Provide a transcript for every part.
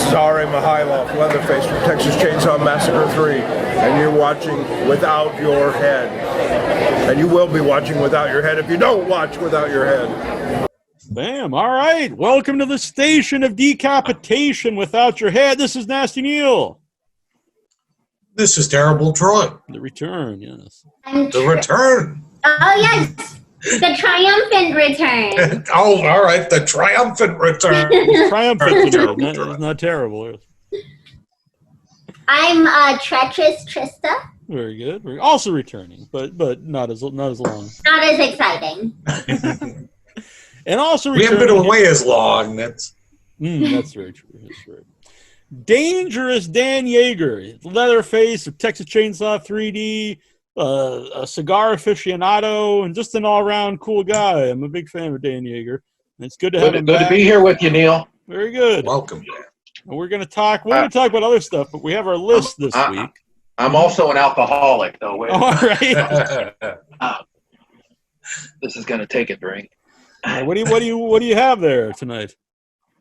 Starring Mihailov, Leatherface from Texas Chainsaw Massacre 3, and you're watching without your head. And you will be watching without your head if you don't watch without your head. Bam. All right. Welcome to the station of decapitation without your head. This is Nasty Neal. This is Terrible Troy. The return, yes. The return. Oh, yes. The triumphant return. Oh, all right. The triumphant return. Triumphant today. Not terrible. I'm Treacherous Trista. Very good. Also returning, but not as long. Not as exciting. And also we haven't been away as long. That's very true. That's true. Dangerous Dan Yeager, Leatherface of Texas Chainsaw 3D, a cigar aficionado, and just an all-around cool guy. I'm a big fan of Dan Yeager. And it's good to have him back. Good to be here with you, Neal. Very good. Welcome. And we're going to talk about other stuff, but we have our list this week. I'm also an alcoholic, though. Wait. All right. This is going to take a drink. What do you have there tonight?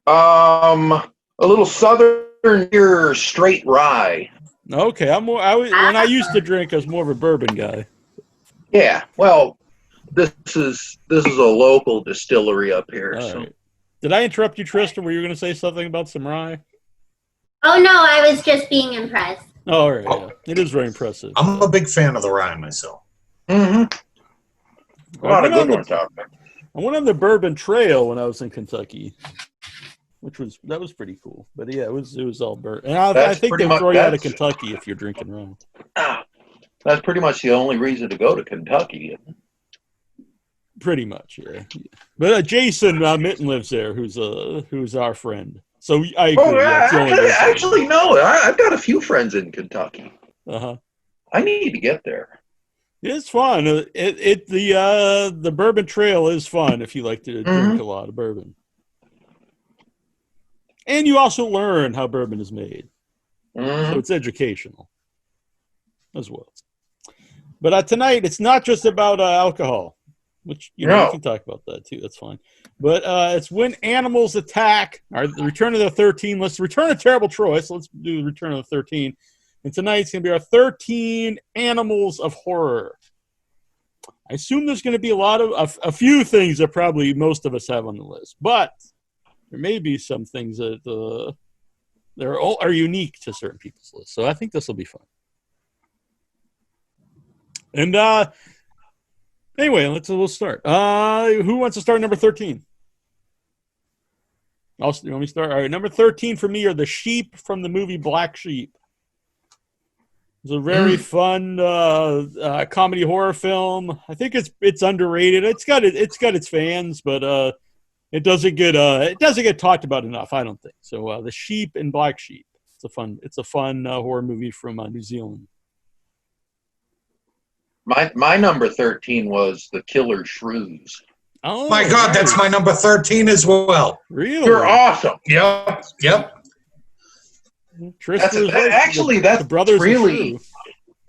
A little Southern straight rye. Okay, when I used to drink, I was more of a bourbon guy. Yeah, well, this is a local distillery up here. All so. right. Did I interrupt you, Tristan? Were you going to say something about some rye? Oh, no, I was just being impressed. Oh, all right. Yeah. It is very impressive. I'm a big fan of the rye myself. Mm-hmm. A lot of good ones out there. I went on the Bourbon Trail when I was in Kentucky, that was pretty cool. But yeah, it was all bourbon. And I think they throw you out of Kentucky if you're drinking rum. That's pretty much the only reason to go to Kentucky. Pretty much, yeah. But Jason Mitten lives there, who's our friend. So I agree. Actually, no. I've got a few friends in Kentucky. Uh-huh. I need to get there. It's fun. The Bourbon Trail is fun if you like to drink a lot of bourbon. And you also learn how bourbon is made. So it's educational as well. But tonight, it's not just about alcohol, which you can talk about that too. That's fine. But it's when animals attack. The Return of the 13. Let's return to Terrible Troy. So let's do the Return of the 13. And tonight's going to be our 13 animals of horror. I assume there's going to be a few things that probably most of us have on the list, but there may be some things that are unique to certain people's lists. So I think this will be fun. And anyway, we'll start. Who wants to start number 13? You want me to start? All right, number 13 for me are the sheep from the movie Black Sheep. It's a very fun comedy horror film. I think it's underrated. It's got its fans, but it doesn't get talked about enough. I don't think so. The Sheep and Black Sheep. It's a fun horror movie from New Zealand. My number 13 was The Killer Shrews. Oh my God, nice. That's my number 13 as well. Really? You're awesome. Yep. That's the brothers really.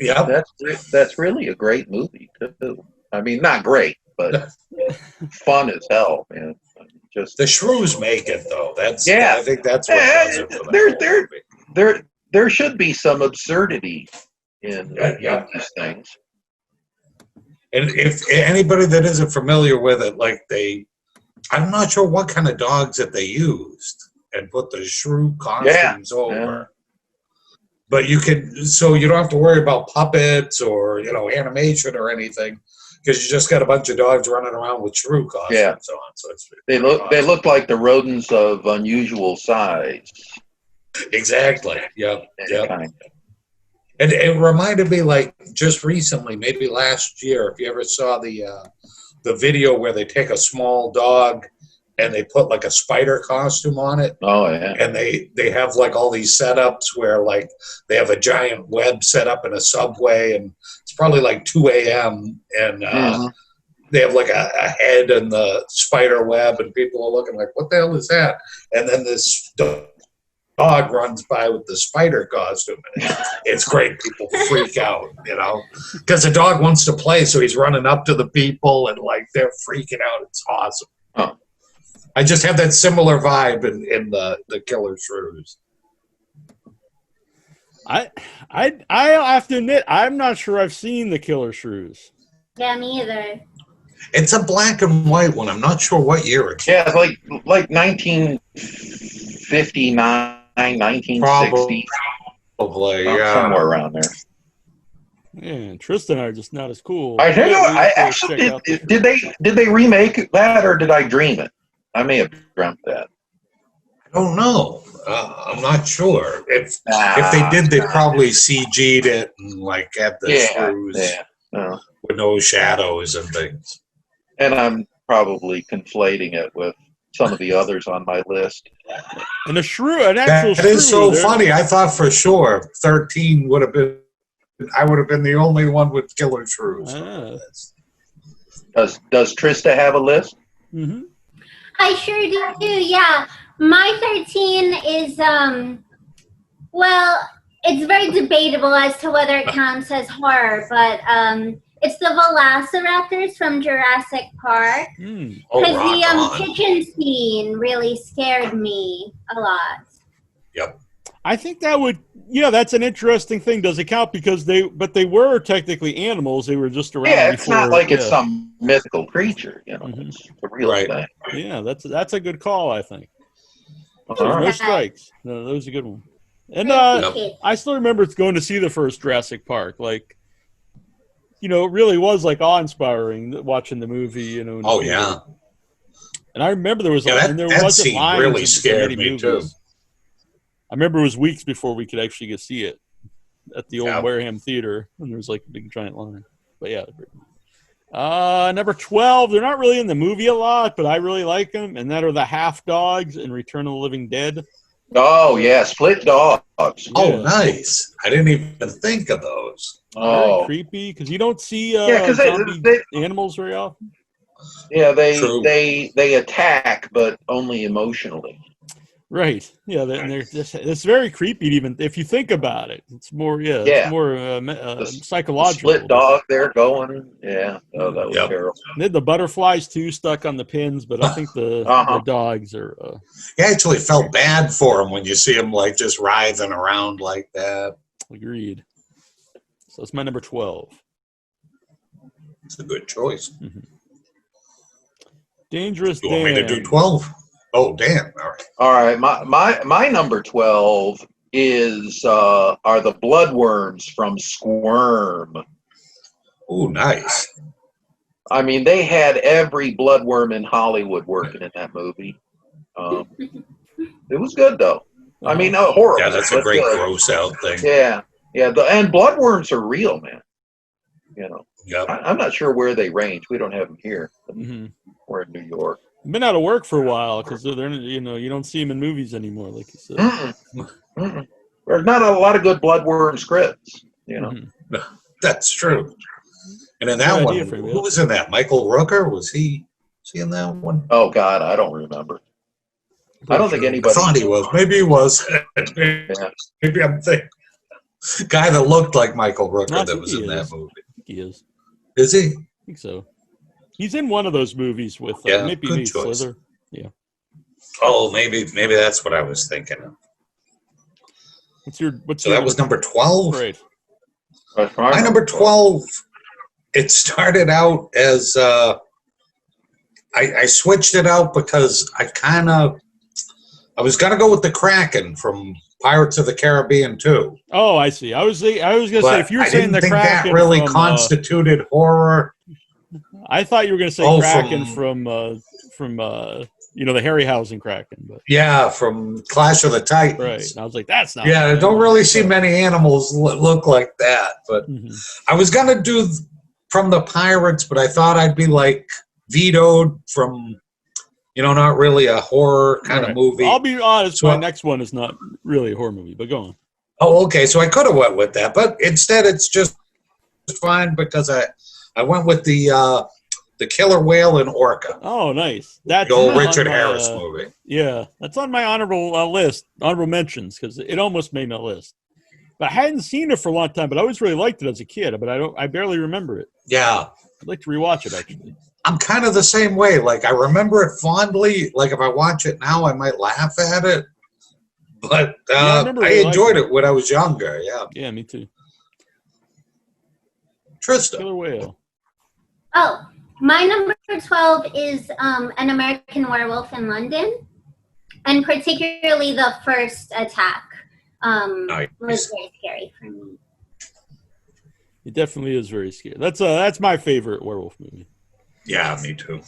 Yeah, that's really a great movie too. I mean, not great, but fun as hell, man. Just the shrews make it though. I think that's what does it for there should be some absurdity in these things. And if anybody that isn't familiar with it, I'm not sure what kind of dogs that they used and put the shrew costumes over. Yeah. But you don't have to worry about puppets or, animation or anything because you just got a bunch of dogs running around with shrew costumes on. So they look like the rodents of unusual size. Exactly. Yep. And it reminded me, just recently, maybe last year, if you ever saw the video where they take a small dog and they put a spider costume on it. Oh yeah. And they have all these setups where they have a giant web set up in a subway and it's probably 2 a.m. and they have a head in the spider web and people are looking what the hell is that? And then this dog runs by with the spider costume and it's great. People freak out, because the dog wants to play, so he's running up to the people and they're freaking out. It's awesome. I just have that similar vibe in the Killer Shrews. I have to admit, I'm not sure I've seen the Killer Shrews. Yeah, me either. It's a black and white one. I'm not sure what year it's. Yeah, it's like 1959, 1960. Probably, yeah. Somewhere around there. Yeah, Tristan and I are just not as cool. I think I actually did they remake that, or did I dream it? I may have dreamt that. I don't know. I'm not sure. If they did, they probably CG'd it and like had the shrews with no shadows and things. And I'm probably conflating it with some of the others on my list. And a shrew, an actual shrew. That is so funny. I thought for sure 13 would have been. I would have been the only one with killer shrews. Does Trista have a list? Mm-hmm. I sure do. Yeah, my 13 is well, it's very debatable as to whether it counts as horror, but it's the Velociraptors from Jurassic Park. Because the kitchen scene really scared me a lot. Yep. I think that would, that's an interesting thing. Does it count? Because they were technically animals. They were just around. Yeah, it's not like it's some mythical creature. It's a real thing. Yeah, that's a good call. I think. Right. No strikes. No, that was a good one. And I still remember going to see the first Jurassic Park. Like, it really was like awe-inspiring watching the movie. Oh yeah. And I remember there was that scene really scared me too. I remember it was weeks before we could actually go see it at the old Wareham Theater, and there was like a big giant line. But yeah. Number 12, they're not really in the movie a lot, but I really like them, and that are the Half Dogs in Return of the Living Dead. Oh, yeah, Split Dogs. Yeah. Oh, nice. I didn't even think of those. Very creepy, because you don't see zombie animals very often. Yeah, they attack, but only emotionally. Right. Yeah, and it's very creepy. Even if you think about it, it's more. It's more psychological. The split dog there going. Yeah. Oh, that was terrible. And then the butterflies too stuck on the pins, but I think the dogs are. You actually felt bad for them when you see them like just writhing around like that. Agreed. So that's my number 12. It's a good choice. Mm-hmm. Dangerous Dan. You want me to do 12? Oh, damn. All right. My number 12 is are the bloodworms from Squirm. Oh, nice. I mean, they had every bloodworm in Hollywood working in that movie. It was good, though. I mean, horror. Yeah, that's a great gross out thing. Yeah. Yeah. And bloodworms are real, man. Yep. I'm not sure where they range. We don't have them here. We're in New York. Been out of work for a while because they're you don't see them in movies anymore, like you said. There's not a lot of good bloodworm scripts, That's true. And in that one, who was in that? Michael Rooker? Was he in that one? Oh God, I don't remember. I don't think anybody. I thought he was. Maybe he was. Maybe I'm thinking guy that looked like Michael Rooker that was in that movie. I think he is. Is he? I think so. He's in one of those movies with maybe Slither. Yeah. Oh, maybe that's what I was thinking of. What's that was number 12? Right. My number 12, it started out as I switched it out because I was gonna go with the Kraken from Pirates of the Caribbean 2. Oh, I see. I was gonna say if you're saying the Kraken, that really constituted horror. I thought you were going to say Kraken from the Harryhausen Kraken. But. Yeah, from Clash of the Titans. Right. And I was like, that's not. Yeah, I don't really see many animals look like that. But I was going to do from the Pirates, but I thought I'd be like vetoed from, not really a horror kind of movie. I'll be honest, my next one is not really a horror movie, but go on. Oh, okay. So I could have went with that, but instead it's just fine because I went with the killer whale in Orca. Oh, nice. That's the old Richard Harris movie. Yeah, that's on my honorable mentions because it almost made my list. But I hadn't seen it for a long time, but I always really liked it as a kid. But I barely remember it. Yeah, I'd like to rewatch it actually. I'm kind of the same way. Like I remember it fondly. Like if I watch it now, I might laugh at it. But Yeah, I enjoyed it when I was younger. Yeah. Yeah, me too. Trista. Killer Whale. Oh, my number 12 is An American Werewolf in London, and particularly the first attack Nice. was very scary for me. It definitely is very scary. That's my favorite werewolf movie. Yeah, me too.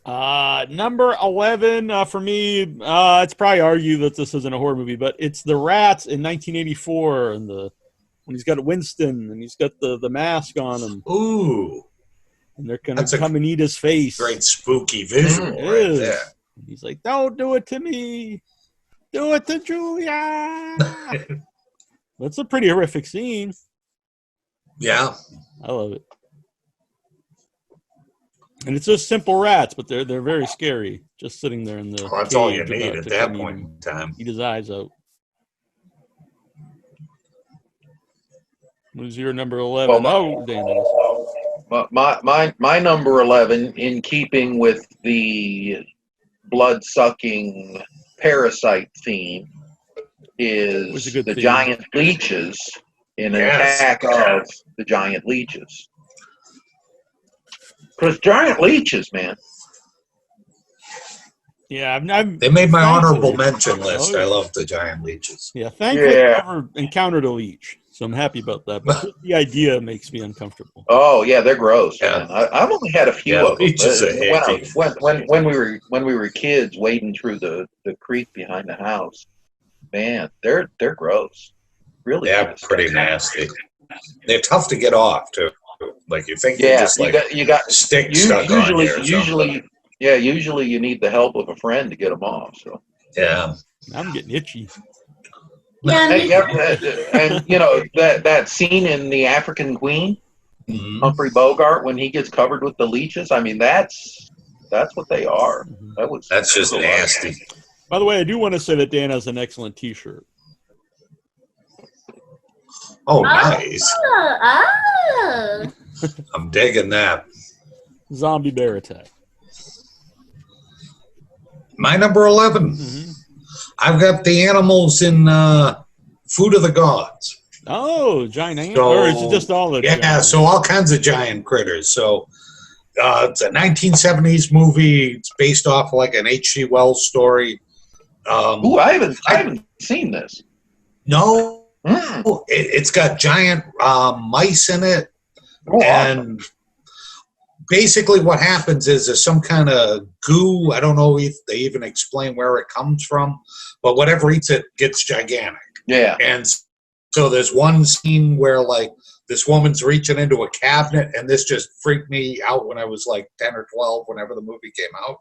Number 11 for me. It's probably argued that this isn't a horror movie, but it's The Rats in 1984, and when he's got Winston and he's got the mask on him. Ooh, and they're gonna come and eat his face. Great spooky visual right there. He's like, "Don't do it to me, do it to Julia." That's a pretty horrific scene. Yeah, I love it. And it's just simple rats, but they're very scary. Just sitting there in the. That's all you need at that point in time. Eat his eyes out. What is your number 11? Well, Dan. My number 11, in keeping with the blood-sucking parasite theme, is the theme. Giant leeches in an attack of the giant leeches. Because giant leeches, man. Yeah, they made my honorable mention list. I love the giant leeches. Yeah, thankfully I've never encountered a leech, so I'm happy about that. But the idea makes me uncomfortable. Oh yeah, they're gross. Man. I've only had a few of them. When we were kids, wading through the creek behind the house, man, they're gross. Really, pretty nasty. They're tough to get off too. Like you think, you got sticks stuck on you. Usually you need the help of a friend to get them off. So yeah, I'm getting itchy. Yeah, and you know that scene in The African Queen, Humphrey Bogart, when he gets covered with the leeches. I mean, that's what they are. That's just nasty. By the way, I do want to say that Dan has an excellent T-shirt. Oh, nice. I'm digging that. Zombie bear attack. My number 11. I've got the animals in Food of the Gods. Oh, giant animals. Or is it just all the giant? So all kinds of giant critters. So it's a 1970s movie. It's based off like an H.G. Wells story. I haven't seen this. No. It's got giant mice in it. And basically what happens is there's some kind of goo. I don't know if they even explain where it comes from, but whatever eats it gets gigantic. Yeah. And so there's one scene where like this woman's reaching into a cabinet, and this just freaked me out when I was like 10 or 12, whenever the movie came out.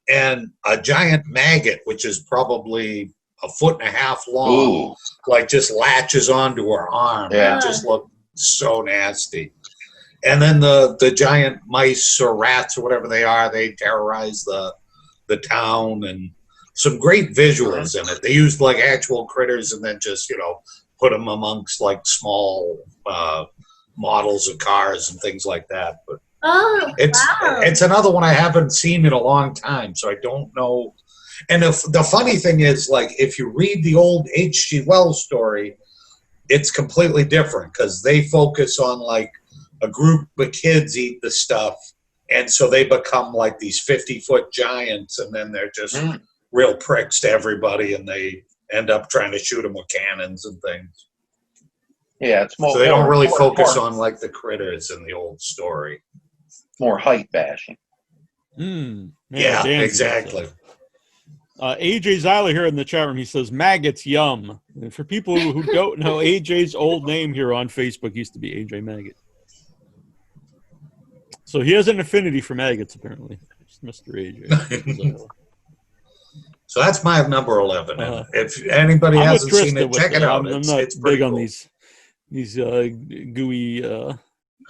And a giant maggot, which is probably 1.5 feet long, like just latches onto her arm. Yeah. It just looked so nasty. And then the giant mice or rats or whatever they are, they terrorize the town, and some great visuals in it. They used like actual critters and then just, put them amongst like small models of cars and things like that. But it's another one I haven't seen in a long time, so I don't know. And the funny thing is, like, if you read the old H.G. Wells story, it's completely different because they focus on like a group of kids eat the stuff, and so they become like these 50-foot giants, and then they're just real pricks to everybody, and they end up trying to shoot them with cannons and things. Yeah, it's more. So they don't really focus on like the critters in the old story. More height bashing. Yeah, exactly. AJ Zyler here in the chat room, he says, maggots, yum. And for people who don't know, AJ's old name here on Facebook used to be AJ Maggot. So he has an affinity for maggots, apparently. Just Mr. AJ. So that's my number 11. If anybody hasn't seen it, check it out. I'm not big on these gooey,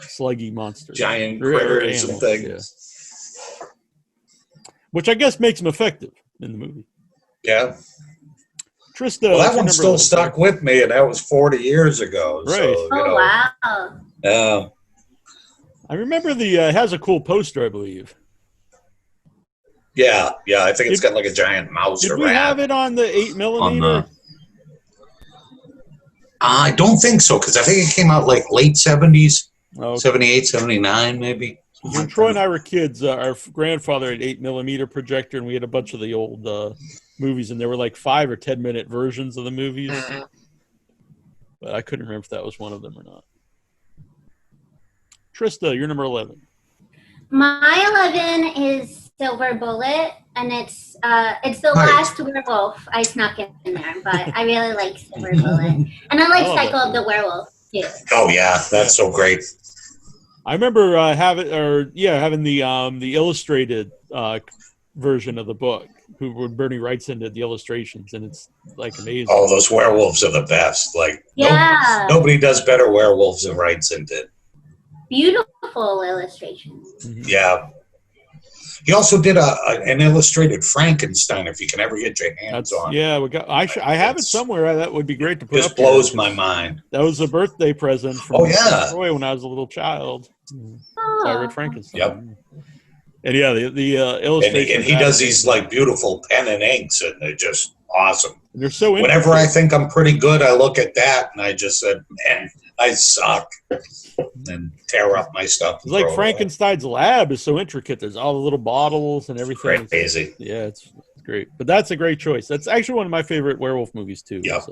sluggy monsters. Giant critters and things. Yeah. Which I guess makes them effective in the movie. Yeah. Trista. Well, that one still stuck with me, and that was 40 years ago. Right. So, wow. I remember it has a cool poster, I believe. Yeah, I think it's got like a giant mouse or rat. Did we have it on the 8mm? I don't think so, because I think it came out like late 70s, 78, 79 maybe. When Troy and I were kids, our grandfather had 8mm projector, and we had a bunch of the old movies, and there were like 5 or 10-minute versions of the movies. But I couldn't remember if that was one of them or not. Trista, you're number 11. My 11 is Silver Bullet, and it's the last werewolf I snuck in there, but I really like Silver Bullet, and I like Cycle of the Werewolf too. Oh yeah, that's so great. I remember having the illustrated version of the book, when Bernie writes into the illustrations, and it's like amazing. Oh, those werewolves are the best. Like, nobody does better werewolves than writes into. Beautiful illustrations. Yeah. He also did an illustrated Frankenstein, if you can ever get your hands on. Yeah, I have it somewhere. That would be great to put up. Just blows my mind. That was a birthday present from Troy when I was a little child. So I read Frankenstein. Yep. And yeah, the illustration. And he does these like beautiful pen and inks, and they're just awesome. And they're so whenever I think I'm pretty good, I look at that and I just said, man, I suck. And tear up my stuff. It's like Frankenstein's lab is so intricate. There's all the little bottles and everything. Crazy. Yeah, it's great. But that's a great choice. That's actually one of my favorite werewolf movies too. Yep.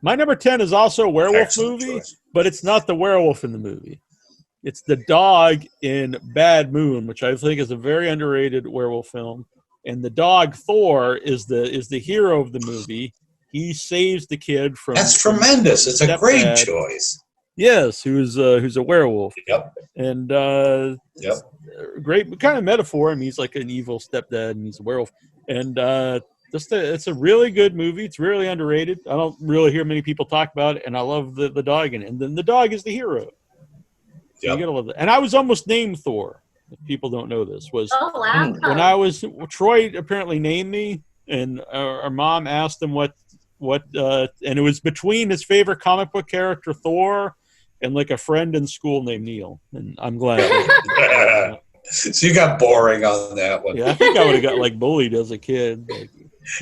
My number 10 is also a werewolf movie, but it's not the werewolf in the movie. It's the dog in Bad Moon, which I think is a very underrated werewolf film. And the dog Thor is the hero of the movie. He saves the kid from. That's tremendous. It's a great choice. Yes, who's a werewolf. Yep. And great kind of metaphor. I mean, he's like an evil stepdad, and he's a werewolf. And it's a really good movie. It's really underrated. I don't really hear many people talk about it, and I love the dog in it. And then the dog is the hero. So you gotta love that. And I was almost named Thor. If people don't know this, when I was Troy apparently named me, and our mom asked him what and it was between his favorite comic book character Thor and like a friend in school named Neal, and I'm glad. So you got boring on that one. Yeah, I think I would have got like bullied as a kid. Like,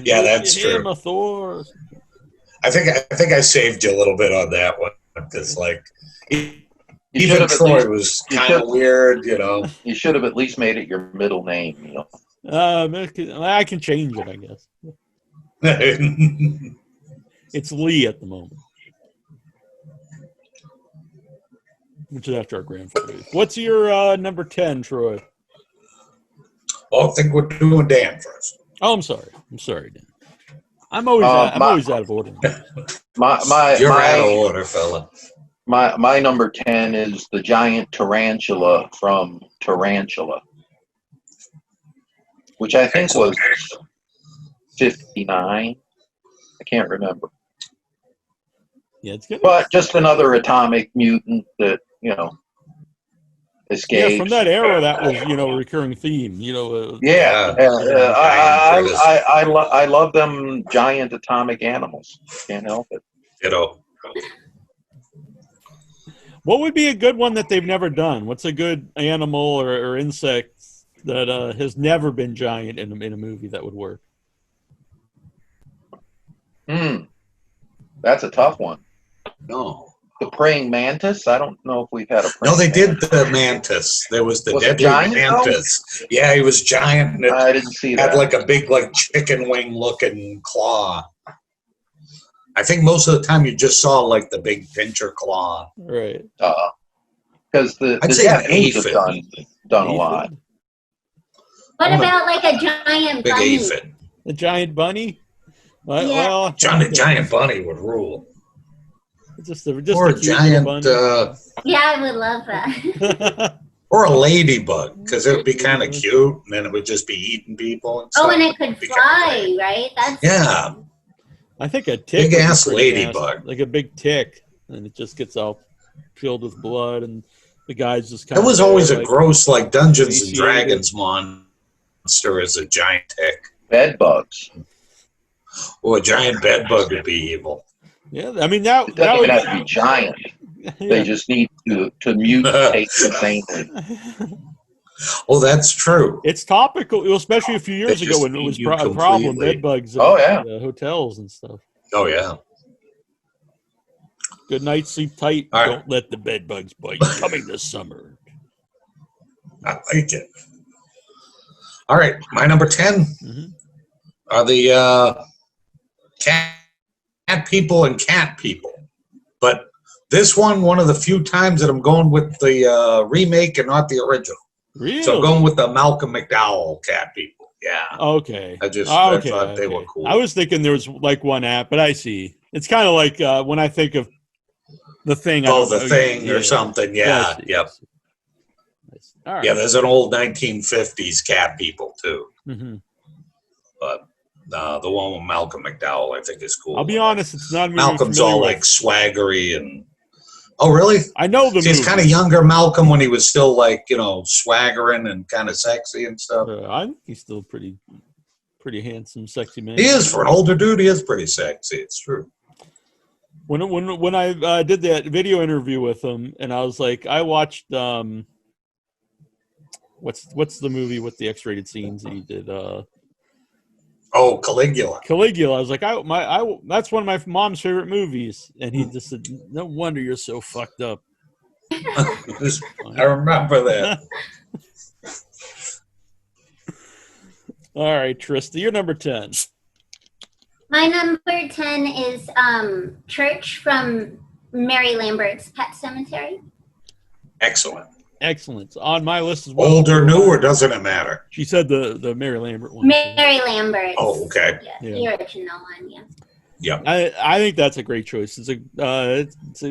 yeah, that's true. I'm a Thor. I think I saved you a little bit on that one because like even Troy was kind of weird, you know. You should have at least made it your middle name, you know. I can change it, I guess. It's Lee at the moment, which is after our grandfather. What's your number 10, Troy? Well, I think we're doing Dan first. Oh, I'm sorry, Dan. I'm always out of order. You're out of order, fella. My number 10 is the giant tarantula from Tarantula, which I think was 59. I can't remember. Yeah, it's good. But just another atomic mutant that, you know, escapes. Yeah, from that era, that was, a recurring theme. I love them giant atomic animals. Can't help it. What would be a good one that they've never done? What's a good animal or insect that has never been giant in a movie that would work? That's a tough one. No. The praying mantis? I don't know if we've had a praying No, they mantis. did the mantis. There was the deadly giant mantis. Though? Yeah, he was giant. And I didn't see that. Had like a big chicken wing looking claw. I think most of the time you just saw like the big pincher claw. Right. Because the Japanese have done a lot. What about like a giant big bunny? aphid? A giant bunny? Well, giant bunny would rule. Just or a giant. Yeah, I would love that. Or a ladybug, because it would be kind of cute, and then it would just be eating people. And stuff. And it could fly, right? Yeah. I think a tick. Big ass ladybug. Like a big tick, and it just gets all filled with blood, and the guy's just kind of. It was always a gross, like Dungeons and Dragons monster as a giant tick. Bed bugs. Well, a giant bed bug would be evil. Yeah, I mean that it doesn't would have to be giant. Yeah. They just need to mutate insanely. Oh, that's true. It's topical, especially a few years ago when it was a problem, bed bugs in hotels and stuff. Oh, yeah. Good night, sleep tight. All right. Don't let the bed bugs bite. Coming this summer. I like it. All right, my number 10 are the cat people and cat people. But this one of the few times that I'm going with the remake and not the original. Really? So I'm going with the Malcolm McDowell cat people. Yeah. Okay. I thought they were cool. I was thinking there was like one app, but I see. It's kind of like when I think of The Thing. Thing or something. Yeah. Yep. All right. Yeah, there's an old 1950s cat people too. But the one with Malcolm McDowell, I think, is cool. I'll be honest, it's not a movie Malcolm's all like swaggery and. Oh, really? I know the movie. It's kind of younger Malcolm when he was still like, swaggering and kind of sexy and stuff. I think he's still pretty handsome, sexy man. He is. For an older dude, he is pretty sexy. It's true. When I did that video interview with him, and I was like, I watched what's the movie with the X-rated scenes that he did? Caligula. Caligula. I was like, that's one of my mom's favorite movies, and he just said, "No wonder you're so fucked up." I remember that. All right, Trista, you're number 10. My number 10 is Church from Mary Lambert's Pet Sematary. Excellent. Excellent. On my list as well. Old or new, or doesn't it matter? She said the Mary Lambert one. Mary Lambert. Oh, okay. Yeah, the original one, yeah. Yeah. I think that's a great choice. It's a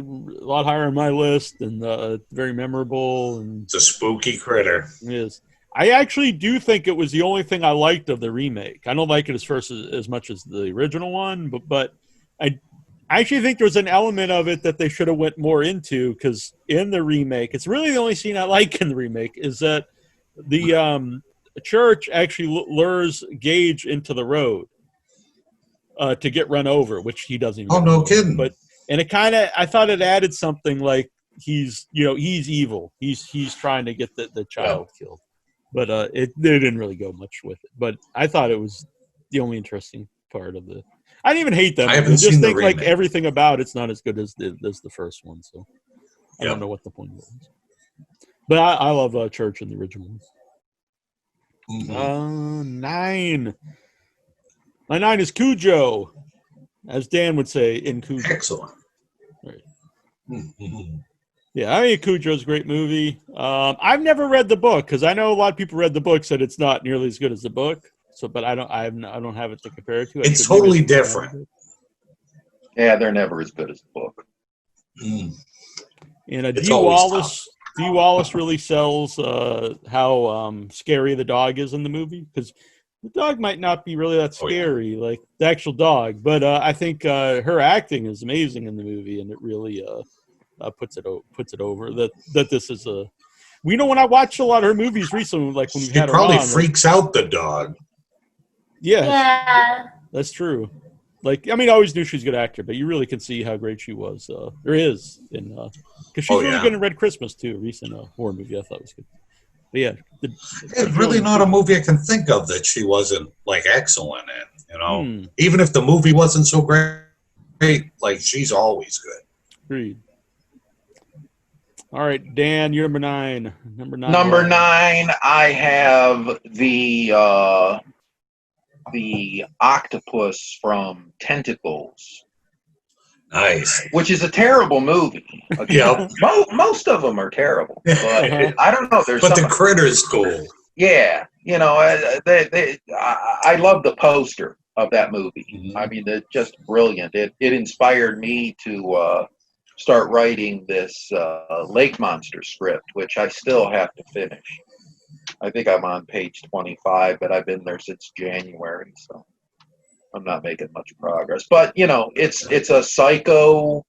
lot higher on my list and very memorable. And it's a spooky critter. It is. I actually do think it was the only thing I liked of the remake. I don't like it as much as the original one, but I actually think there was an element of it that they should have went more into, because in the remake, it's really the only scene I like in the remake is that the church actually lures Gage into the road to get run over, which he doesn't even no kidding. And it I thought it added something like he's evil. He's trying to get the child killed. But they didn't really go much with it. But I thought it was the only interesting part of the. I didn't even hate that. I just think like everything about it's not as good as the first one. So I don't know what the point was. But I love Church in the original one. 9. My 9 is Cujo, as Dan would say in Cujo. Excellent. Right. Yeah, I mean, Cujo's a great movie. I've never read the book, because I know a lot of people read the book, said it's not nearly as good as the book. So, but I don't have it to compare it to. It's totally different. Yeah, they're never as good as the book. And Dee Wallace really sells how scary the dog is in the movie, because the dog might not be really that scary, like the actual dog. But I think her acting is amazing in the movie, and it really puts it over that this is a. We know when I watched a lot of her movies recently, like when we had her on, probably freaks out the dog. Yeah, that's true. Like, I mean, I always knew she was a good actor, but you really can see how great she was, or is, because she's really good in Red Christmas too, a recent horror movie I thought was good. But yeah, it's really not a movie I can think of that she wasn't like excellent in. Even if the movie wasn't so great, like she's always good. Agreed. All right, Dan, you're number 9. Number 9, I have the octopus from Tentacles. Nice. Which is a terrible movie. Yeah. Most of them are terrible. But I don't know. But the critter's cool. Yeah. I love the poster of that movie. I mean, it's just brilliant. It inspired me to start writing this Lake Monster script, which I still have to finish. I think I'm on page 25, but I've been there since January, so I'm not making much progress. But it's a psycho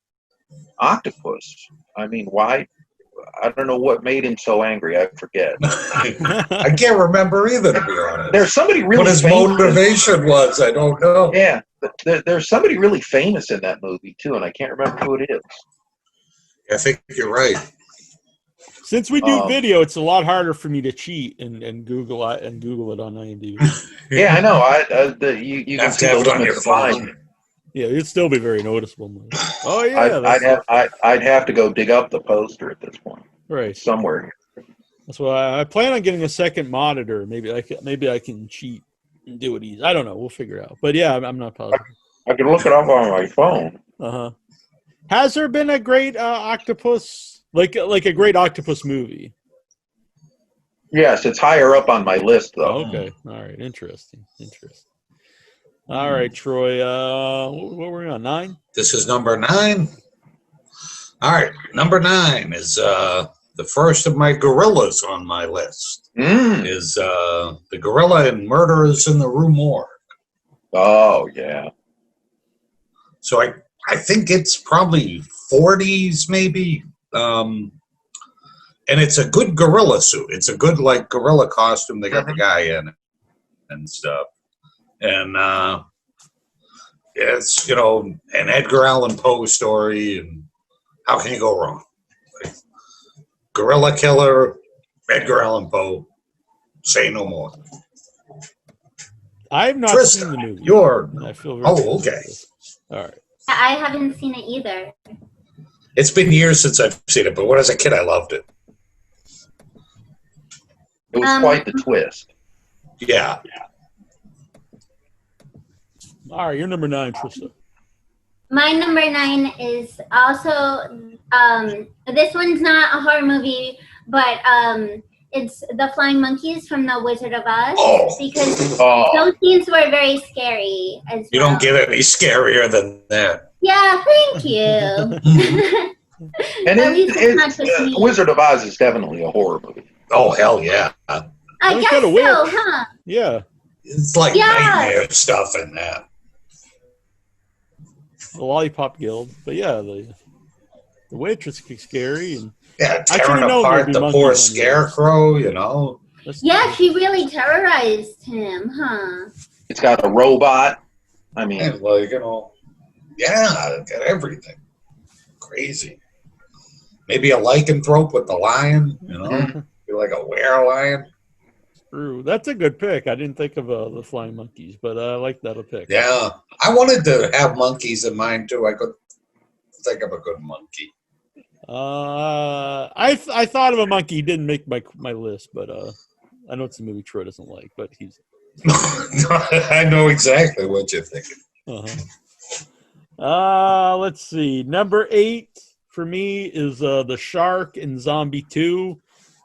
octopus. I mean, why? I don't know what made him so angry. I forget. I can't remember either, to be honest. There's somebody really. What his motivation was, I don't know. Yeah, there's somebody really famous in that movie too, and I can't remember who it is. I think you're right. Since we do video, it's a lot harder for me to cheat and Google it on IMDb. Yeah, I know. You have to have it on your phone. Yeah, it'd still be very noticeable. Oh yeah, I'd have to go dig up the poster at this point. Right, somewhere. That's why I plan on getting a second monitor. Maybe I can cheat and do it easy. I don't know. We'll figure it out. But yeah, I'm not positive. I can look it up on my phone. Has there been a great octopus, like a great octopus movie? Yes, it's higher up on my list, though. Okay, all right, interesting. All right, Troy. What were we on? 9? This is number 9. All right, number 9 is the first of my gorillas on my list. Is the gorilla in Murderers in the Rue Morgue. Oh yeah. So I think it's probably 40s maybe, and it's a good gorilla suit. It's a good like gorilla costume. They got the guy in it and stuff, and it's an Edgar Allan Poe story, and how can you go wrong? Like, gorilla killer, Edgar Allan Poe. Say no more. I've not Trista, seen the movie. I feel very okay. All right. I haven't seen it either. It's been years since I've seen it, but when I was a kid, I loved it. It was quite the twist. Yeah. All right, you're number 9, Trista. My number 9 is also this one's not a horror movie, but it's the Flying Monkeys from The Wizard of Oz, because those scenes were very scary as well. You don't get any scarier than that. Yeah, thank you. And Wizard of Oz is definitely a horror movie. Oh, hell yeah. I guess so, huh? Yeah. It's like nightmare stuff in that. The Lollipop Guild. But yeah, the waitress is scary. And tearing apart the poor scarecrow, Yeah, she really terrorized him, huh? It's got a robot. I mean, got everything. Crazy. Maybe a lycanthrope with the lion, Be like a were-lion. True. That's a good pick. I didn't think of the Flying Monkeys, but I like that pick. Yeah. I wanted to have monkeys in mind, too. I could think of a good monkey. I thought of a monkey. He didn't make my list, but I know it's a movie Troy doesn't like, but he's. I know exactly what you're thinking. Let's see. Number 8 for me is the shark in Zombie 2,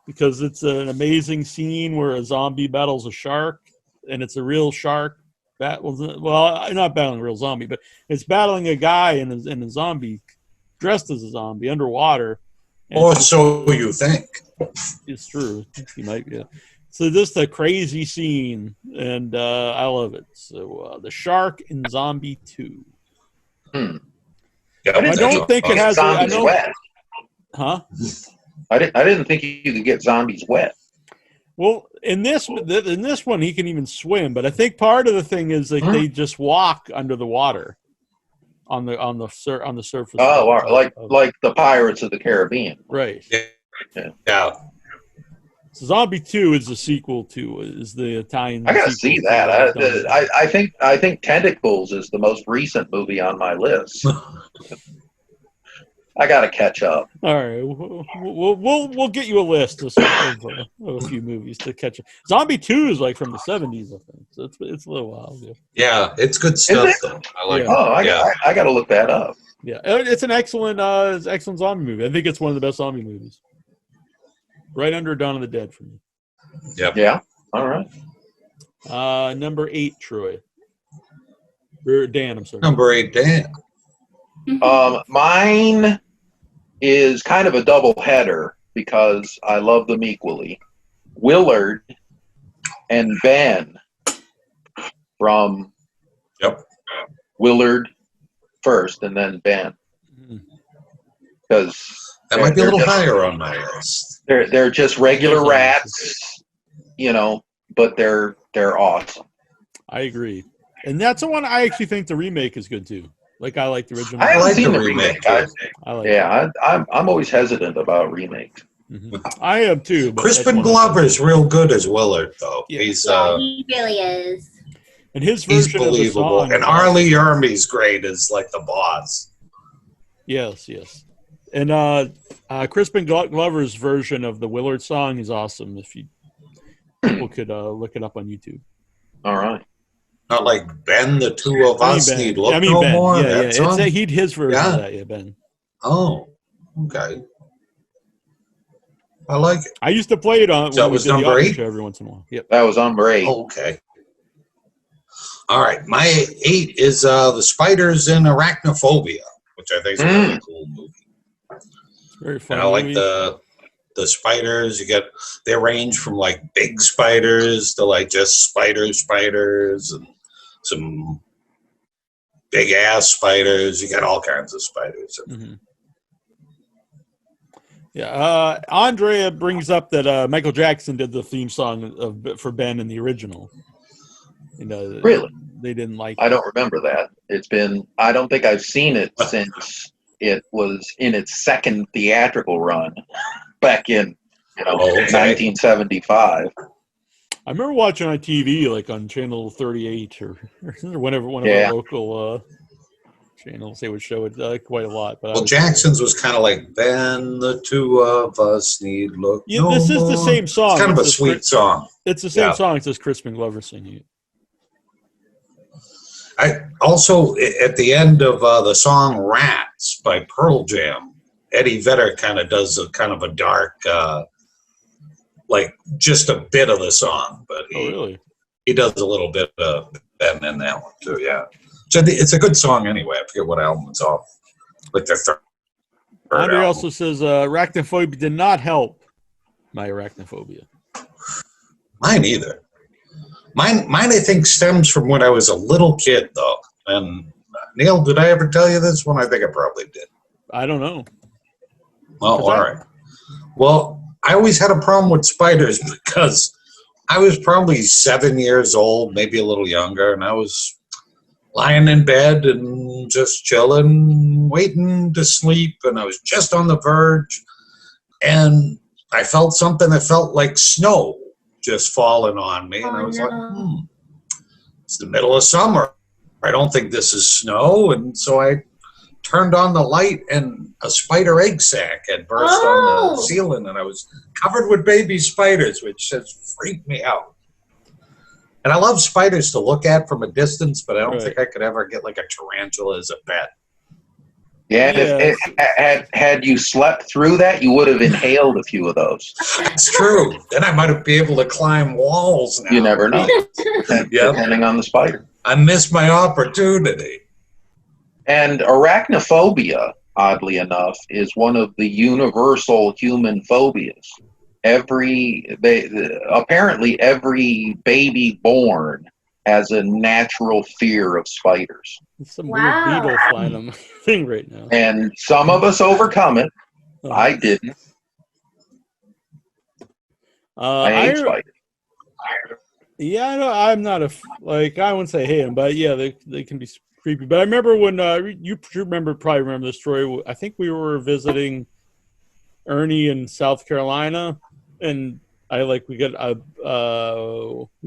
because it's an amazing scene where a zombie battles a shark, and it's a real shark. Well, not battling a real zombie, but it's battling a guy in a zombie dressed as a zombie underwater. Or so you think. It's true. He might be. Yeah. So just a crazy scene, and I love it. So the shark in Zombie 2. Yeah, I don't think it has. Wet. Huh? I didn't think you could get zombies wet. Well, in this one, he can even swim. But I think part of the thing is like they just walk under the water, on the surface. Oh, like the Pirates of the Caribbean. Right. Yeah. So Zombie 2 is the sequel to the Italian. I gotta see that. I think Tentacles is the most recent movie on my list. I gotta catch up. All right, we'll get you a list of a few movies to catch up. Zombie 2 is like from the 70s, I think. So it's a little while ago. Yeah, it's good stuff though. I like it. I gotta look that up. Yeah, it's an excellent zombie movie. I think it's one of the best zombie movies. Right under Dawn of the Dead for me. Yep. Yeah. All right. Number 8, Troy. Or Dan, I'm sorry. Number 8, Dan. Mine is kind of a double header because I love them equally. Willard and Ben from Willard first and then Ben. Because that might be a little higher on my list. They're just regular rats, but they're awesome. I agree. And that's the one I actually think the remake is good too. Like I like the original. I haven't seen the remake. I'm always hesitant about remakes. I am too. But Crispin Glover's real good as Willard, though. Yeah. He really is. And his he's version believable. of the song, and Arlie Ermey's great as like the boss. Yes. And Crispin Glover's version of the Willard song is awesome. If people could look it up on YouTube. All right. Not like Ben, the two of us need look no Ben. more. Yeah. It's his version of that. Yeah, Ben. Oh, okay. I like it. I used to play it on. So it was number 8 every once in a while. Yep. That was number 8. Oh, okay. All right, my 8 is the Spiders in Arachnophobia, which I think is a really cool movie. Very fun. And I like the spiders. They range from like big spiders to like just spiders, and some big ass spiders. You got all kinds of spiders. Mm-hmm. Yeah, Andrea brings up that Michael Jackson did the theme song for Ben in the original. Really? They didn't like it. I don't remember that. I don't think I've seen it since it was in its second theatrical run back in 1975. I remember watching on TV, like on Channel 38 or whenever one of our local channels, they would show it quite a lot. But Jackson's was kind of like, Ben, the two of us need look. Yeah, this is the same song. It's kind of a sweet song. It's the same song. It's just Crispin Glover singing it. I also, at the end of the song Rats by Pearl Jam, Eddie Vedder kind of does a kind of a dark, like just a bit of the song, but he does a little bit of Ben in that one too, yeah. So it's a good song anyway. I forget what album it's off. Like the third Andre album. also says arachnophobia did not help my arachnophobia. Mine either. Mine, I think, stems from when I was a little kid, though. And Neal, did I ever tell you this one? I think I probably did. I don't know. Oh, all right. Well, I always had a problem with spiders because I was probably 7 years old, maybe a little younger, and I was lying in bed and just chilling, waiting to sleep, and I was just on the verge, and I felt something that felt like snow just falling on me, and I was like, it's the middle of summer. I don't think this is snow, and so I turned on the light, and a spider egg sac had burst on the ceiling, and I was covered with baby spiders, which just freaked me out. And I love spiders to look at from a distance, but I don't think I could ever get like a tarantula as a pet. Yeah, if had you slept through that, you would have inhaled a few of those. That's true. Then I might be able to climb walls now. You never know, depending on the spider. I missed my opportunity. And arachnophobia, oddly enough, is one of the universal human phobias. Apparently every baby born has a natural fear of spiders. There's some weird beetle flying on my thing right now. And some of us overcome it. I didn't. I hate spiders. Yeah, no, I'm not I wouldn't say hate them, but yeah, they can be creepy. But I remember when you probably remember this story. I think we were visiting Ernie in South Carolina, and we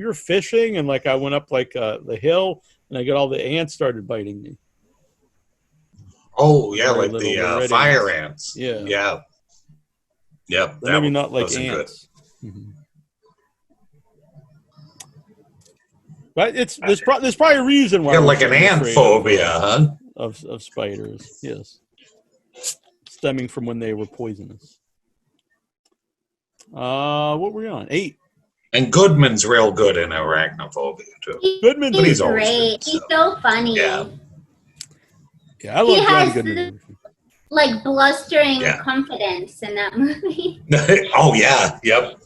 were fishing, and I went up the hill, and I got all the ants started biting me. Oh yeah, like the fire ants. Yeah. Yep. Maybe not like ants. Mm-hmm. But there's probably a reason why. Yeah, like an ant phobia, huh? Of spiders, yes, stemming from when they were poisonous. What were we on? 8. And Goodman's real good in arachnophobia too. He's great. He's so funny. Yeah, I love John Goodman. Blustering confidence in that movie. Oh yeah, yep.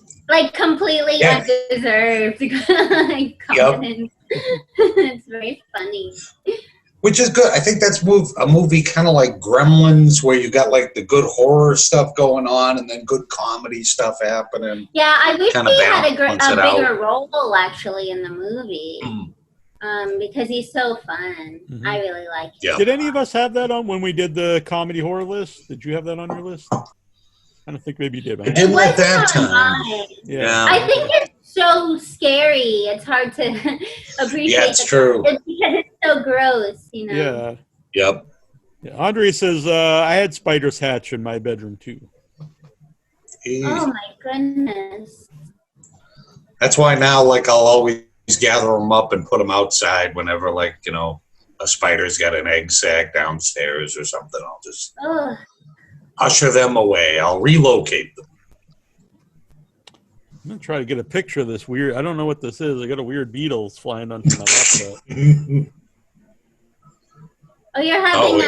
Completely undeserved confidence. It's very funny. Which is good. I think that's a movie kind of like Gremlins, where you got the good horror stuff going on and then good comedy stuff happening. Yeah, I wish he had a bigger role actually in the movie. Because he's so fun. Mm-hmm. I really like him. Did any of us have that on when we did the comedy horror list? Did you have that on your list? don't think maybe you did. It didn't at that time. Yeah. I think it's so scary. It's hard to appreciate. Yeah, it's true. Because it's so gross, you know. Yeah. Yep. Yeah. Andre says, I had spiders hatch in my bedroom too. Oh my goodness. That's why now, like, I'll always gather them up and put them outside whenever, like, you know, a spider's got an egg sac downstairs or something. I'll just usher them away. I'll relocate them. I'm going to try to get a picture of this weird. I don't know what this is. I got a weird beetle flying onto my laptop. Oh, you're having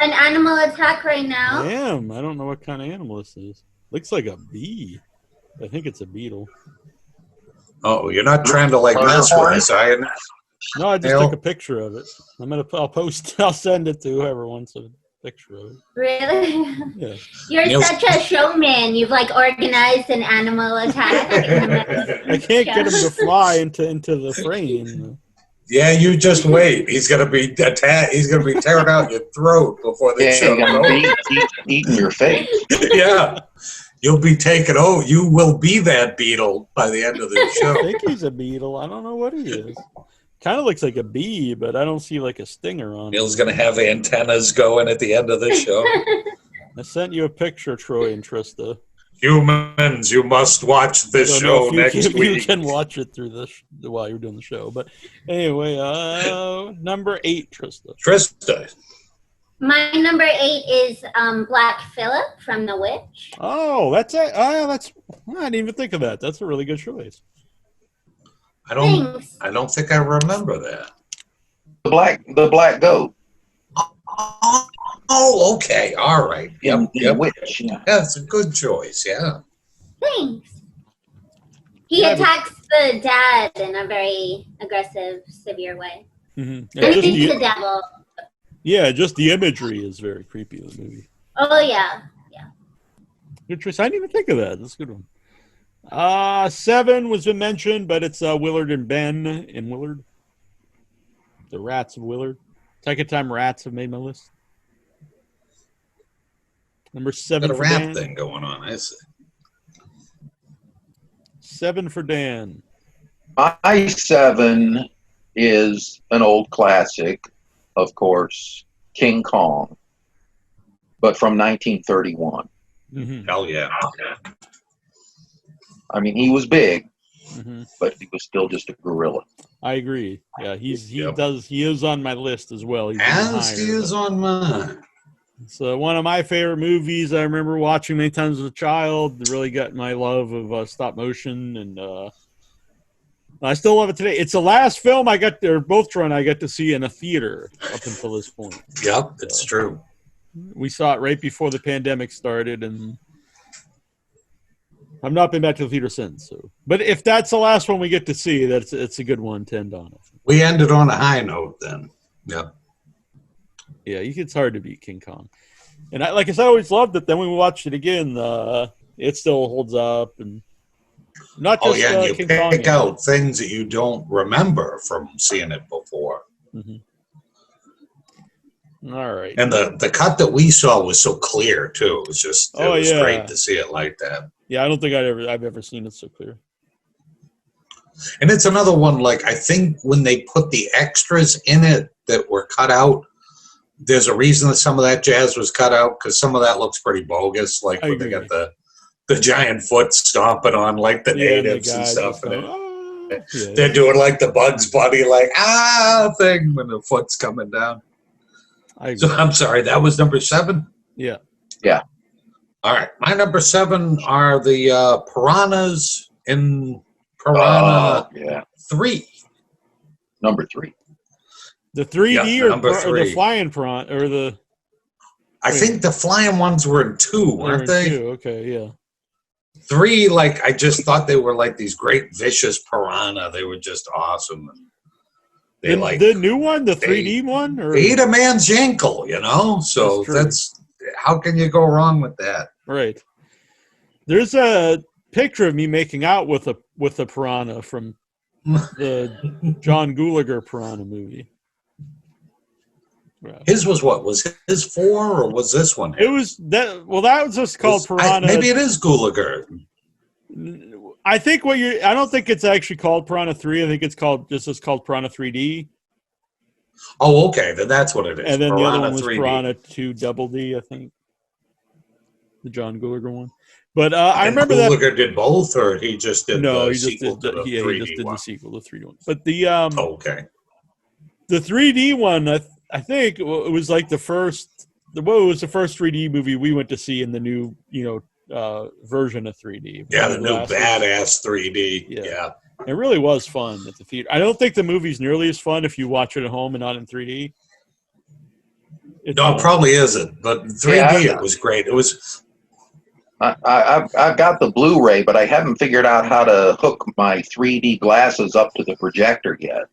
an animal attack right now? I am. I don't know what kind of animal this is. Looks like a bee. I think it's a beetle. Oh, you're not trying to, like, mess with us, are you? No, I just took a picture of it. I'll post. I'll send it to whoever wants a picture of it. Really? Yeah. You're such a showman. You've like organized an animal attack. I can't get him to fly into the frame. Yeah, you just wait. He's gonna be attacked. He's gonna be tearing out your throat before the show. Eating your face. Yeah. You'll be taken over. You will be that beetle by the end of the show. I think he's a beetle. I don't know what he is. Kind of looks like a bee, but I don't see like a stinger on it. Neal's going to have antennas going at the end of the show. I sent you a picture, Troy and Trista. Humans, you must watch this show next week. You can watch it through while you're doing the show. But anyway, number 8, Trista. Trista. My number 8 is Black Phillip from The Witch. Oh, that's it. I didn't even think of that. That's a really good choice. I don't think I remember that. The black goat. Oh, okay. All right. Yep. Witch. Yeah. That's a good choice. Yeah. Thanks. He attacks the dad in a very aggressive, severe way. Mm-hmm. And he's the devil. Yeah, just the imagery is very creepy in the movie. Oh, yeah. Yeah. Good choice. I didn't even think of that. That's a good one. 7 was mentioned, but it's Willard and Ben in Willard. The Rats of Willard. Second time Rats have made my list. Number 7 Got a for rap Dan. thing going on, I see. 7 for Dan. My 7 is an old classic, of course, King Kong, but from 1931. Mm-hmm. Hell yeah. I mean, he was big, but he was still just a gorilla. I agree. Yeah, he is on my list as well. He is on mine. It's one of my favorite movies. I remember watching many times as a child. It really got my love of stop motion, and I still love it today. It's the last film I got to see in a theater up until this point. Yep, it's true. We saw it right before the pandemic started, and I've not been back to the theater since. So, but if that's the last one we get to see, it's a good one to end on. We ended on a high note then. Yep. Yeah, it's hard to beat King Kong. And I always loved it. Then when we watched it again, it still holds up. And not just you King pick Kong, out things that you don't remember from seeing it before. Mm-hmm. All right. And the cut that we saw was so clear too. It was just great to see it like that. Yeah, I don't think I've ever seen it so clear. And it's another one, like, I think when they put the extras in it that were cut out, there's a reason that some of that jazz was cut out, because some of that looks pretty bogus, like when they got the giant foot stomping on, like, the natives and stuff. They're doing, like, the Bugs Bunny, like, thing when the foot's coming down. So I'm sorry, that was number 7? Yeah. Yeah. All right. My number 7 are the piranhas in Piranha 3. Number 3. The 3D or the flying piranha or the... I think the flying ones were in 2, weren't they? 2. Okay, yeah. 3, like, I just thought they were like these great vicious piranha. They were just awesome. The new one, the 3D one? Or? They eat a man's ankle, you know? So that's how can you go wrong with that? Right. There's a picture of me making out with a piranha from the John Gulager Piranha movie. Right. His was what? Was his 4 or was this one? It was that. Well, that was just called Piranha. Maybe it is Gulager. I think I don't think it's actually called Piranha 3. I think it's called Piranha 3D. Oh, okay. Then that's what it is. And then Piranha the other one was 3D. Piranha 2 Double D, I think. The John Gulager one. But I remember that Gulager did both, or he just did no, the he just sequel did to the 3D he just did one? the sequel, the 3D one. But the okay. The 3D one, I think it was like the first 3D movie we went to see in the new, version of 3D. Yeah, the new badass 3D. Yeah. It really was fun at the theater. I don't think the movie's nearly as fun if you watch it at home and not in 3D. It probably isn't, but 3D it was great. It was. I've got the Blu-ray, but I haven't figured out how to hook my 3D glasses up to the projector yet.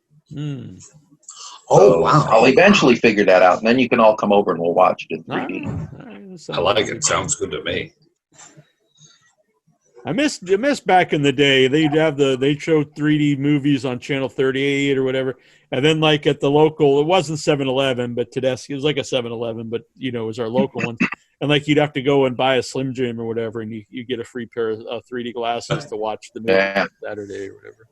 Oh, wow. I'll eventually figure that out, and then you can all come over and we'll watch it in 3D. I like it. Sounds good to me. I miss back in the day. They'd show 3D movies on Channel 38 or whatever, and then like at the local, it wasn't 7-Eleven, but Tedeschi, it was like a 7-Eleven, but it was our local one. And like you'd have to go and buy a Slim Jim or whatever, and you get a free pair of 3D glasses to watch the movie on Saturday or whatever.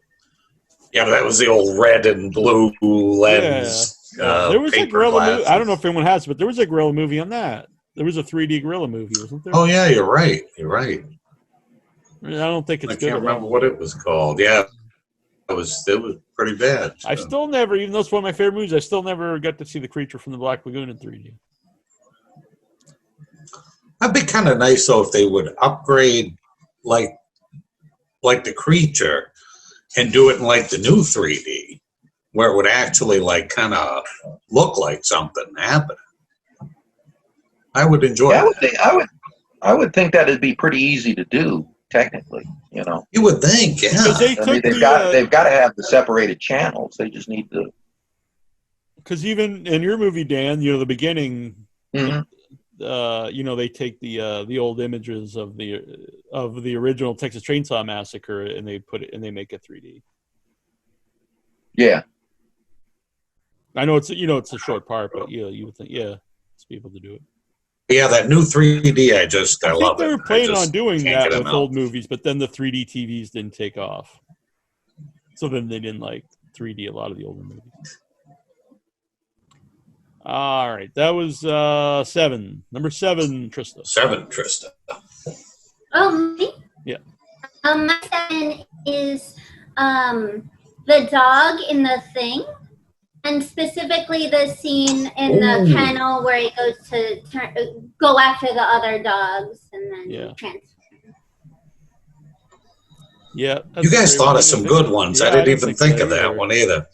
Yeah, that was the old red and blue lens. There was a gorilla movie. I don't know if anyone has, but there was a gorilla movie on that. There was a 3D gorilla movie, wasn't there? Oh yeah, you're right. You're right. I don't think it's good. I can't remember what it was called. Yeah, it was pretty bad. I still never, even though it's one of my favorite movies, I still never got to see The Creature from the Black Lagoon in 3D. That'd be kind of nice though if they would upgrade like The Creature and do it in like the new 3D, where it would actually like kind of look like something happening. I would enjoy that. I would think that'd be pretty easy to do, technically. You would think, yeah. They've got to have the separated channels. They just need to. Because even in your movie, Dan, the beginning, Mm-hmm. They take the old images of the original Texas Chainsaw Massacre and they make it 3D. Yeah. I know it's a short part, but you would think it's people to do it. Yeah, that new 3D, I love it. They were planning on doing that with old movies, but then the 3D TVs didn't take off. So then they didn't like 3D a lot of the older movies. All right, that was 7. Number 7, Trista. 7, Trista. Oh, me? Yeah. My 7 is the dog in The Thing, and specifically the scene in the kennel where he goes to go after the other dogs and then transfer. Yeah, you guys thought of some good ones. I didn't even think of that one either.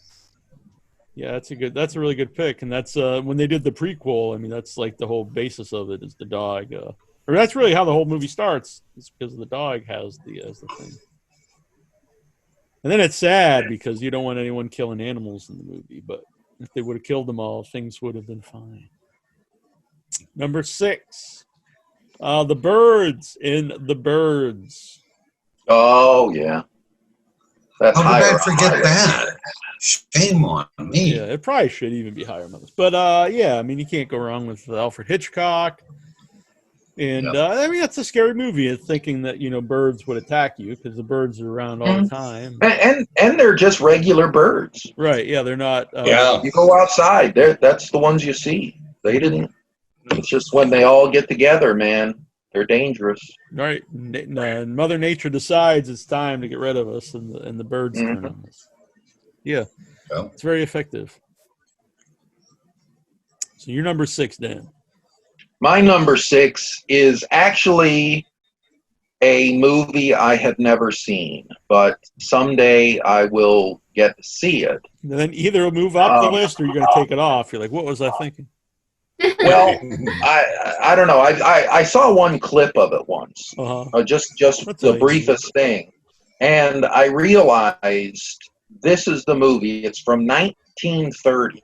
Yeah, that's a really good pick, and that's when they did the prequel. I mean, that's like the whole basis of it is the dog, or that's really how the whole movie starts. It's because the dog has the thing, and then it's sad because you don't want anyone killing animals in the movie. But if they would have killed them all, things would have been fine. Number 6, the birds in The Birds. Oh yeah. That's How did I forget that? Shame on me. Yeah, it probably should even be higher on this. But I mean, you can't go wrong with Alfred Hitchcock. And I mean, that's a scary movie. It's thinking that birds would attack you because the birds are around all the time. And they're just regular birds. Right? Yeah, they're not. You go outside, that's the ones you see. They didn't. It's just when they all get together, man. They're dangerous. Right. And Mother Nature decides it's time to get rid of us, and the birds turn on us. Yeah. It's very effective. So you're number 6, Dan. My number 6 is actually a movie I have never seen, but someday I will get to see it. And then either move up the list or you're going to take it off. You're like, what was I thinking? Well, I don't know. I saw one clip of it once, just the briefest thing, and I realized this is the movie. It's from 1930,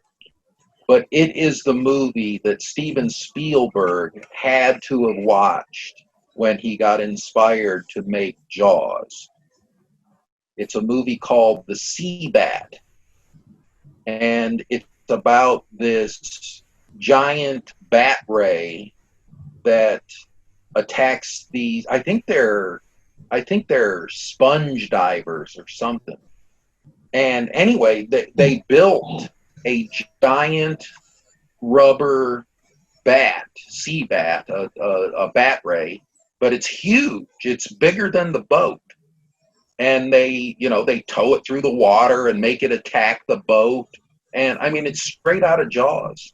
but it is the movie that Steven Spielberg had to have watched when he got inspired to make Jaws. It's a movie called The Sea Bat, and it's about this giant bat ray that attacks these. I think they're sponge divers or something. And anyway, they built a giant rubber bat, sea bat, a bat ray, but it's huge. It's bigger than the boat. And they tow it through the water and make it attack the boat. And I mean, it's straight out of Jaws.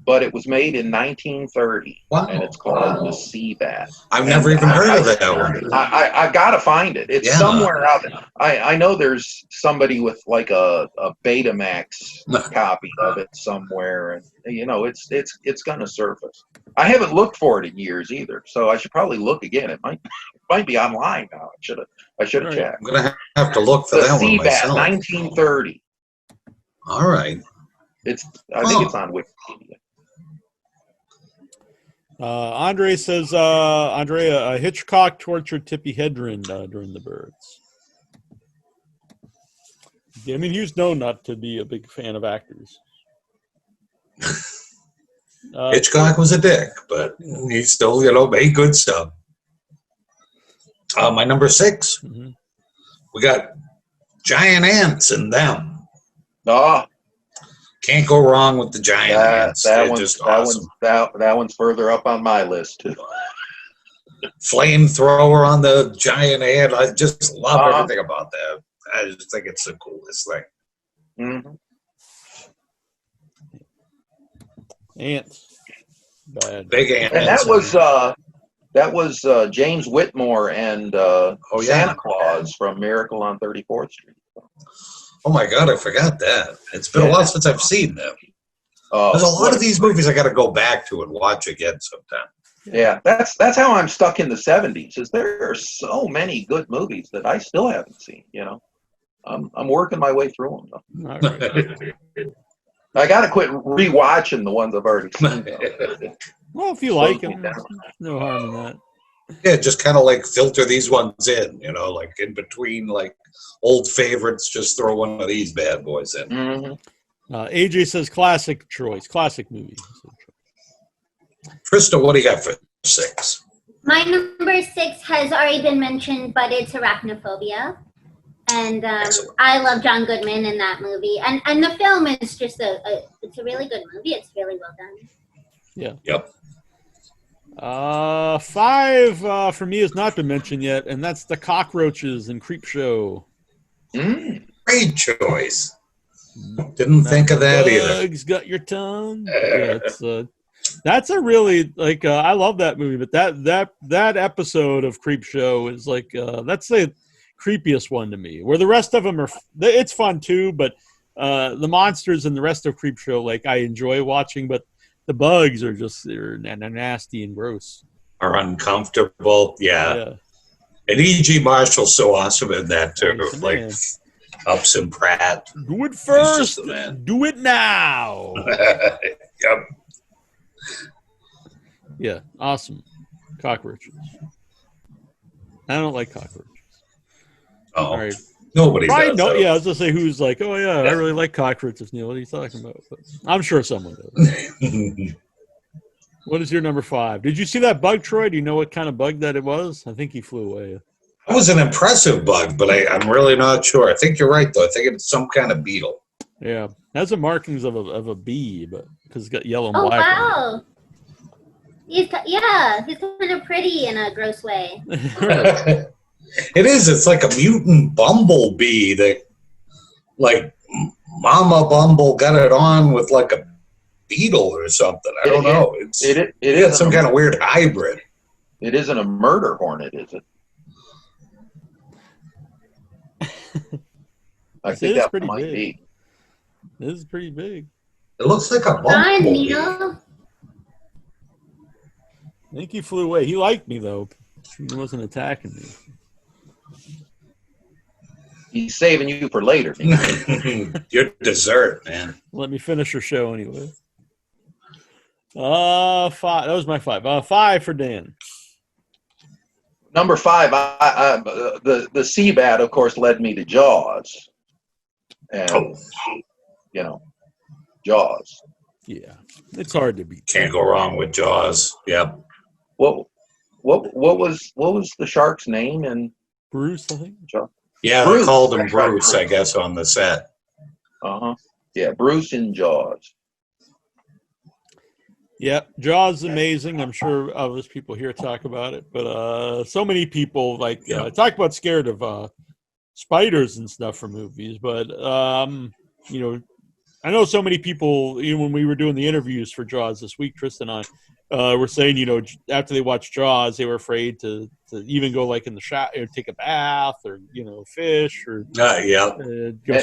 But it was made in 1930, and it's called the Sea Bat. I've never even heard of that one. I gotta find it. It's somewhere out there. I know there's somebody with like a Betamax copy of it somewhere, and it's gonna surface. I haven't looked for it in years either, so I should probably look again. It might be online now. I should have checked. I'm gonna have to look for that one myself. Sea Bat, 1930. All right. I think it's on Wikipedia. Andre says, Andrea, Hitchcock tortured Tippi Hedren during The Birds. I mean, he was known not to be a big fan of actors. Hitchcock was a dick, but he still, made good stuff. My number 6, we got Giant Ants and Them. Oh. Can't go wrong with the giant ants. They're just awesome. That one's further up on my list too. Flamethrower on the giant ant. I just love everything about that. I just think it's the coolest thing. Ants. Bad. Big ants. And that was James Whitmore and Santa Claus from Miracle on 34th Street. Oh my God, I forgot that. It's been a while since I've seen them. There's a lot of these movies I got to go back to and watch again sometime. Yeah, that's how I'm stuck in the 70s. Is there are so many good movies that I still haven't seen. I'm working my way through them. All right. I got to quit rewatching the ones I've already seen. Well, if you like them, no harm in that. Yeah, just kind of like filter these ones in, like in between like old favorites, just throw one of these bad boys in. AJ says classic choice, classic movie. Trista, what do you got for 6? My number 6 has already been mentioned, but it's Arachnophobia. And I love John Goodman in that movie. And the film is just it's a really good movie. It's really well done. Yeah. Yep. 5 for me has not been mentioned yet, and that's the cockroaches in Creepshow. Great choice. Didn't think of that either. Bugs got your tongue. That's a really I love that movie, but that episode of Creepshow is that's the creepiest one to me. Where the rest of them it's fun too, but the monsters and the rest of Creepshow I enjoy watching, but the bugs are they're nasty and gross. Are uncomfortable, yeah. And E.G. Marshall's so awesome in that too. Ups and Pratt. Do it first. Do it now. Yep. Yeah, awesome. Cockroaches. I don't like cockroaches. Oh, all right. Nobody does. Yeah, I was going to say who's I really like cockroaches, Neal. What are you talking about? But I'm sure someone does. What is your number 5? Did you see that bug, Troy? Do you know what kind of bug that it was? I think he flew away. It was an impressive bug, but I'm really not sure. I think you're right, though. I think it's some kind of beetle. Yeah, it has the markings of a bee, but because it's got yellow and black. Oh, wow. He's kind of pretty in a gross way. It is. It's like a mutant bumblebee that, Mama Bumble got it on with a beetle or something. I don't know. It's some kind of weird hybrid. It isn't a murder hornet, is it? I think that might be. This is pretty big. It looks like a bumblebee. Neal. I think he flew away. He liked me, though. He wasn't attacking me. He's saving you for later. Your dessert, man. Let me finish your show anyway. 5. That was my 5. 5 for Dan. Number 5. The sea bat, of course, led me to Jaws. And Jaws. Yeah, it's hard to beat. Can't go wrong with Jaws. Yep. What was the shark's name in Bruce? I think. Yeah, Bruce. they called him Bruce, I guess, on the set. Yeah, Bruce in Jaws. Yeah, Jaws is amazing. I'm sure there's people here talk about it, but so many people talk about scared of spiders and stuff for movies, but you know, I know so many people. When we were doing the interviews for Jaws this week, Trista and I were saying, after they watched Jaws, they were afraid to even go in the shower, or take a bath, or fish, or go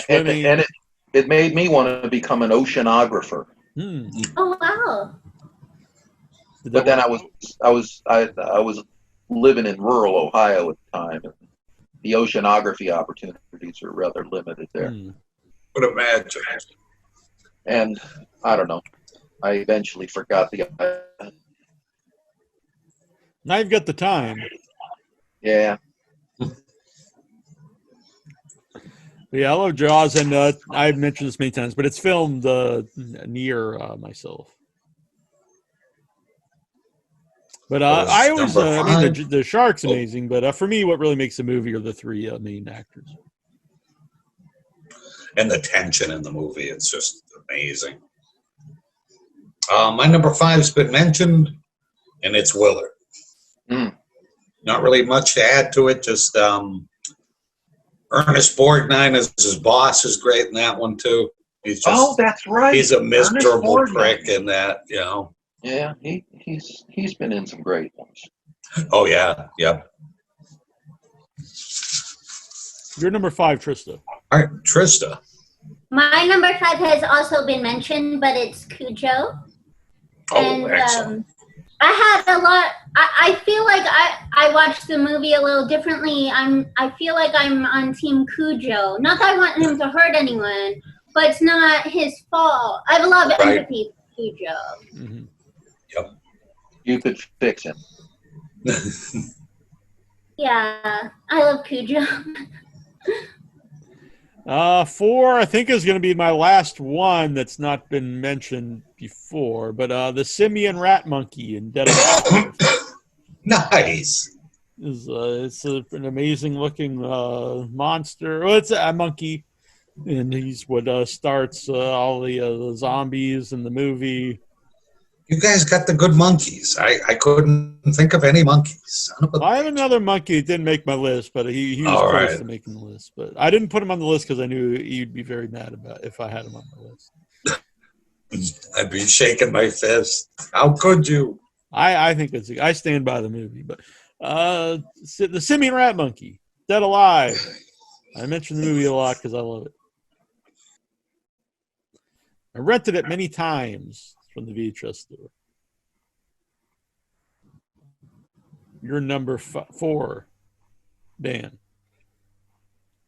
swimming. And it made me want to become an oceanographer. Oh wow! But then I was living in rural Ohio at the time, and the oceanography opportunities are rather limited there. Would imagine. And I don't know. I eventually forgot the idea. Now you've got the time. Yeah. Yeah, I love Jaws, and I've mentioned this many times, but it's filmed near myself. But I always, the shark's amazing, but for me, what really makes the movie are the three main actors. And the tension in the movie, it's just amazing. My number 5's been mentioned, and it's Willard. Not really much to add to it, just Ernest Borgnine as his boss is great in that one, too. He's just, that's right. He's a miserable prick in that, Yeah, he's been in some great ones. Oh, yeah, yep. You're number 5, Trista. All right, Trista. My number 5 has also been mentioned, but it's Cujo. Excellent. I had a lot. I feel like I watched the movie a little differently. I feel like I'm on Team Cujo. Not that I want him to hurt anyone, but it's not his fault. I have a lot of empathy for Cujo. Yep. You could fix him. Yeah, I love Cujo. 4, I think, is going to be my last one that's not been mentioned before, but the simian rat monkey in Dead Alive. Nice. It's an amazing looking monster. Well, it's a monkey, and he's what starts all the zombies in the movie. You guys got the good monkeys. I couldn't think of any monkeys. I have another monkey that didn't make my list, but he was close to making the list. But I didn't put him on the list because I knew he'd be very mad about if I had him on my list. I'd be shaking my fist. How could you? I think I stand by the movie. But the simian rat monkey, Dead Alive. I mentioned the movie a lot because I love it. I rented it many times from the VHS store. Your number 4, Dan.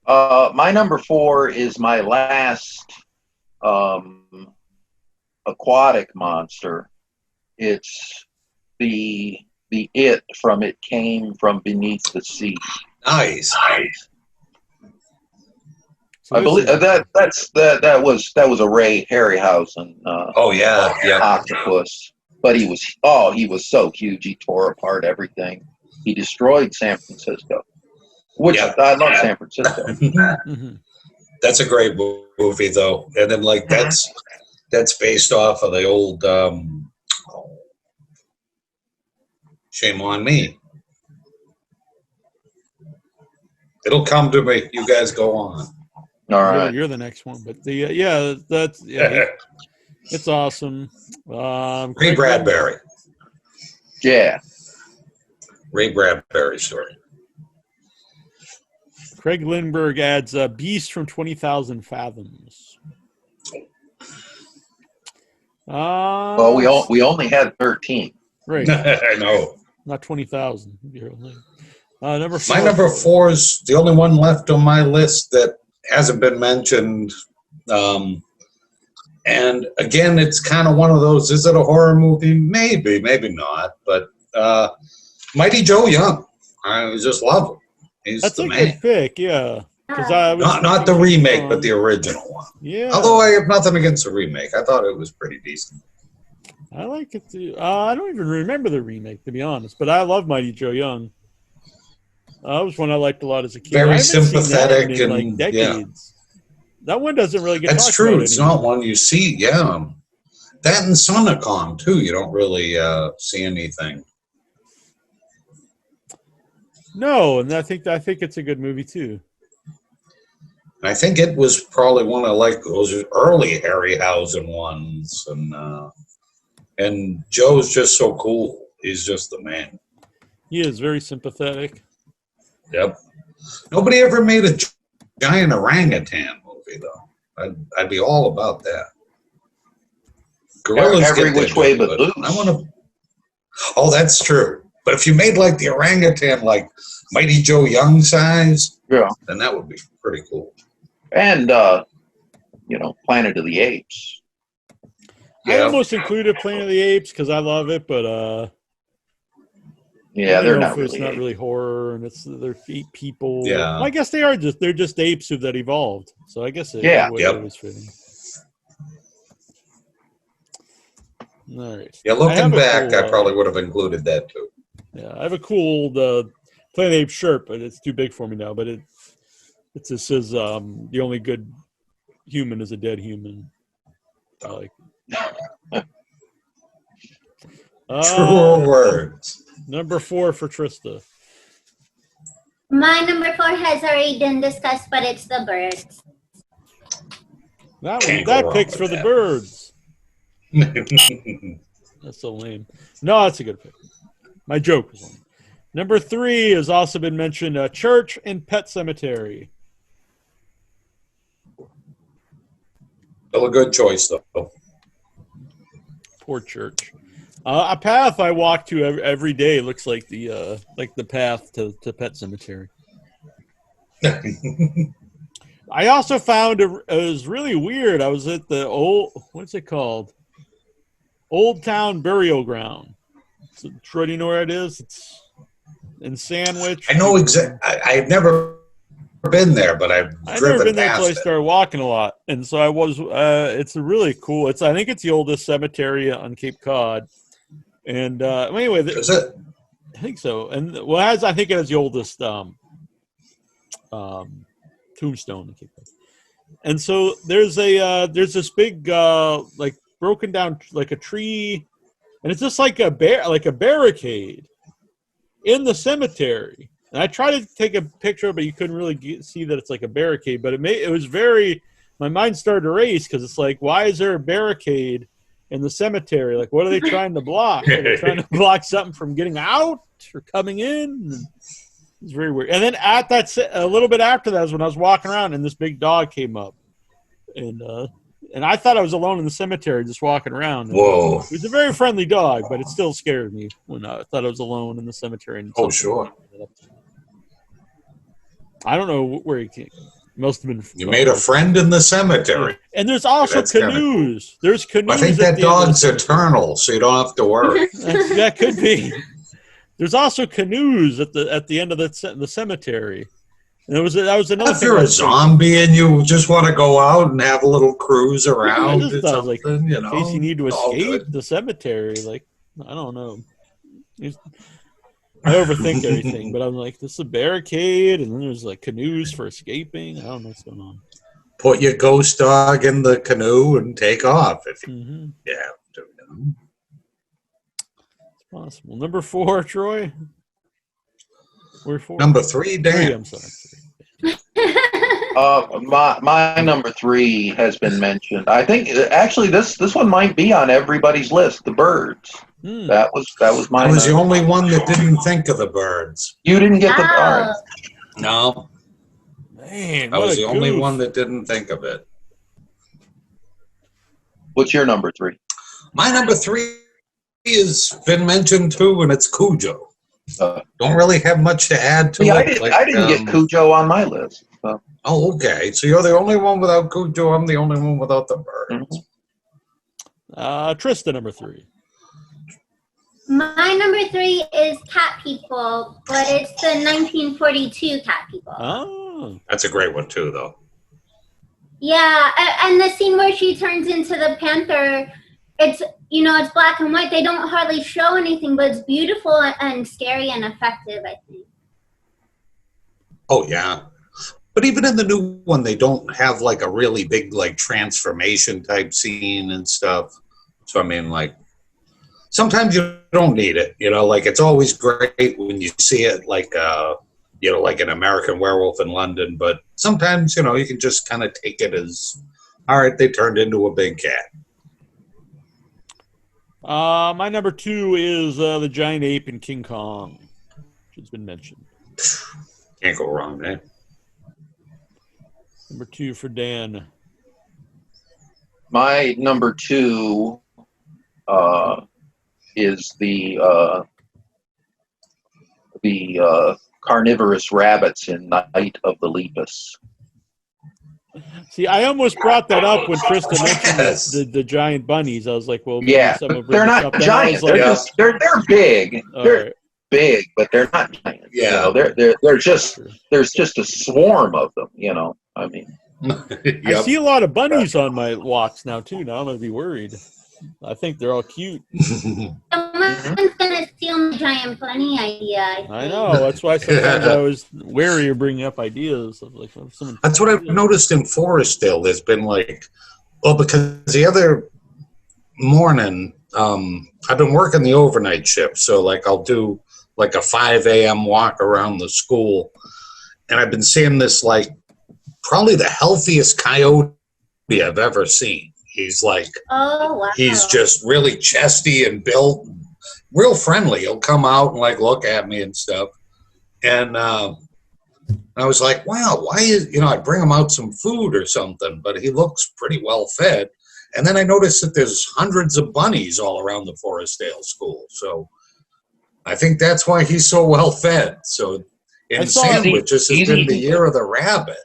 My number 4 is my last aquatic monster. It's the It from It Came from Beneath the Sea. Nice. So I believe that was a Ray Harryhausen. Octopus. But he was so huge. He tore apart everything. He destroyed San Francisco. I love San Francisco. That's a great movie, though. And then that's based off of the old Shame on Me. It'll come to me. You guys go on. All right. You're the next one, but it's awesome. Ray Bradbury. Yeah. Ray Bradbury story. Craig Lindbergh adds Beast from 20,000 Fathoms. Well, we only had 13. Right. I know. Not 20,000. Number 4. My number 4 is the only one left on my list that hasn't been mentioned. And again, it's kind of one of those, is it a horror movie? Maybe, maybe not. But Mighty Joe Young. I just love him. He's That's the a man. good pick, yeah. Not the remake, but the original one. Yeah. Although I have nothing against the remake. I thought it was pretty decent. I like it too. I don't even remember the remake, to be honest, but I love Mighty Joe Young. That was one I liked a lot as a kid. Very sympathetic in like decades. That one doesn't really get That's talked true. about It's anymore. not one you see. Yeah. That and Sonicon, too. You don't really see anything. No, and I think it's a good movie, too. I think it was probably one of like those early Harryhausen ones. And Joe's just so cool. He's just the man. He is very sympathetic. Yep. Nobody ever made a giant orangutan movie, though. I'd be all about that. Gorillas every which way but loose. I want to. Oh, that's true. But if you made like the orangutan, like Mighty Joe Young size, then that would be pretty cool. And Planet of the Apes. I almost included Planet of the Apes because I love it, but they're not it's really. not really horror, and they're people. Yeah, well, I guess they're just apes that evolved. So I guess it was fitting. All right. Yeah, looking back, I probably would have included that too. Yeah, I have a cool Planet of the Apes shirt, but it's too big for me now. But it just says the only good human is a dead human. I like it. True words. Number 4 for Trista. My number 4 has already been discussed, but it's the birds. That pick's for the birds. That's so lame. No, that's a good pick. My joke was lame. Number 3 has also been mentioned, Church and Pet Cemetery. Still a good choice, though. Poor Church. A path I walk to every day looks like the path to Pet Cemetery. I also found it was really weird. I was at the what's it called? Old Town Burial Ground. So, Troy, do you know where it is? It's in Sandwich. I know exactly. I've never been there, but I've never been there past until I started walking a lot, and so I was. It's a really cool. I think it's the oldest cemetery on Cape Cod. And anyway, is it? I think so. And I think it has the oldest tombstone in Cape Cod. And so there's this big like broken down like a tree, and it's just like a barricade in the cemetery. And I tried to take a picture, but you couldn't really see that it's like a barricade. But it was very. My mind started to race because it's like, why is there a barricade in the cemetery? Like, what are they trying to block? Are they trying to block something from getting out or coming in? It's very weird. And then a little bit after that is when I was walking around and this big dog came up, and I thought I was alone in the cemetery just walking around. Whoa! It was a very friendly dog, but it still scared me when I thought I was alone in the cemetery. And sure. I don't know where he came. Must have been. You made a friend in the cemetery. Yeah. And there's also canoes. There's canoes. I think that dog's eternal, so you don't have to worry. That could be. There's also canoes at the end of the cemetery. And that was another. If you're a zombie and you just want to go out and have a little cruise around, I just thought, like, in case you need to escape good. the cemetery, like, I don't know. I overthink everything, but I'm like, this is a barricade, and then there's like canoes for escaping. I don't know what's going on. Put your ghost dog in the canoe and take off if you have to. It's possible. Number 4, Troy. We're 4. Number 3, Dan. 3, I'm sorry. My number 3 has been mentioned. I think actually this one might be on everybody's list. The birds. That was my. I was the only one that didn't think of the birds. You didn't get the birds. No. Man, I was the only one that didn't think of it. What's your number 3? My number 3 has been mentioned too, and it's Cujo. Don't really have much to add to it. I didn't get Cujo on my list. So. Oh, okay. So you're the only one without Cujo. I'm the only one without the birds. Trista, number 3. My number 3 is Cat People, but it's the 1942 Cat People. Oh. Oh. That's a great one too, though. Yeah, and the scene where she turns into the panther, it's it's black and white. They don't hardly show anything, but it's beautiful and scary and effective, I think. Oh yeah. But even in the new one, they don't have like a really big like transformation type scene and stuff. So I mean, like sometimes you don't need it. Like it's always great when you see it, like like an American Werewolf in London. But sometimes you can just kind of take it as, all right, they turned into a big cat. My number 2 is the giant ape in King Kong, which has been mentioned. Can't go wrong, man. Number 2 for Dan. My number 2 is the carnivorous rabbits in Night of the Leeches. See, I almost brought that up when Trista mentioned the giant bunnies. I was like, well, maybe yeah, they're not giant. They're big. They're big, but they're not giant. Yeah, they're just there's just a swarm of them. I mean, yep. I see a lot of bunnies on my walks now too. Now I'm gonna be worried. I think they're all cute. Someone's gonna steal my giant bunny idea. I know. That's why sometimes I was wary of bringing up ideas. Of like, that's what I've noticed in Forestdale. There's been because the other morning, I've been working the overnight shift, so I'll do a 5 a.m. walk around the school, and I've been seeing this probably the healthiest coyote I've ever seen. He's oh wow, he's just really chesty and built, real friendly. He'll come out and look at me and stuff. And I was like, wow, why is I bring him out some food or something, but he looks pretty well fed. And then I noticed that there's hundreds of bunnies all around the Forestdale school. So I think that's why he's so well fed. So in Sandwiches has been the year of the rabbit.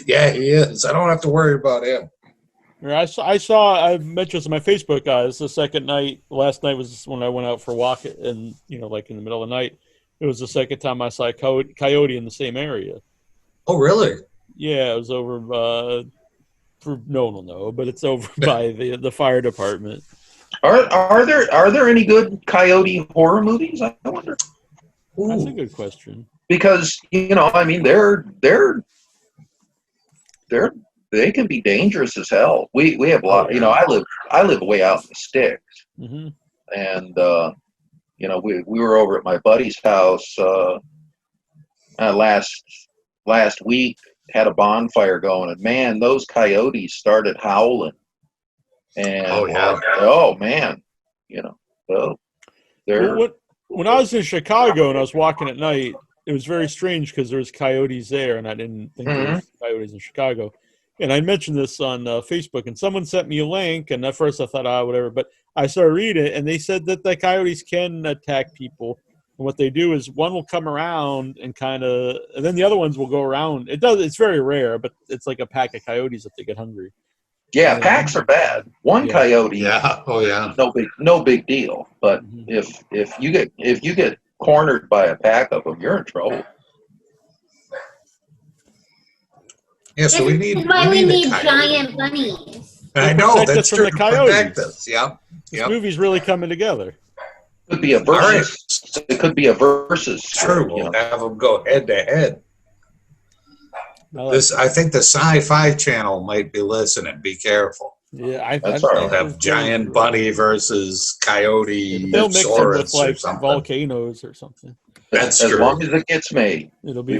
Yeah, he is. I don't have to worry about him. I mentioned this on my Facebook, guys. The second night, last night was when I went out for a walk, and in the middle of the night, it was the second time I saw a coyote in the same area. Oh, really? Yeah, it was over. No one will know, but it's over by the fire department. Are there any good coyote horror movies? I wonder. Ooh. That's a good question. Because I mean, they can be dangerous as hell. We have a lot. I live way out in the sticks, and we were over at my buddy's house last week. Had a bonfire going, and man, those coyotes started howling. And oh man, they're. When I was in Chicago and I was walking at night, it was very strange because there was coyotes there, and I didn't think there was coyotes in Chicago. And I mentioned this on Facebook, and someone sent me a link, and at first I thought, whatever. But I started reading it, and they said that the coyotes can attack people. And what they do is one will come around and and then the other ones will go around. It's very rare, but it's like a pack of coyotes if they get hungry. Yeah, packs are bad. One coyote, no big deal. But if you get cornered by a pack of them, you're in trouble. Yeah, so we need giant bunnies. I know, that's true. The coyotes. Us. Yep. This movie's really coming together. It could be a versus. Right. It could be a versus. True. We'll have them go head to head. I think the Sci-Fi Channel might be listening. Be careful. Yeah, they'll have giant bunny versus coyote. They'll mix it with volcanoes or something. That's true. As long as it gets made. It'll be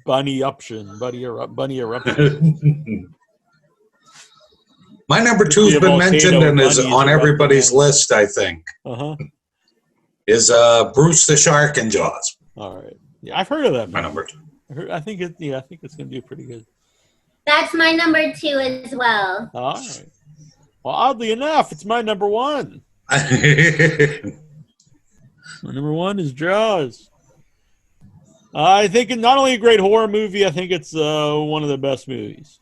bunny eruption. My number 2 has been mentioned and is on everybody's list, I think. Is Bruce the Shark in Jaws. All right. Yeah, I've heard of that. My number 2. I think it's going to do pretty good. That's my number 2 as well. All right. Well, oddly enough, it's my number 1. My number 1 is Jaws. I think it's not only a great horror movie, I think it's one of the best movies.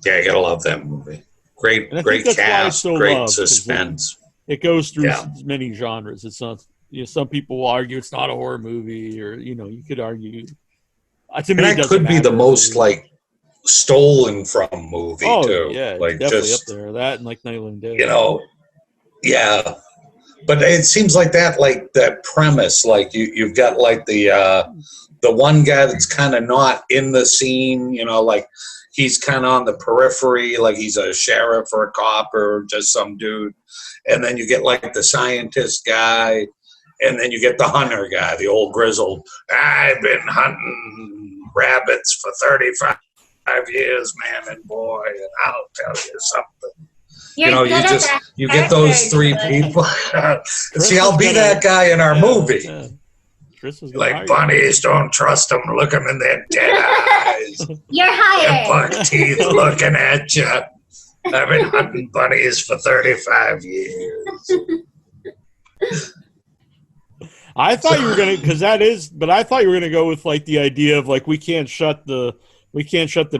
Yeah, you gotta love that movie. Great cast, great suspense. It goes through many genres. It's not. Some people will argue it's not a horror movie, or you could argue To me, and that could be the most like stolen from movie too. Yeah, like definitely just up there. That and like Night of the Living Dead. you know, yeah. But it seems like that premise, like you've got like the one guy that's kind of not in the scene, you know, like he's kind of on the periphery, like he's a sheriff or a cop or just some dude. And then you get like the scientist guy, and then you get the hunter guy, the old grizzled. I've been hunting rabbits for 35 years, man and boy, and I'll tell you something. You get those three people. See, I'll be that guy in our movie. Yeah. Like bunnies, don't trust them. Look them in their dead eyes. You're hired. And buck teeth looking at you. I've been hunting bunnies for 35 years. I thought you were gonna, but I thought you were gonna go with like the idea of like we can't shut the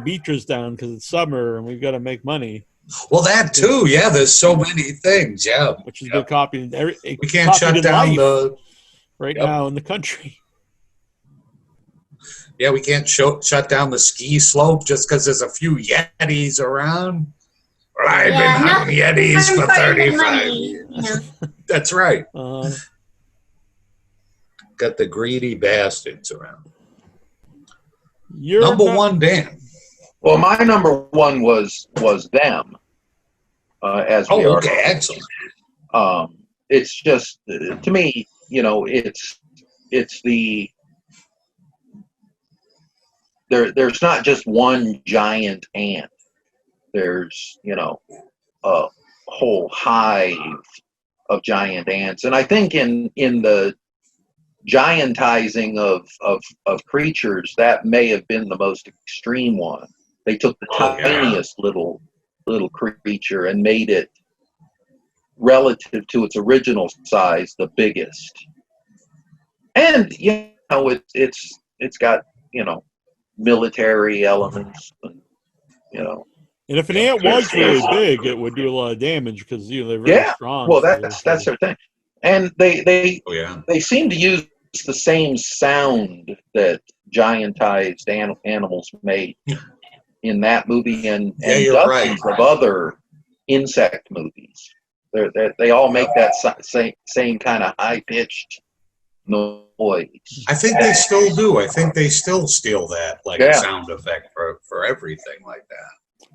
beaches down because it's summer and we've got to make money. Well, that too, yeah. There's so many things, yeah. Which has been copied. We can't shut down now in the country. Yeah, we can't shut down the ski slope just because there's a few Yetis around. Well, I've been hunting Yetis for 35 years. Yeah. That's right. Got the greedy bastards around. Number one, Dan. Well, my number one was them. As we are. Okay, excellent. It's just to me, you know, it's the there's not just one giant ant. There's, you know, a whole hive of giant ants, and I think in the giantizing of creatures, that may have been the most extreme one. They took the tiniest little creature and made it, relative to its original size, the biggest. And you know, it's got, you know, military elements, and, you know. And if an ant was really big, it would do a lot of damage because, you know, they're very strong. Well, that's their thing. And they seem to use the same sound that giantized animals made in that movie and dozens of other insect movies. They all make that same kind of high-pitched noise. I think they still do. I think they still steal that a sound effect for everything like that.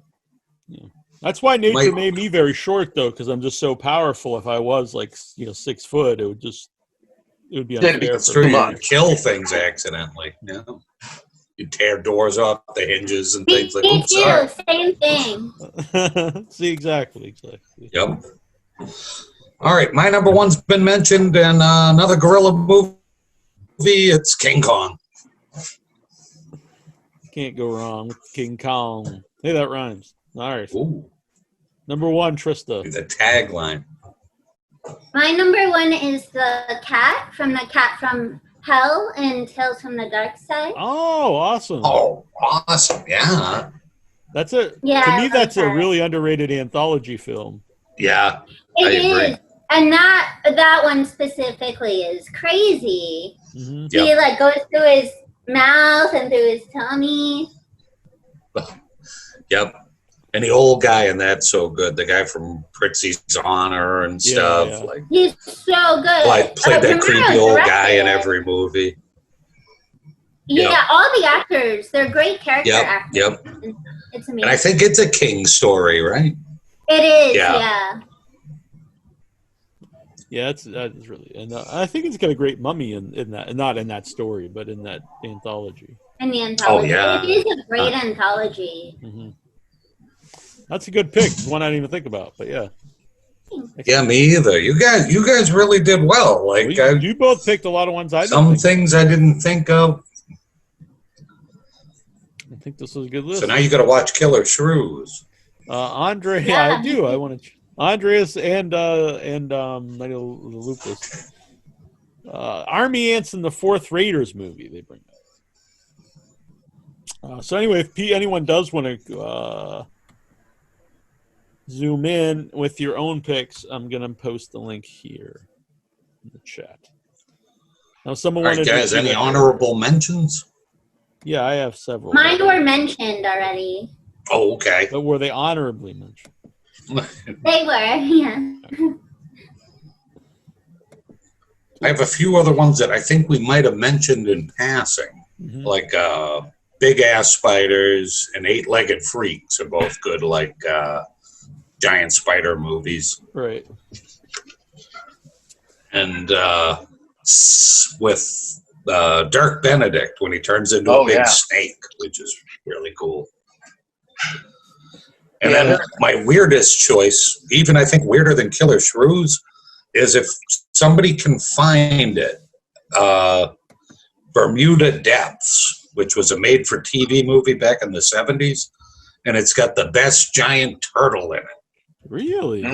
Yeah. That's why nature made me very short, though, because I'm just so powerful. If I was 6 foot, it would be unfair. It's true. You kill things accidentally. Yeah. You tear doors off the hinges and things like that. Me too. Same thing. See, exactly. Yep. All right, my number one's been mentioned, and another gorilla movie. It's King Kong. Can't go wrong with King Kong. Hey, that rhymes. All right. Ooh. Number one, Trista. The tagline. My number one is the cat from Hell and Tales from the Dark Side. Oh, awesome. Oh, awesome. Yeah. To me, that's a really underrated anthology film. Yeah. I agree. And that one specifically is crazy. Mm-hmm. He goes through his mouth and through his tummy. Yep. And the old guy in that's so good. The guy from Pritzi's Honor and stuff. Yeah. He's so good. Played that creepy old guy in every movie. Yeah, all the actors. They're great character actors. Yep. It's amazing. And I think it's a King story, right? It is, yeah. Yeah, that is really, and I think it's got a great mummy in that, not in that story, but in that anthology. In the anthology, it is a great anthology. Mm-hmm. That's a good pick. It's one I didn't even think about, but yeah. Yeah, me either. You guys really did well. You both picked a lot of ones I didn't. Some things I didn't think of. I think this was a good list. So now you got to watch Killer Shrews. Andre, I do. I want to. Andreas and Lupus. Army Ants in the Fourth Raiders movie they bring up. So anyway, if anyone does want to zoom in with your own picks, I'm going to post the link here in the chat. Now, someone wanted guys, any honorable mentions? Yeah, I have several. Mine were mentioned already. Oh, okay. But were they honorably mentioned? They were, yeah. I have a few other ones that I think we might have mentioned in passing, like Big Ass Spiders and Eight-Legged Freaks are both good, like giant spider movies. Right. And with Dirk Benedict when he turns into a big snake, which is really cool. And then my weirdest choice, even I think weirder than Killer Shrews, is if somebody can find it, Bermuda Depths, which was a made-for-TV movie back in the 70s, and it's got the best giant turtle in it. Really?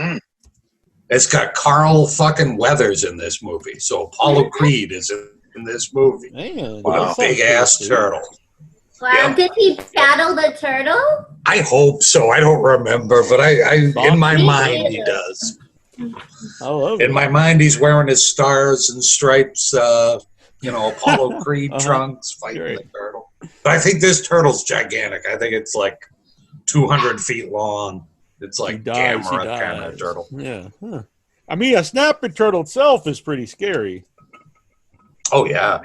It's got Carl fucking Weathers in this movie, so Apollo Creed is in this movie. Man, wow. Big-ass turtle. Wow, yep. Did he battle the turtle? I hope so. I don't remember, but I in my mind he does. In my mind, he's wearing his stars and stripes, Apollo Creed trunks, fighting the turtle. But I think this turtle's gigantic. I think it's like 200 feet long. It's like Gamera kind of turtle. Yeah. Huh. I mean, a snapping turtle itself is pretty scary. Oh, yeah.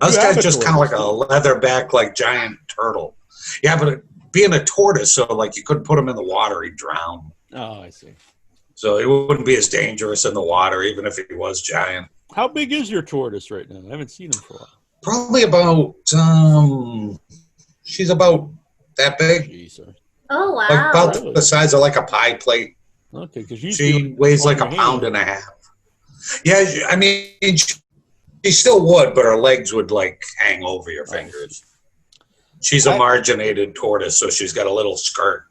This guy's just kind of like a leatherback, like giant turtle. Yeah, but being a tortoise, so like you couldn't put him in the water, he'd drown. Oh, I see. So it wouldn't be as dangerous in the water, even if he was giant. How big is your tortoise right now? I haven't seen him for a while. Probably about, she's about that big. Jeez, oh, wow. Like about the size of like a pie plate. Okay, because she weighs like a pound and a half. Yeah, I mean, she still would, but her legs would like hang over your fingers. She's a marginated tortoise, so she's got a little skirt.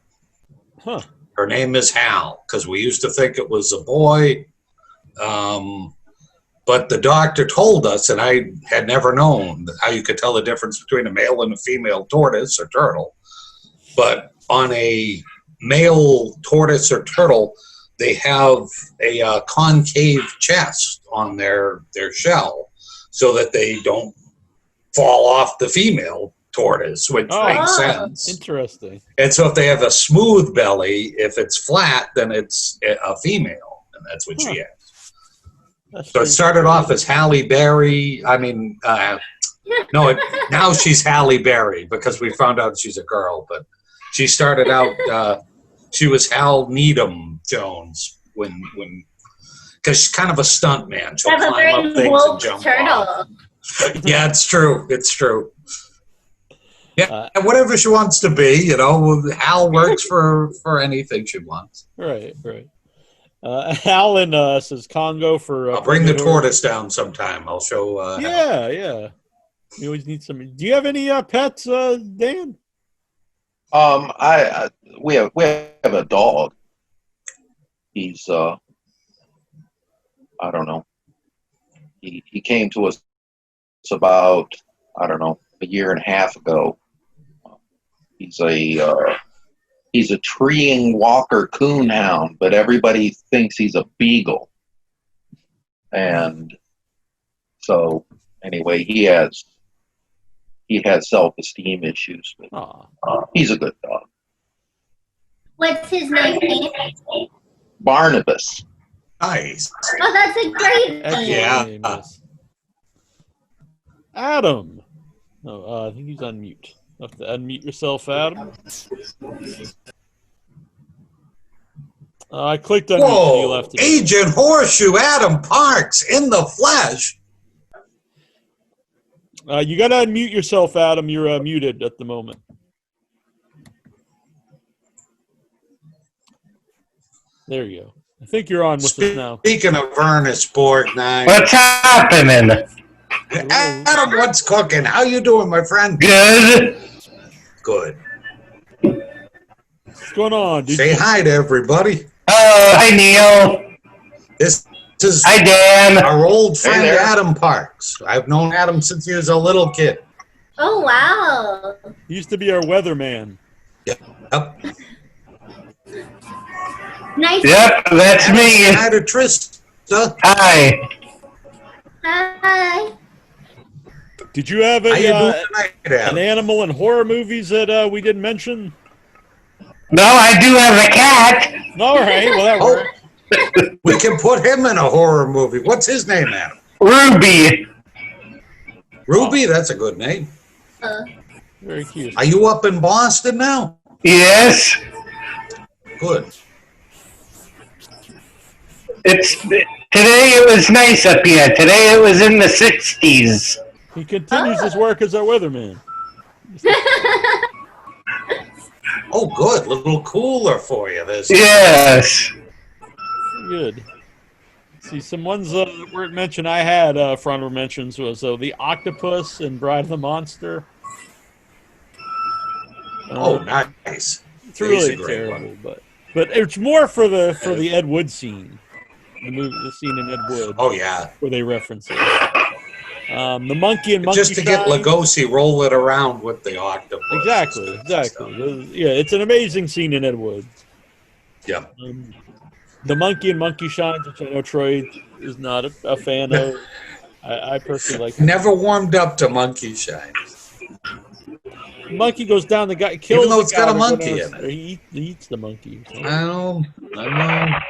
Huh. Her name is Hal, because we used to think it was a boy. But the doctor told us, and I had never known how you could tell the difference between a male and a female tortoise or turtle. But on a male tortoise or turtle, they have a concave chest on their shell so that they don't fall off the female tortoise, which makes sense. Interesting. And so if they have a smooth belly, if it's flat, then it's a female, and that's what she has. So it started off as Halle Berry. I mean, now she's Halle Berry because we found out she's a girl, but she started out, she was Hal Needham Jones because she's kind of a stunt man. She'll climb up things and jump off. Yeah, it's true. It's true. Yeah, whatever she wants to be, Hal works for anything she wants. Right. Alan says Congo for. I'll bring the tortoise down sometime. I'll show. Yeah. You always need some. Do you have any pets, Dan? We have a dog. He's I don't know. He came to us about a year and a half ago. He's a treeing walker coonhound, but everybody thinks he's a beagle. And so anyway, he has self-esteem issues. But, he's a good dog. What's his name? Barnabas. Nice. Oh, that's a great name. Yeah. Adam. Oh, I think he's on mute. You have to unmute yourself, Adam. I clicked on Whoa, you left. Agent Horseshoe Adam Parks in the flesh. You got to unmute yourself, Adam. You're muted at the moment. There you go. I think you're on with us now. Speaking of Ernest Borgnine. What's happening? Adam, what's cooking? How you doing, my friend? Good. Good. What's going on? Say hi to everybody. Hi, Neal. This is hi, Dan. Our old friend Adam Parks. I've known Adam since he was a little kid. Oh, wow. He used to be our weatherman. Yep. Nice. Yep, that's me. Hi to Trista. Hi. Hi. Did you have How you doing an tonight, Adam? animal and horror movies that we didn't mention? No, I do have a cat. All right, well that works. We can put him in a horror movie. What's his name, Adam? Ruby. Ruby, that's a good name. Very cute. Are you up in Boston now? Yes. Good. Today it was nice up here. Today it was in the 60s. He continues his work as our weatherman. Oh, good. A little cooler for you. Yes. Good. See, some ones that weren't mentioned. I had honorable mentions was the octopus and Bride of the Monster. Oh, nice. It's really terrible, but it's more for the Ed Wood scene, the scene in Ed Wood. Oh yeah, where they reference it. The monkey and monkey just to get Lugosi roll it around with the octopus. Exactly. Yeah, it's an amazing scene in Ed Wood. Yeah. The monkey and monkey shines, which I know Troy is not a fan of. I personally like. Never warmed up to monkey shines. Monkey goes down the guy, kills. Even though it's got a monkey in it. He eats the monkey. So. I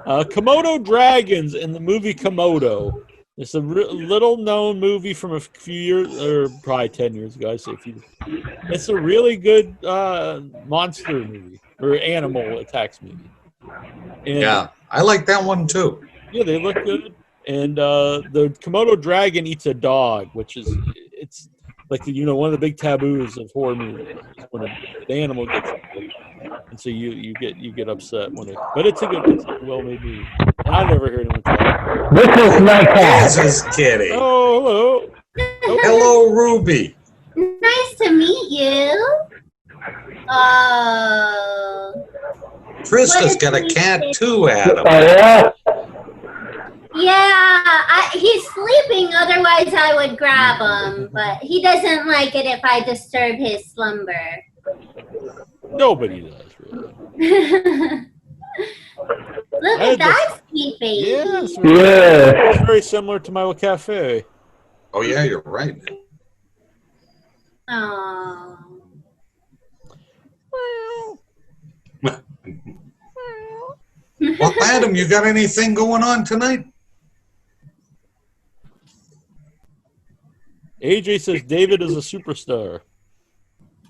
know. Komodo dragons in the movie Komodo. It's a little known movie from a few years, or probably 10 years ago. I say a few. It's a really good monster movie or animal attacks movie. And, yeah, I like that one too. Yeah, they look good. And the Komodo dragon eats a dog, which is it's like one of the big taboos of horror movies when an animal gets eaten. And so you get upset when it, but it's a well-made movie. I never heard anyone talk about it. This is my cat. This is Kitty. Oh, hello. Hello, Ruby. Nice to meet you. Trista's got a cat too, Adam. Yeah, he's sleeping. Otherwise, I would grab him. But he doesn't like it if I disturb his slumber. Nobody does, really. Look at that sweet face. Yeah, it's very similar to my cafe. Oh yeah, you're right. Oh. Well, Adam, you got anything going on tonight? AJ says David is a superstar.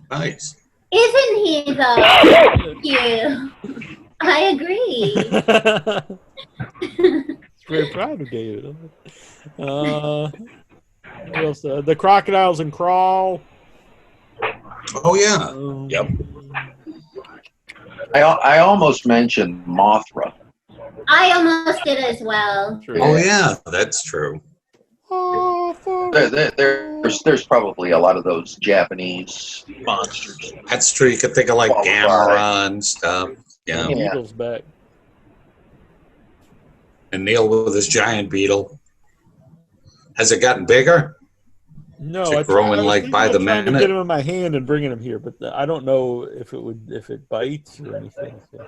Nice. Isn't he, though? Thank you. I agree. It's very proud of David. What else? The Crocodiles and Crawl. Oh, yeah. Yep. I almost mentioned Mothra. I almost did as well. Oh, yeah, that's true. There's probably a lot of those Japanese monsters. That's true. You could think of like Gamera and stuff. Yeah. Beetle's back. And Neal with his giant beetle. Has it gotten bigger? No, it's growing like by the minute. To get him in my hand and bringing him here, but I don't know if it bites or anything. So.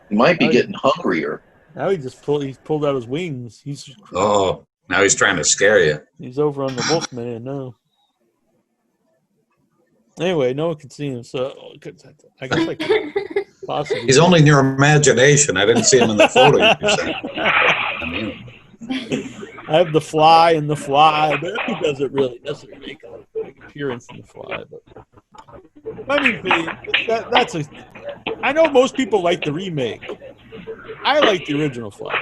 He might be getting hungrier. Now he's pulled out his wings. Now he's trying to scare you. He's over on the Wolfman now. Anyway, no one can see him, so I guess I could possibly. He's only in your imagination. I didn't see him in the photo you sent. I have the Fly and the Fly, but he doesn't really necessarily make an appearance in the Fly. But I mean, that's a. I know most people like the remake. I like the original Fly.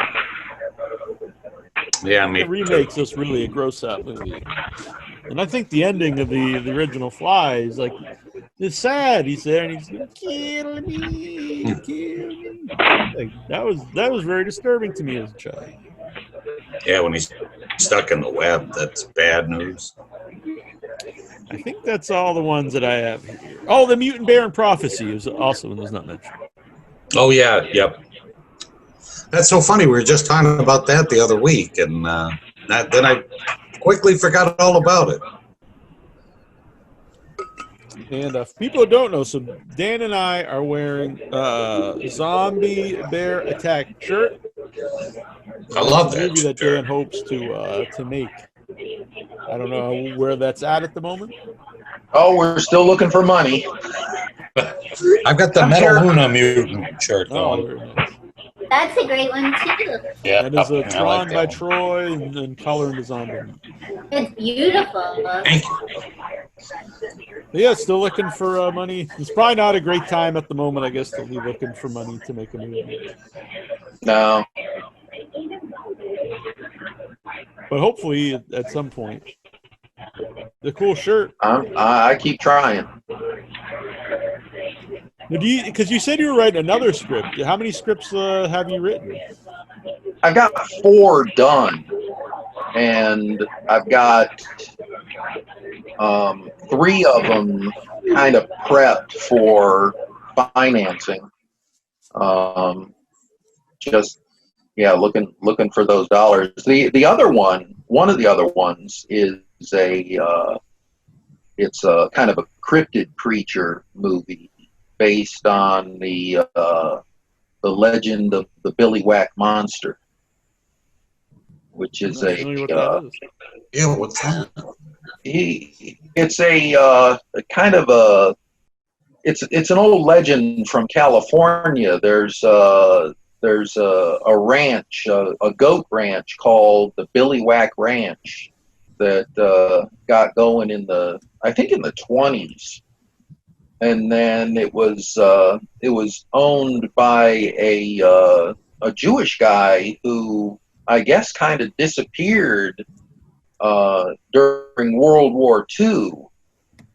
Yeah, me the remake's just really a gross out movie. And I think the ending of the original Fly is like, it's sad. He's there and he's gonna kill me. Like, that was very disturbing to me as a child. Yeah, when he's stuck in the web, that's bad news. I think that's all the ones that I have here. Oh, the Mutant Baron Prophecy is also one that's not mentioned. Oh yeah, yep. That's so funny. We were just talking about that the other week, and then I quickly forgot all about it. And if people don't know, so Dan and I are wearing Zombie Bear Attack shirt. I love that movie that Dan hopes to make. I don't know where that's at the moment. Oh, we're still looking for money. I've got the Metaluna mutant shirt going. Very nice. That's a great one too. Yeah, that is a Tron like by Troy and color and design by me. It's beautiful. Thank you. But yeah, still looking for money. It's probably not a great time at the moment, I guess, to be looking for money to make a movie. No. But hopefully, at some point. The cool shirt. I keep trying. Because you said you were writing another script. How many scripts have you written? I've got 4 done, and I've got 3 of them kind of prepped for financing. Looking for those dollars. The other one of the other ones is it's a kind of a cryptid creature movie based on the legend of the Billy Whack monster, which is what's that? It's a kind of a it's an old legend from California. There's a ranch, a goat ranch called the Billy Whack Ranch that got going in the 20s, and then it was owned by a Jewish guy who I guess kind of disappeared during World War II,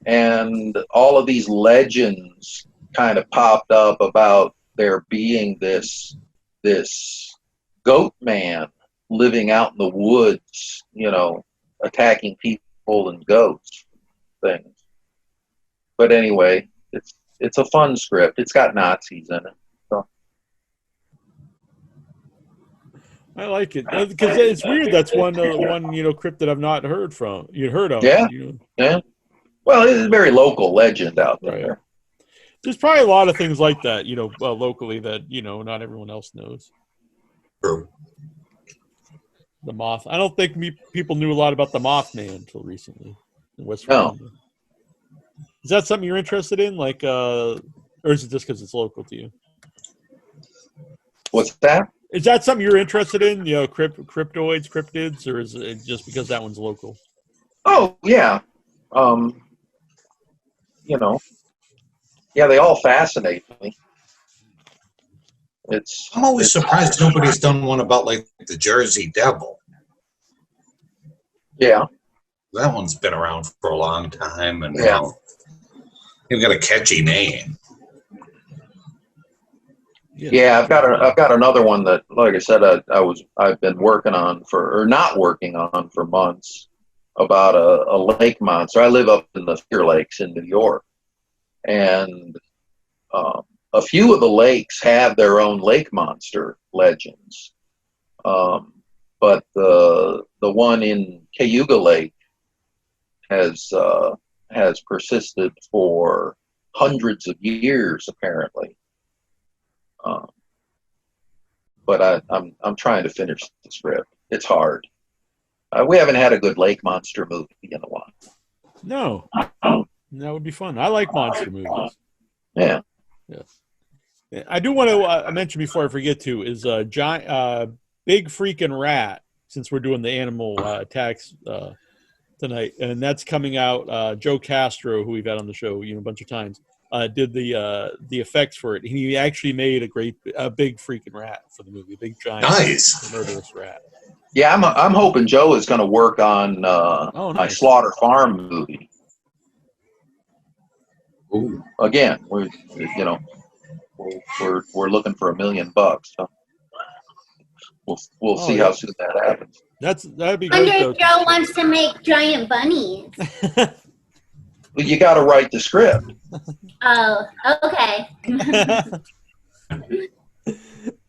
and all of these legends kind of popped up about there being this goat man living out in the woods, attacking people and goats things. But anyway, it's a fun script. It's got Nazis in it. So. I like it because it's weird. That's one crypt that I've not heard from. You heard of? Yeah. Yeah. Well, it's a very local legend out there. Right. There's probably a lot of things like that, locally that not everyone else knows. True. The moth. I don't think people knew a lot about the Mothman until recently in West Virginia. No. Is that something you're interested in, or is it just because it's local to you? What's that? Is that something you're interested in? Cryptids, or is it just because that one's local? Oh yeah, yeah, they all fascinate me. I'm always surprised nobody's done one about the Jersey Devil. Yeah. That one's been around for a long time, and now you've got a catchy name. Yeah, I've got another one that, like I said, I've been working on not working on for months about a lake monster. I live up in the Finger Lakes in New York, and a few of the lakes have their own lake monster legends, but the one in Cayuga Lake has persisted for hundreds of years apparently. But I'm trying to finish the script. It's hard. We haven't had a good lake monster movie in a while. No, that would be fun. I like monster movies. Yeah. Yes. I do want to mention before I forget to is giant, big freaking rat. Since we're doing the animal attacks tonight, and that's coming out. Joe Castro, who we've had on the show, a bunch of times, did the effects for it. He actually made a big freaking rat for the movie, a big giant, nice, murderous rat. Yeah, I'm hoping Joe is going to work on my Slaughter Farm movie. Ooh. Again, we're looking for $1 million. So we'll see how soon that happens. That'd be great. Joe wants to make giant bunnies. Well, you got to write the script. Oh, okay.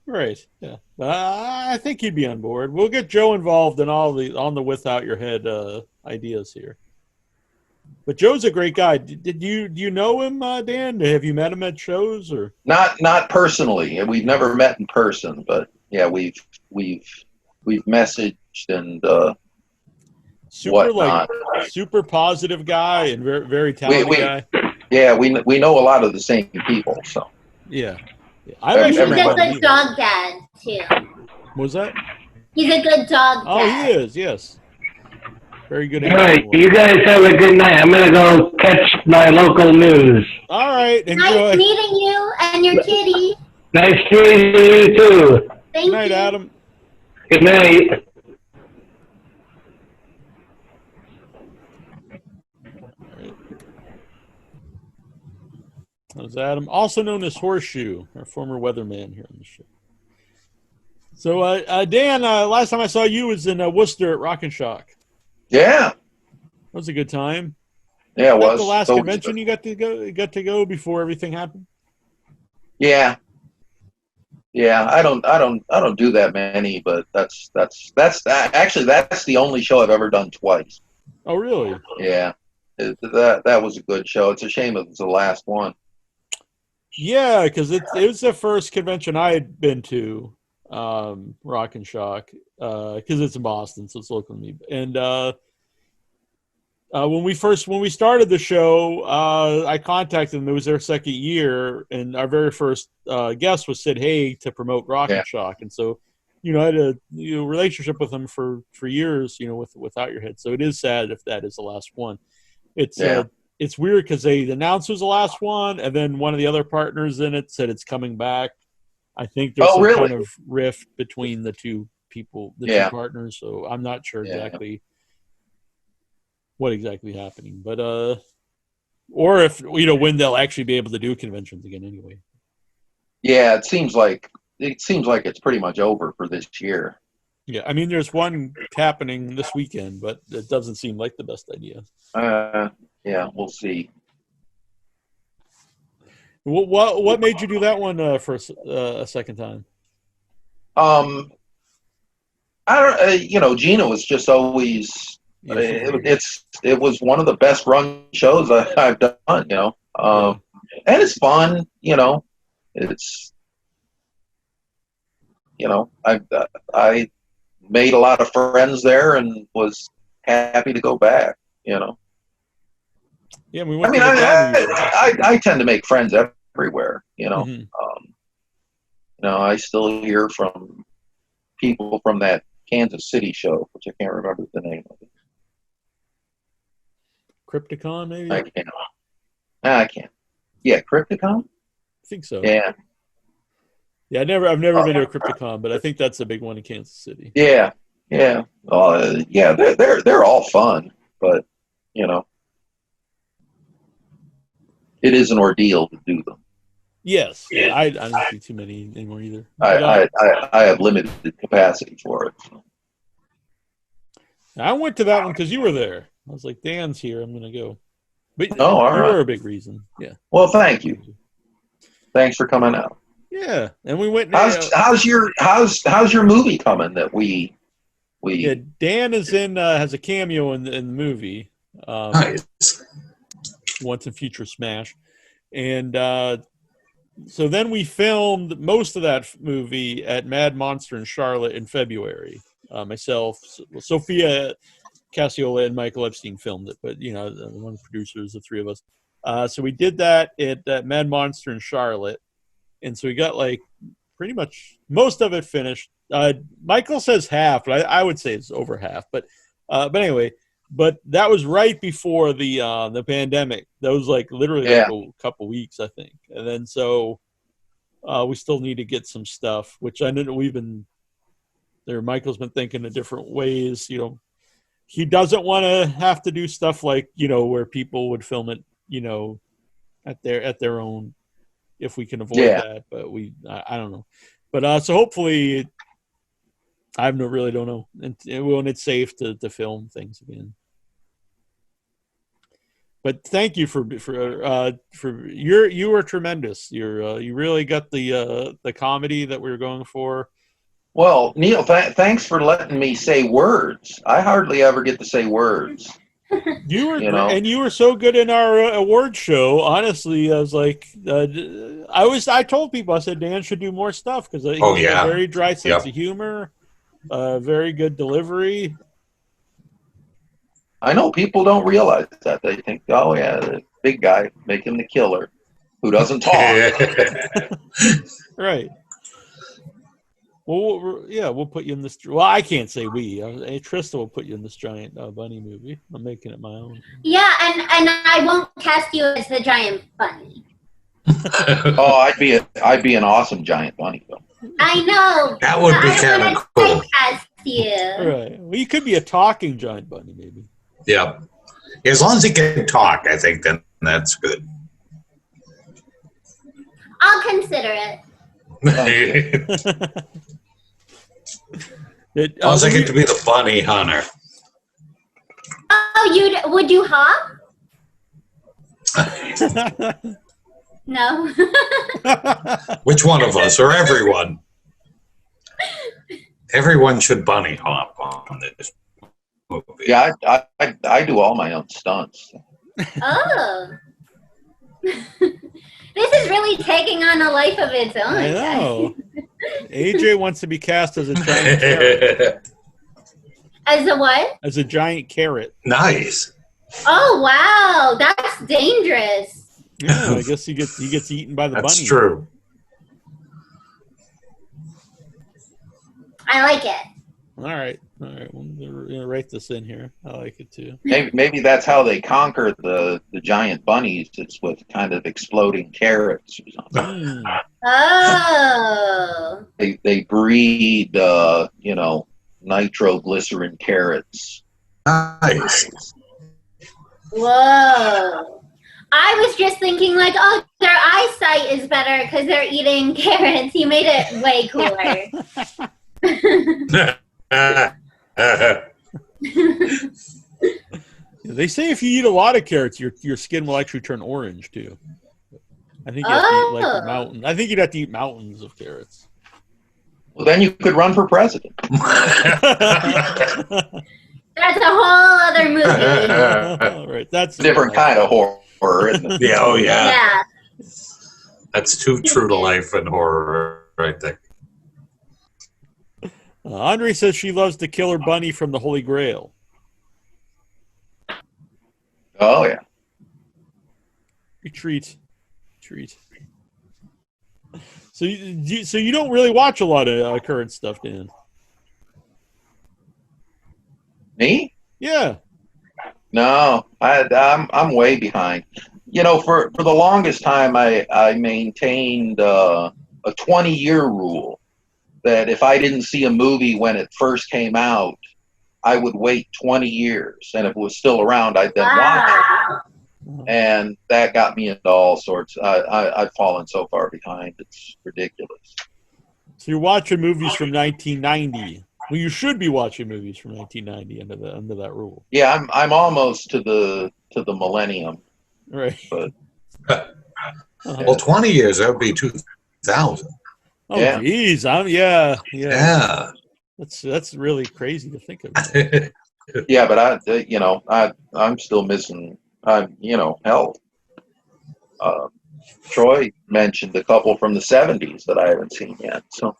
Right. Yeah. I think he'd be on board. We'll get Joe involved in on the without your head ideas here. But Joe's a great guy. Do you know him, Dan? Have you met him at shows or? Not personally. We've never met in person, but yeah, we've messaged and super super positive guy and very very talented guy. Yeah, we know a lot of the same people, so yeah. He's a good dog dad too. What was that? He's a good dog dad. Oh, he is. Yes. Very good. All right, you guys have a good night. I'm gonna go catch my local news. All right, enjoy. Nice meeting you and your kitty. Nice meeting you too. Thank Good night, you. Adam. Good night. That was Adam, also known as Horseshoe, our former weatherman here on the show. So, Dan, last time I saw you was in Worcester at Rock and Shock. Yeah, that was a good time. Yeah, it was. The last convention you got to go before everything happened. Yeah. I don't do that many, but that's actually the only show I've ever done twice. Oh, really? Yeah, that was a good show. It's a shame it was the last one. Yeah, because it was the first convention I had been to, Rock and Shock, because it's in Boston, so it's local to me. And when we started the show, I contacted them. It was their second year, and our very first guest was Sid Haig to promote Rock and Shock. And so, I had a relationship with them for years, without your head. So it is sad if that is the last one. It's weird because they announced it was the last one, and then one of the other partners in it said it's coming back. I think there's some kind of rift between the two people, two partners. So I'm not sure exactly what exactly happening, but or if when they'll actually be able to do conventions again anyway. Yeah, it seems like it's pretty much over for this year. Yeah, I mean, there's one happening this weekend, but it doesn't seem like the best idea. Yeah, we'll see. What made you do that one for a second time? I don't. Gina was just always. It was one of the best run shows I've done. And it's fun. It's. I made a lot of friends there and was happy to go back. Yeah, I tend to make friends everywhere. Mm-hmm. I still hear from people from that Kansas City show, which I can't remember the name of it. Crypticon, maybe? I can't. Yeah, Crypticon? I think so. Yeah. Yeah, I've never been to a Crypticon, but I think that's a big one in Kansas City. Yeah. Yeah. They're all fun, but it is an ordeal to do them. Yes. Yeah, I don't do too many anymore either. I have limited capacity for it. So. I went to that one because you were there. I was like, Dan's here, I'm going to go. But you were a big reason. Yeah. Well, thank you. Thanks for coming out. Yeah, and we went. How's your movie coming? That we. Yeah, Dan is has a cameo in the movie. Nice. Once in Future Smash, and so then we filmed most of that movie at Mad Monster in Charlotte in February. Myself, Sophia Cassiola, and Michael Epstein filmed it, but one of the producers, the three of us. So we did that at Mad Monster in Charlotte. And so we got pretty much most of it finished. Michael says half, but I would say it's over half. But anyway, that was right before the pandemic. That was literally a couple weeks, I think. And then so we still need to get some stuff, which I know we've been there. Michael's been thinking of different ways. He doesn't want to have to do stuff where people would film it, at their own. If we can avoid that, but I don't know. But so hopefully, I really don't know. And when it's safe to film things again. But thank you for you were tremendous. You really got the comedy that we were going for. Well, Neal, thanks for letting me say words. I hardly ever get to say words. You were and you were so good in our award show. Honestly, I was like, I told people, I said Dan should do more stuff because he has a very dry sense of humor, Very good delivery. I know people don't realize that. They think, oh yeah, the big guy making the killer who doesn't talk. Right. Well, yeah, we'll put you in this. Well, I can't say we. Trista will put you in this giant bunny movie. I'm making it my own. Yeah, and I won't cast you as the giant bunny. Oh, I'd be an awesome giant bunny though. I know. That would be kind of cool. Cast you. Right. Well, you could be a talking giant bunny, maybe. Yeah. As long as he can talk, I think then that's good. I'll consider it. As long as I get to be the bunny hunter. Oh, would you hop? No. Which one of us, or everyone? Everyone should bunny hop on this movie. Yeah, I do all my own stunts. Oh. This is really taking on a life of its own. I know. AJ wants to be cast as a giant carrot. As a what? As a giant carrot. Nice. Oh wow, that's dangerous. Yeah, I guess he gets eaten by the bunny. That's true. I like it. All right. We'll write this in here. I like it too. Maybe that's how they conquer the giant bunnies. It's with kind of exploding carrots or something. Oh. They breed, nitroglycerin carrots. Nice. Whoa. I was just thinking like, oh, their eyesight is better because they're eating carrots. You made it way cooler. They say if you eat a lot of carrots, your skin will actually turn orange too. I think you have to eat like the mountain. I think you'd have to eat mountains of carrots. Well, then you could run for president. That's a whole other movie. Right, that's a different kind of horror, isn't it? Yeah, oh yeah. Yeah. That's too true to life and horror right there. Andre says she loves the killer bunny from the Holy Grail. Oh yeah. Treat. So you don't really watch a lot of current stuff, Dan? Me? Yeah. No, I'm way behind. For the longest time, I maintained a 20-year rule that if I didn't see a movie when it first came out, I would wait 20 years, and if it was still around, I'd then watch it. And that got me into all sorts. I've fallen so far behind; it's ridiculous. So you're watching movies from 1990. Well, you should be watching movies from 1990 under that rule. Yeah, I'm almost to the millennium. Right. But well, 20 years, that would be 2000. Oh, yeah. Geez, yeah. That's really crazy to think of. Yeah, but I'm still missing. Hell. Troy mentioned a couple from the 70s that I haven't seen yet. So,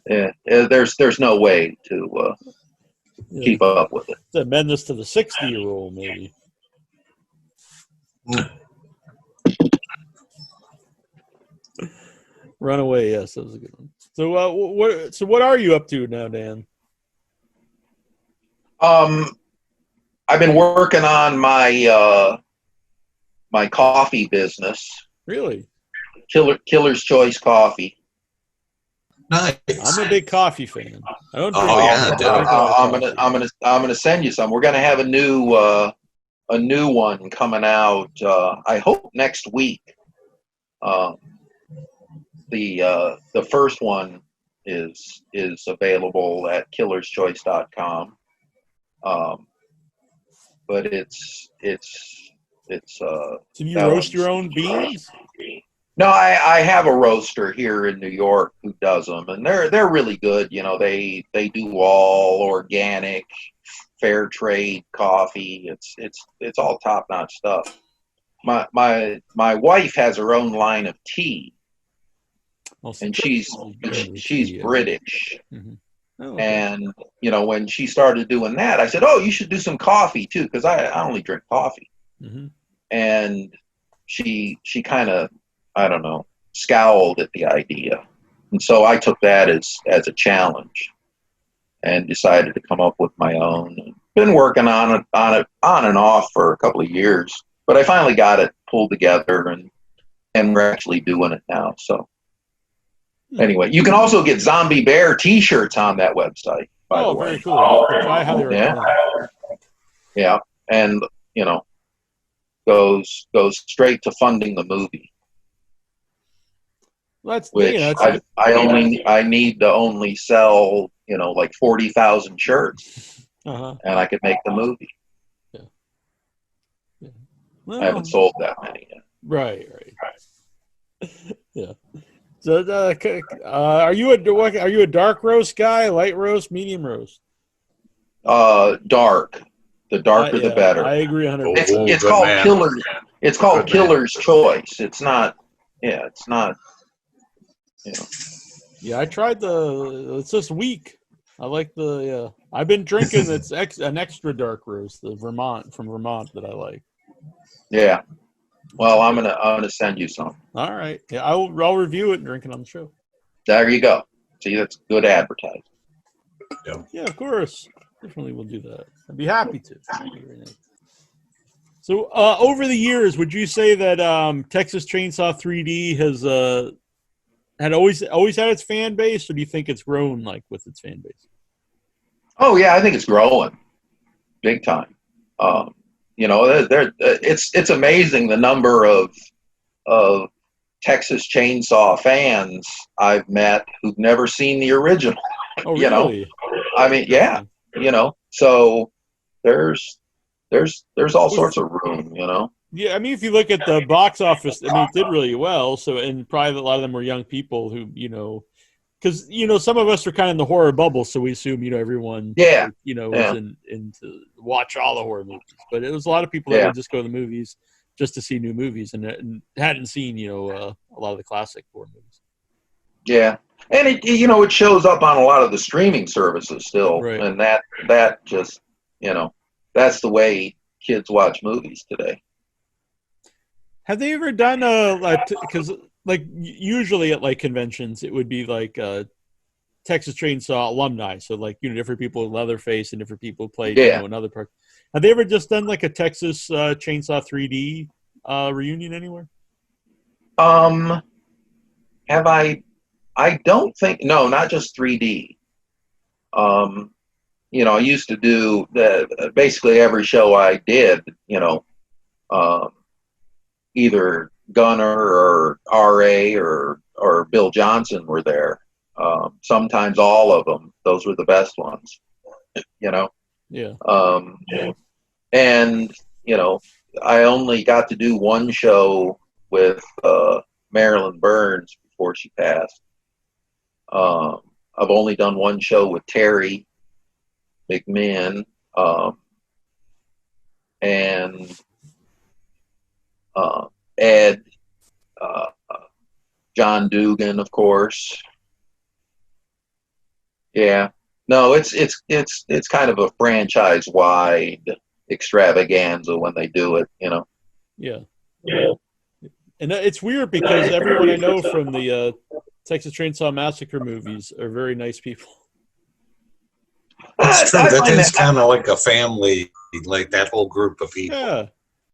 yeah, there's no way to keep up with it. To amend this to the 60 rule, maybe. Runaway, yes, that was a good one. So, what are you up to now, Dan? I've been working on my my coffee business. Really? Killer's Choice Coffee. Nice. I'm a big coffee fan. I don't drink I'm gonna send you some. We're gonna have a new one coming out. I hope next week. The first one is available at killerschoice.com. But it's so you roast your own beans? No, I have a roaster here in New York who does them, and they're really good. They do all organic, fair trade coffee. It's all top notch stuff. My wife has her own line of tea, and she's British. Mm-hmm. Oh, And, you know, when she started doing that, I said, oh, you should do some coffee too, because I only drink coffee. Mm-hmm. And she kind of, I don't know, scowled at the idea. And so I took that as a challenge and decided to come up with my own. Been working on it on and off for a couple of years, but I finally got it pulled together, and we're actually doing it now. So anyway, you can also get Zombie Bear T-shirts on that website, by the way. Very cool. Which I highly recommend. Yeah, and you know, goes straight to funding the movie. I need to only sell, you know, like 40,000 shirts, and I could make the movie. Yeah. Well, I haven't sold that many yet. Right. Yeah. So, are you a dark roast guy, light roast, medium roast? Dark. The darker the better. I agree 100%. It's called Killer's. It's called Killer's Choice. It's not. Yeah, it's not. You know. Yeah, I tried it's this week. I like I've been drinking an extra dark roast, the from Vermont that I like. Yeah. Well, I'm gonna send you some. All right. Yeah, I'll review it and drink it on the show. There you go. See, that's good advertising. Yeah, of course. Definitely will do that. I'd be happy to. So, over the years, would you say that Texas Chainsaw 3D has had always had its fan base, or do you think it's grown with its fan base? Oh yeah, I think it's growing, big time. You know, it's amazing the number of Texas Chainsaw fans I've met who've never seen the original. Oh, you really? know, I mean, yeah, you know, so there's all sorts of room, you know. Yeah, I mean, if you look at the box office, I mean, it did really well. So, and probably a lot of them were young people who, you know, because, you know, some of us are kind of in the horror bubble, so we assume, you know, everyone, you know, is into watch all the horror movies. But it was a lot of people that would just go to the movies just to see new movies and hadn't seen, you know, a lot of the classic horror movies. Yeah, and it shows up on a lot of the streaming services still, right. And that just, you know, that's the way kids watch movies today. Have they ever done because usually at conventions it would be Texas Chainsaw alumni, so different people in Leatherface and different people played another part. Have they ever just done a Texas Chainsaw 3D reunion anywhere? Have I don't think, no, not just 3D. You know, I used to do basically every show I did, you know, either Gunner or RA or Bill Johnson were there. Sometimes all of them. Those were the best ones, you know. Yeah. And you know, I only got to do one show with Marilyn Burns before she passed. I've only done one show with Terry McMinn, and Ed, John Dugan, of course. Yeah, no, it's kind of a franchise-wide extravaganza when they do it, you know. Yeah. And it's weird because everyone I know from the Texas Chainsaw Massacre movies are very nice people. That's true. That is kind of like a family, like that whole group of people. Yeah.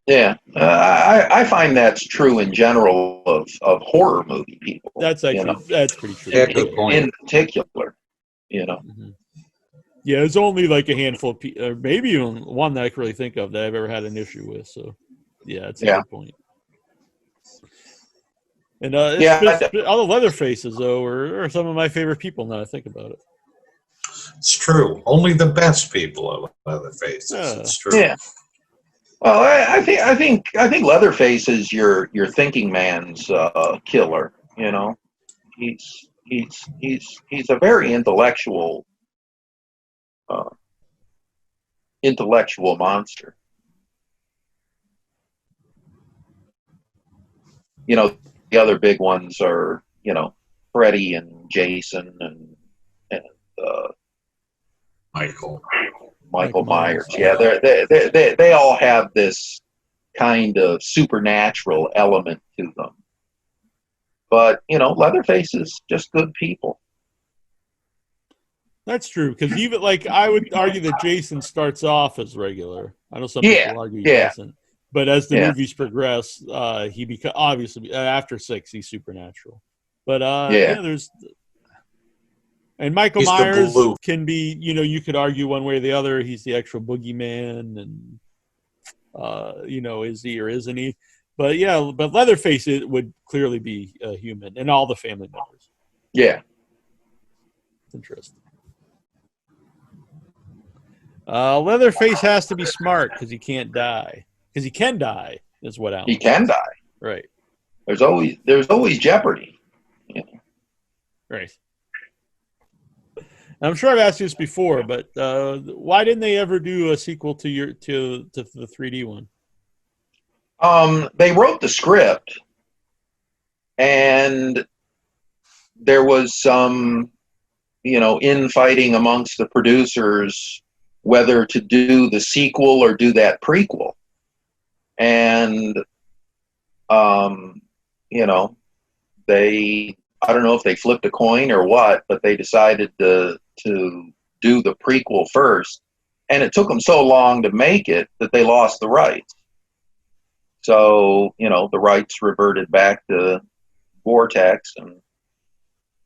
Yeah, I find that's true in general of horror movie people. That's actually that's pretty true. Yeah, good point. In particular, you know. Mm-hmm. Yeah, it's only a handful of people, or maybe even one that I can really think of that I've ever had an issue with. So, yeah, it's a good point. And all the Leatherfaces, though, are some of my favorite people now I think about it. It's true. Only the best people are Leatherfaces. Yeah. It's true. Yeah. Well, I think Leatherface is your thinking man's killer. You know, he's a very intellectual monster. You know, the other big ones are, you know, Freddy and Jason and Michael Myers. Yeah, they all have this kind of supernatural element to them. But, Leatherface is just good people. That's true, because even I would argue that Jason starts off as regular. I know some people argue he doesn't, but as the movies progress, he becomes obviously after 6 he's supernatural. But there's and Michael Myers can be, you could argue one way or the other. He's the actual boogeyman, and is he or isn't he? But but Leatherface would clearly be a human, and all the family members. Yeah, it's interesting. Leatherface has to be smart because he can't die. Because he can die, is what Alan he can die. Right. There's always jeopardy. Yeah. Right. I'm sure I've asked you this before, but why didn't they ever do a sequel to the 3D one? They wrote the script, and there was some, infighting amongst the producers whether to do the sequel or do that prequel. And, I don't know if they flipped a coin or what, but they decided to do the prequel first. And it took them so long to make it that they lost the rights. So, the rights reverted back to Vortex,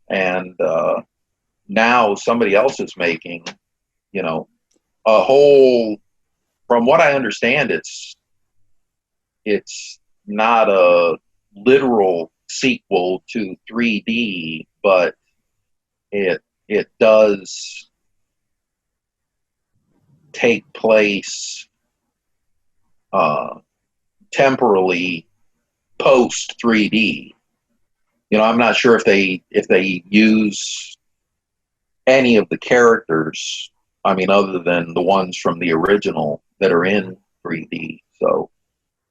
and now somebody else is making, a whole, from what I understand, it's not a literal sequel to 3D, but it does take place temporally post 3D. I'm not sure if they use any of the characters, other than the ones from the original that are in 3D. So,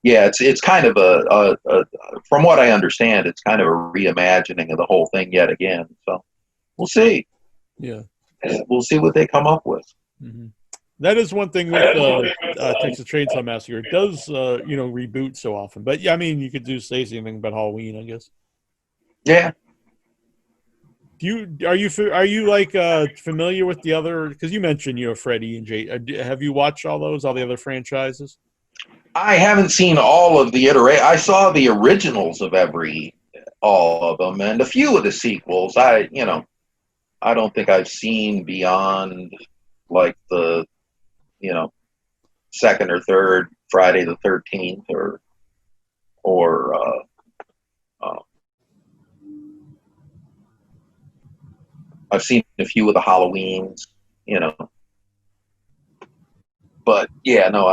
yeah, it's kind of a from what I understand, it's kind of a reimagining of the whole thing yet again. So, we'll see. Yeah, we'll see what they come up with. Mm-hmm. That is one thing with Texas Chainsaw Massacre. It does, reboot so often. But yeah, you could say anything about Halloween, I guess. Yeah. Are you familiar with the other? Because you mentioned Freddy and Jay. Have you watched all the other franchises? I haven't seen all of the iterations. I saw the originals of all of them, and a few of the sequels. I don't think I've seen beyond the second or third Friday the 13th or I've seen a few of the Halloweens, but yeah, no,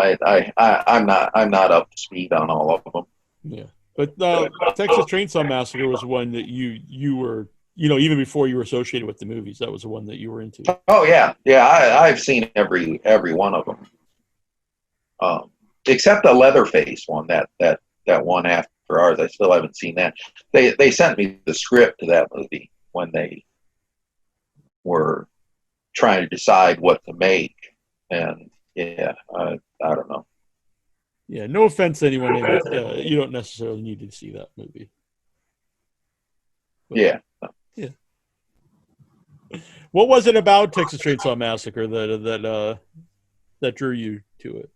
I'm not up to speed on all of them. Yeah, but Texas Chainsaw Massacre was one that you were, even before you were associated with the movies, that was the one that you were into. Oh yeah, I've seen every one of them, except the Leatherface one, that one after ours. I still haven't seen that. They sent me the script to that movie when they were trying to decide what to make, and yeah, I don't know. Yeah, no offense to anyone, you don't necessarily need to see that movie. But, yeah. What was it about Texas Chainsaw Massacre that drew you to it?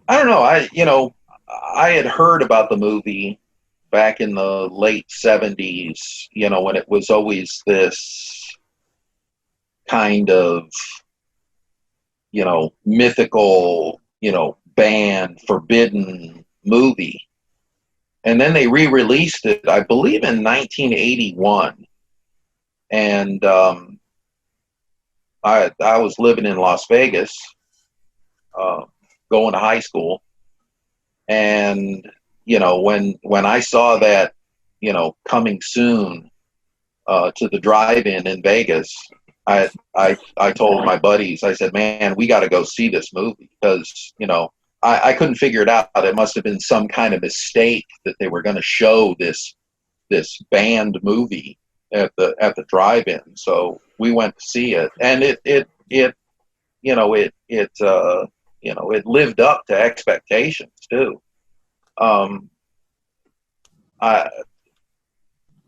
I don't know. I had heard about the movie back in the late 70s, when it was always this kind of, mythical, banned, forbidden movie. And then they re-released it, I believe, in 1981. And I was living in Las Vegas, going to high school. And, when I saw that, coming soon to the drive-in in Vegas, I told my buddies, I said, man, we got to go see this movie because, I couldn't figure it out. It must have been some kind of mistake that they were going to show this banned movie at the drive-in. So we went to see it, and it lived up to expectations too.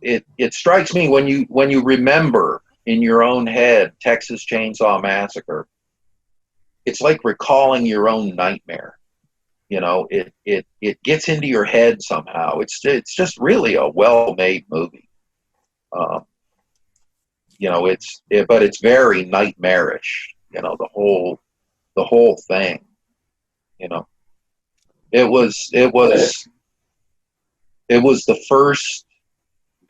It strikes me when you remember in your own head Texas Chainsaw Massacre, it's like recalling your own nightmare. It gets into your head somehow. It's just really a well-made movie. But it's very nightmarish. The whole thing. It was the first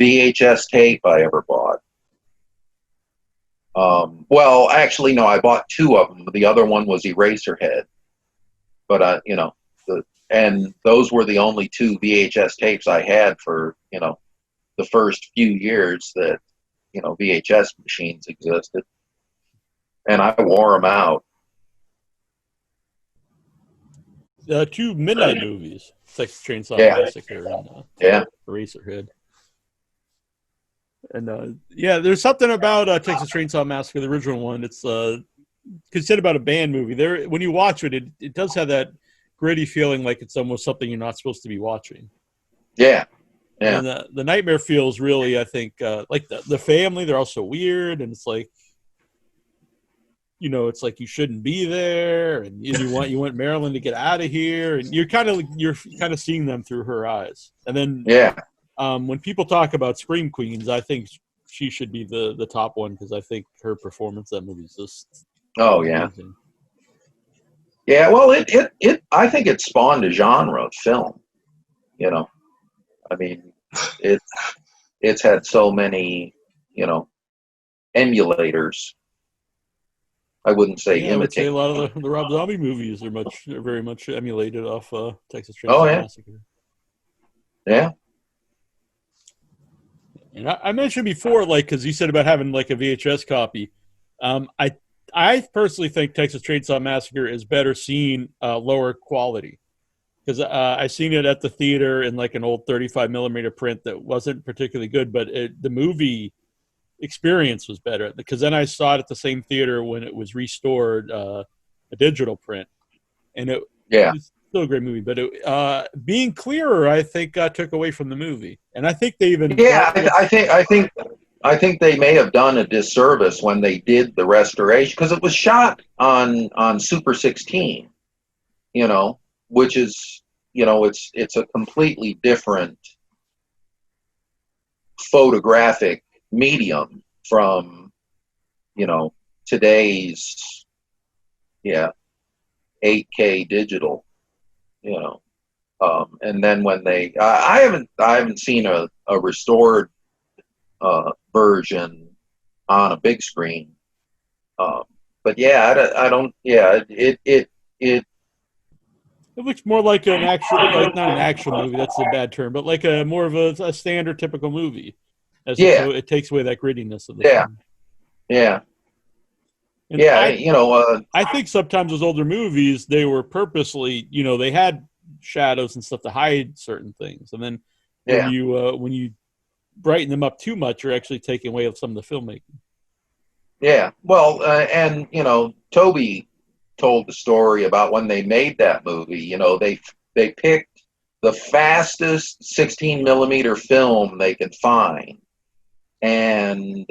VHS tape I ever bought. Well, actually, no, I bought two of them. The other one was Eraserhead, but and those were the only two VHS tapes I had for the first few years that VHS machines existed, and I wore them out. Two midnight movies, Texas Chainsaw Massacre and Eraserhead. And there's something about Texas Chainsaw Massacre, the original one. It's considered about a band movie. There, when you watch it, it does have that gritty feeling, like it's almost something you're not supposed to be watching. Yeah. And the nightmare feels really, I think, like the family. They're also weird, and it's like, it's like you shouldn't be there, and you want Marilyn to get out of here, and you're kind of seeing them through her eyes. And then when people talk about Scream Queens, I think she should be the top one, because I think her performance in that movie is just amazing. Yeah, well, I think it spawned a genre of film. I mean, it's had so many, emulators. I wouldn't say imitate. I would say a lot of the Rob Zombie movies are very much emulated off Texas Chainsaw Massacre. Yeah. And I mentioned before, because you said about having like a VHS copy. I personally think Texas Chainsaw Massacre is better seen lower quality, because I seen it at the theater in like an old 35 millimeter print that wasn't particularly good, but the movie experience was better, because then I saw it at the same theater when it was restored, a digital print, and it was still a great movie, but being clearer, I think, took away from the movie. And I think they even I think they may have done a disservice when they did the restoration, because it was shot on Super 16, which is it's a completely different photographic medium from today's 8K digital, and then when I haven't seen a restored version on a big screen, but I don't it looks more like an actual, like not an action movie, that's a bad term, but like a more of a standard typical movie. It takes away that grittiness of the film. I think sometimes those older movies, they were purposely, they had shadows and stuff to hide certain things, and then when you brighten them up too much, you're actually taking away some of the filmmaking. Yeah, well, and Tobe told the story about when they made that movie. They picked the fastest 16 millimeter film they could find, and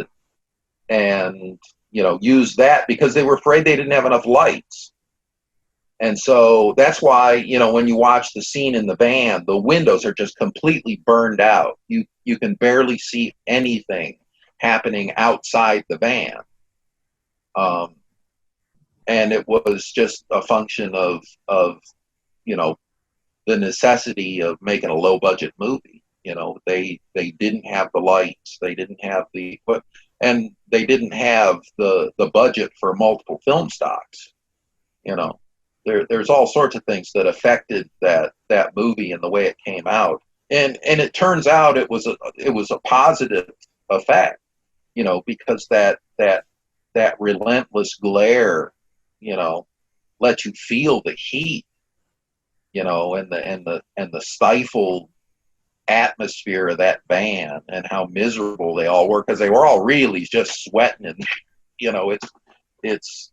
use that, because they were afraid they didn't have enough lights. And so that's why, when you watch the scene in the van, the windows are just completely burned out. You can barely see anything happening outside the van. And it was just a function of the necessity of making a low budget movie. They didn't have the lights, they didn't have the equipment, and they didn't have the budget for multiple film stocks. There's all sorts of things that affected that movie and the way it came out, and it turns out it was a positive effect, because that relentless glare, let you feel the heat, and the stifled atmosphere of that band and how miserable they all were, because they were all really just sweating, and it's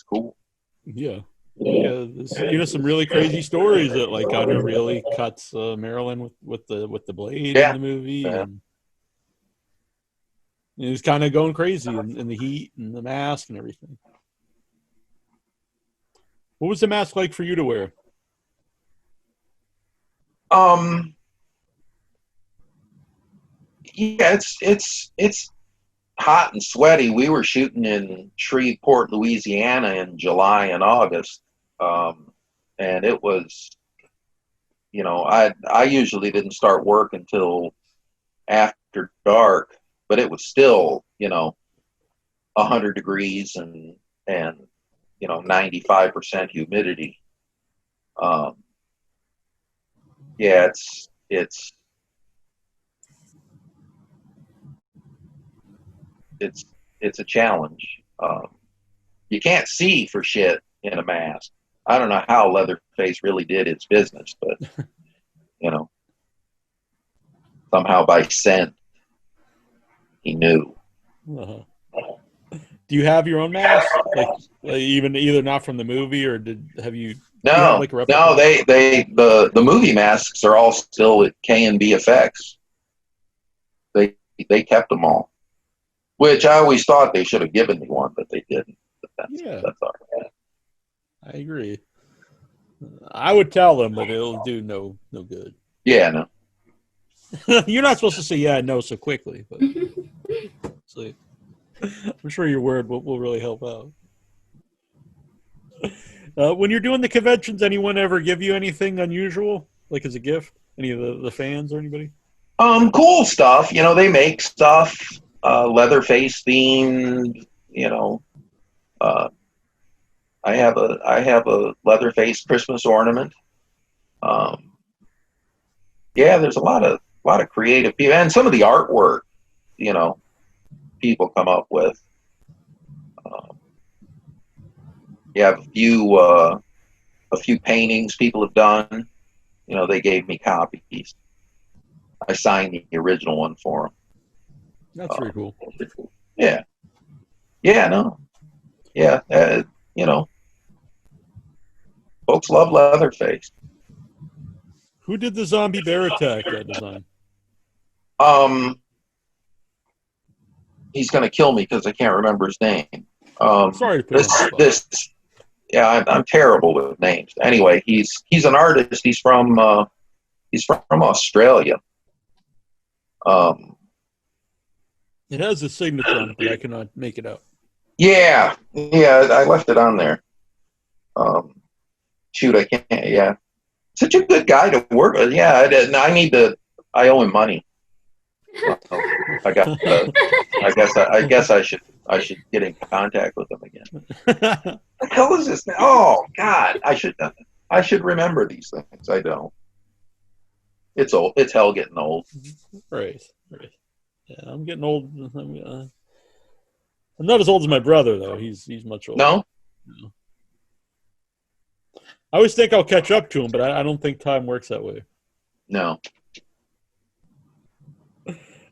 cool. Yeah. There's, some really crazy stories that like Gunner really cuts Marilyn with the blade in the movie, and he was kind of going crazy in the heat and the mask and everything. What was the mask like for you to wear? Yeah, it's hot and sweaty. We were shooting in Shreveport, Louisiana in July and August. And it was, I usually didn't start work until after dark, but it was still, 100 degrees and 95% humidity. Yeah, it's a challenge. You can't see for shit in a mask. I don't know how Leatherface really did his business, but somehow by scent he knew. Uh-huh. Do you have your own mask, like even either not from the movie, or have you? No, like a no. The movie masks are all still at K&B Effects. They kept them all, which I always thought they should have given me one, but they didn't. But that's all right. I agree. I would tell them, but it'll do no good. Yeah, no. You're not supposed to say yeah, no so quickly, but so, I'm sure your word will really help out. When you're doing the conventions, anyone ever give you anything unusual, like as a gift? Any of the fans or anybody? Cool stuff. They make stuff, Leatherface themed. I have a Leatherface Christmas ornament. Yeah, there's a lot of creative people, and some of the artwork, people come up with. Yeah, a few paintings people have done. They gave me copies. I signed the original one for them. That's pretty cool. Yeah. Yeah, no. Yeah, folks love Leatherface. Who did the zombie bear attack design? He's gonna kill me because I can't remember his name. Sorry to put this. Yeah, I'm terrible with names. Anyway, he's an artist. He's from Australia. It has a signature on it, but I cannot make it out. Yeah, I left it on there. Shoot, I can't. Yeah, such a good guy to work with. Yeah, I owe him money. I guess I should get in contact with him again. What the hell is this now? Oh God, I should remember these things. I don't. It's old. It's hell getting old. Right. Yeah, I'm getting old. I'm not as old as my brother though. He's much older. No. I always think I'll catch up to him, but I don't think time works that way. No.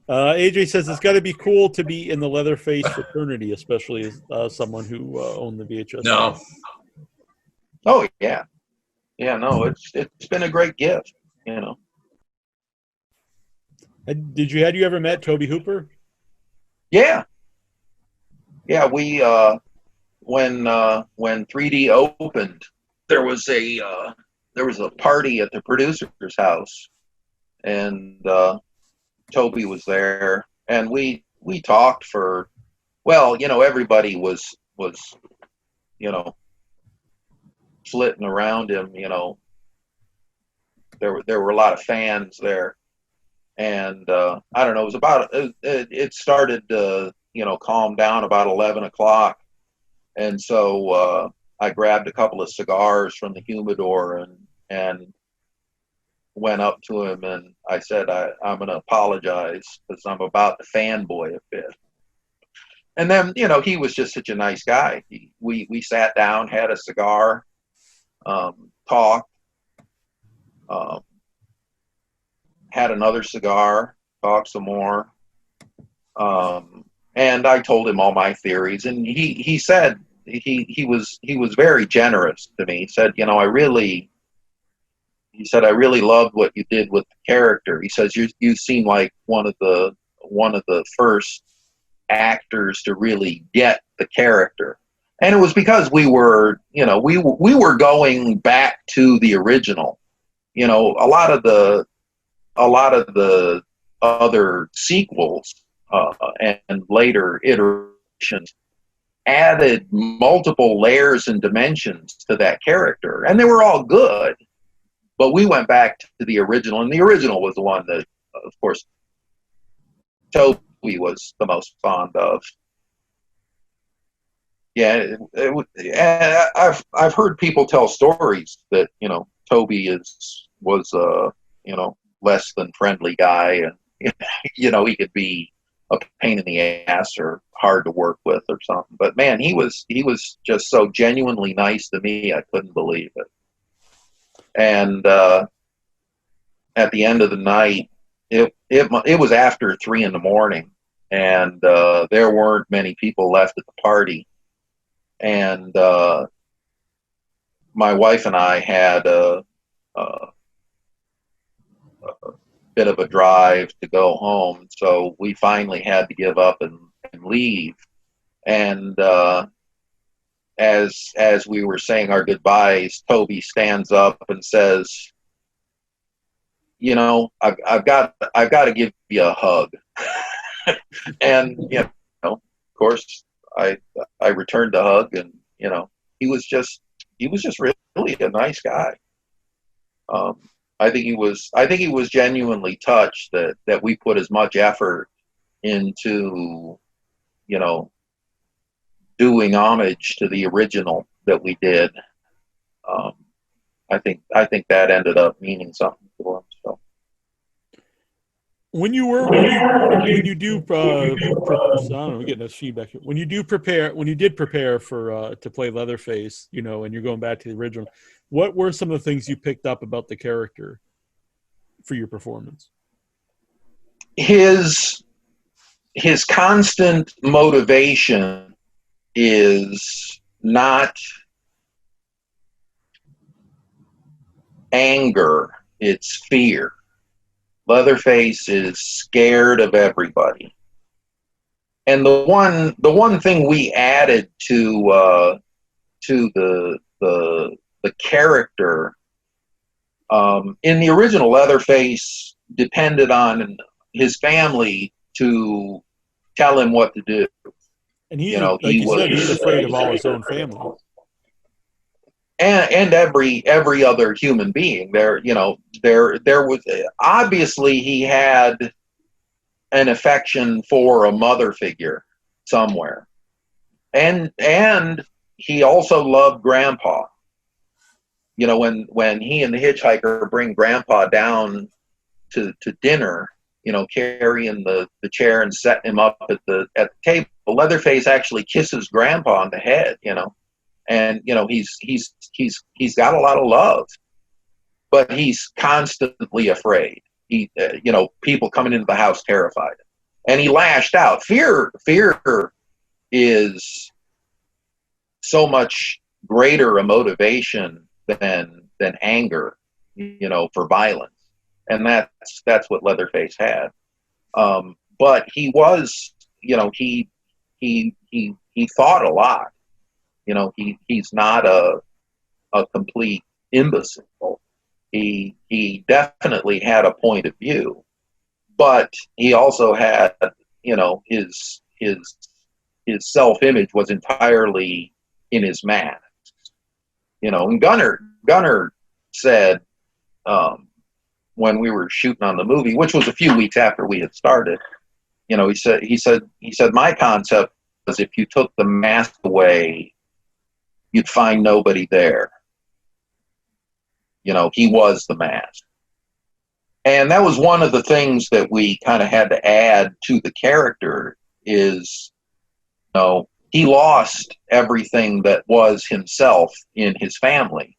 AJ says it's got to be cool to be in the Leatherface fraternity, especially as someone who owned the VHS. No. Oh yeah. No, it's been a great gift. Had you ever met Tobe Hooper? Yeah. Yeah, we when 3D opened, there was a party at the producer's house, and Tobe was there, and we talked for, everybody was flitting around him. There were a lot of fans there. And I don't know. It was about it started to calm down about 11 o'clock, and so I grabbed a couple of cigars from the humidor and went up to him, and I said I'm going to apologize because I'm about to fanboy a bit. And then he was just such a nice guy. We sat down, had a cigar, talked. had another cigar, talked some more. And I told him all my theories, and he said he was very generous to me. He said, you know, I really loved what you did with the character. He says you seem like one of the first actors to really get the character. And it was because we were going back to the original. You know, a lot of the other sequels and later iterations added multiple layers and dimensions to that character, and they were all good. But we went back to the original, and the original was the one that, of course, Tobe was the most fond of. Yeah, I've heard people tell stories that, you know, Tobe was you know, less than friendly guy, and you know, he could be a pain in the ass or hard to work with or something. But man, he was just so genuinely nice to me, I couldn't believe it. And at the end of the night, it was after 3 a.m, and there weren't many people left at the party. And my wife and I had a bit of a drive to go home, so we finally had to give up and leave. And as we were saying our goodbyes, Tobe stands up and says, you know, I've got to give you a hug. And you know, of course, I returned the hug, and you know, he was just really a nice guy. I think he was genuinely touched that we put as much effort into, you know, doing homage to the original that we did. I think that ended up meaning something to him. So. When you do I don't know, we're getting this feedback here. When you did prepare for to play Leatherface, you know, and you're going back to the original, what were some of the things you picked up about the character for your performance? His constant motivation is not anger, it's fear. Leatherface is scared of everybody. And the one thing we added to the character in the original, Leatherface depended on his family to tell him what to do. And he, you know, like he said, he's afraid of all his own family. And every other human being. There was obviously he had an affection for a mother figure somewhere, and he also loved Grandpa. You know, when he and the hitchhiker bring Grandpa down to dinner, you know, carrying the chair and setting him up at the table, Leatherface actually kisses Grandpa on the head, you know. And you know, he's got a lot of love, but he's constantly afraid. He you know, people coming into the house terrified, and he lashed out. Fear is so much greater a motivation than anger, you know, for violence, and that's what Leatherface had. But he was, you know, he thought a lot. You know, he's not a complete imbecile. He definitely had a point of view, but he also had, you know, his self-image was entirely in his mask. You know, and Gunnar said when we were shooting on the movie, which was a few weeks after we had started, you know, he said my concept was if you took the mask away, you'd find nobody there. You know, he was the mask. And that was one of the things that we kind of had to add to the character is, you know, he lost everything that was himself in his family.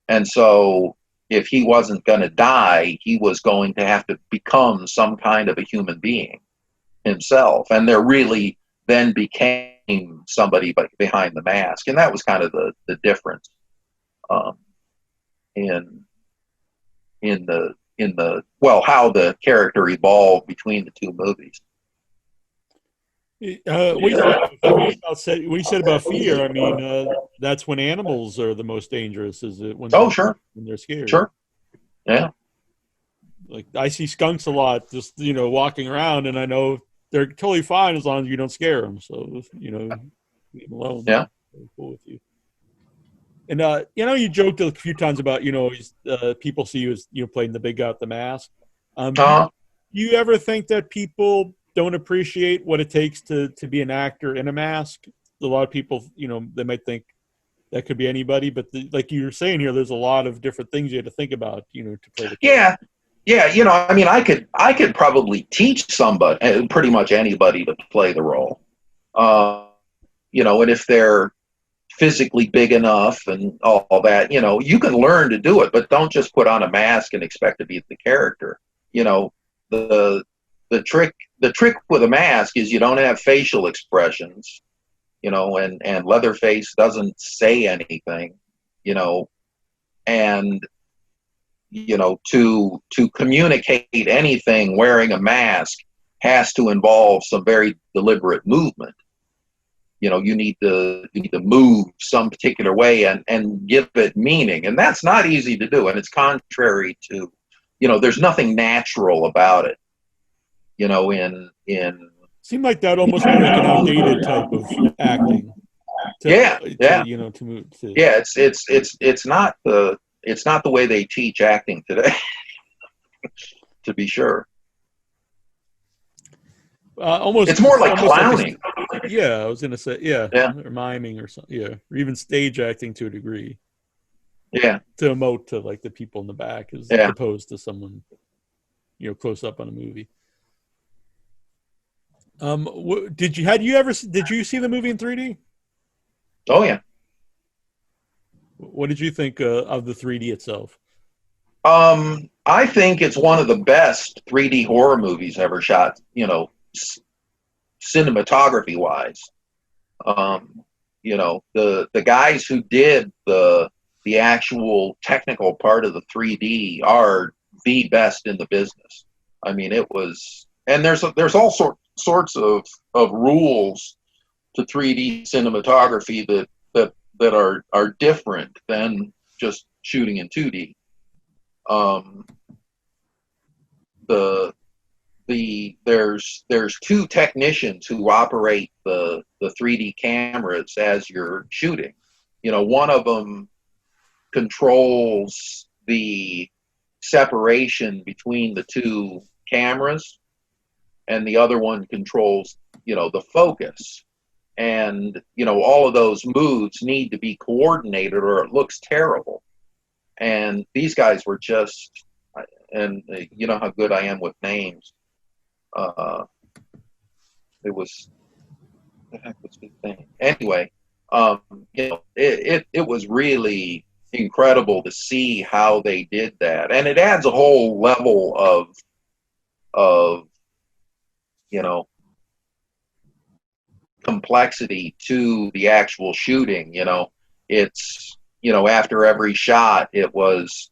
And so if he wasn't going to die, he was going to have to become some kind of a human being himself. And there really then became somebody behind the mask. And that was kind of the difference in the how the character evolved between the two movies. What you said about fear, I mean, that's when animals are the most dangerous, is it? When they're scared. Sure. Yeah. Like, I see skunks a lot, just, walking around, and I know they're totally fine as long as you don't scare them. So, leave them alone. Yeah. They're cool with you. And, you joked a few times about, people see you as, playing the big guy with the mask. Do you ever think that people don't appreciate what it takes to be an actor in a mask? A lot of people, they might think that could be anybody, but like you were saying here, there's a lot of different things you had to think about, to play the character. Yeah. I mean, I could probably teach somebody, pretty much anybody, to play the role. And if they're physically big enough and all that, you can learn to do it, but don't just put on a mask and expect to be the character. The trick with a mask is you don't have facial expressions, and Leatherface doesn't say anything, and to communicate anything wearing a mask has to involve some very deliberate movement. You need to move some particular way and give it meaning, and that's not easy to do, and it's contrary to, there's nothing natural about it. Seemed like that almost like an outdated type of acting. To move. It's not the way they teach acting today, to be sure. It's more like clowning. I was gonna say, or miming or something, or even stage acting to a degree. Yeah, to emote to like the people in the back as opposed to someone, close up on a movie. Did you see the movie in 3D? Oh yeah. What did you think of the 3D itself? I think it's one of the best 3D horror movies ever shot, cinematography wise. The guys who did the actual technical part of the 3D are the best in the business. I mean, it was, and there's all sorts of rules to 3D cinematography that are different than just shooting in 2D. There's two technicians who operate the 3D cameras as you're shooting. One of them controls the separation between the two cameras, and the other one controls, the focus. And, all of those moves need to be coordinated or it looks terrible. And these guys were just, and you know how good I am with names. It was, the heck was his name? Anyway, it was really incredible to see how they did that. And it adds a whole level of complexity to the actual shooting. It's, after every shot, it was,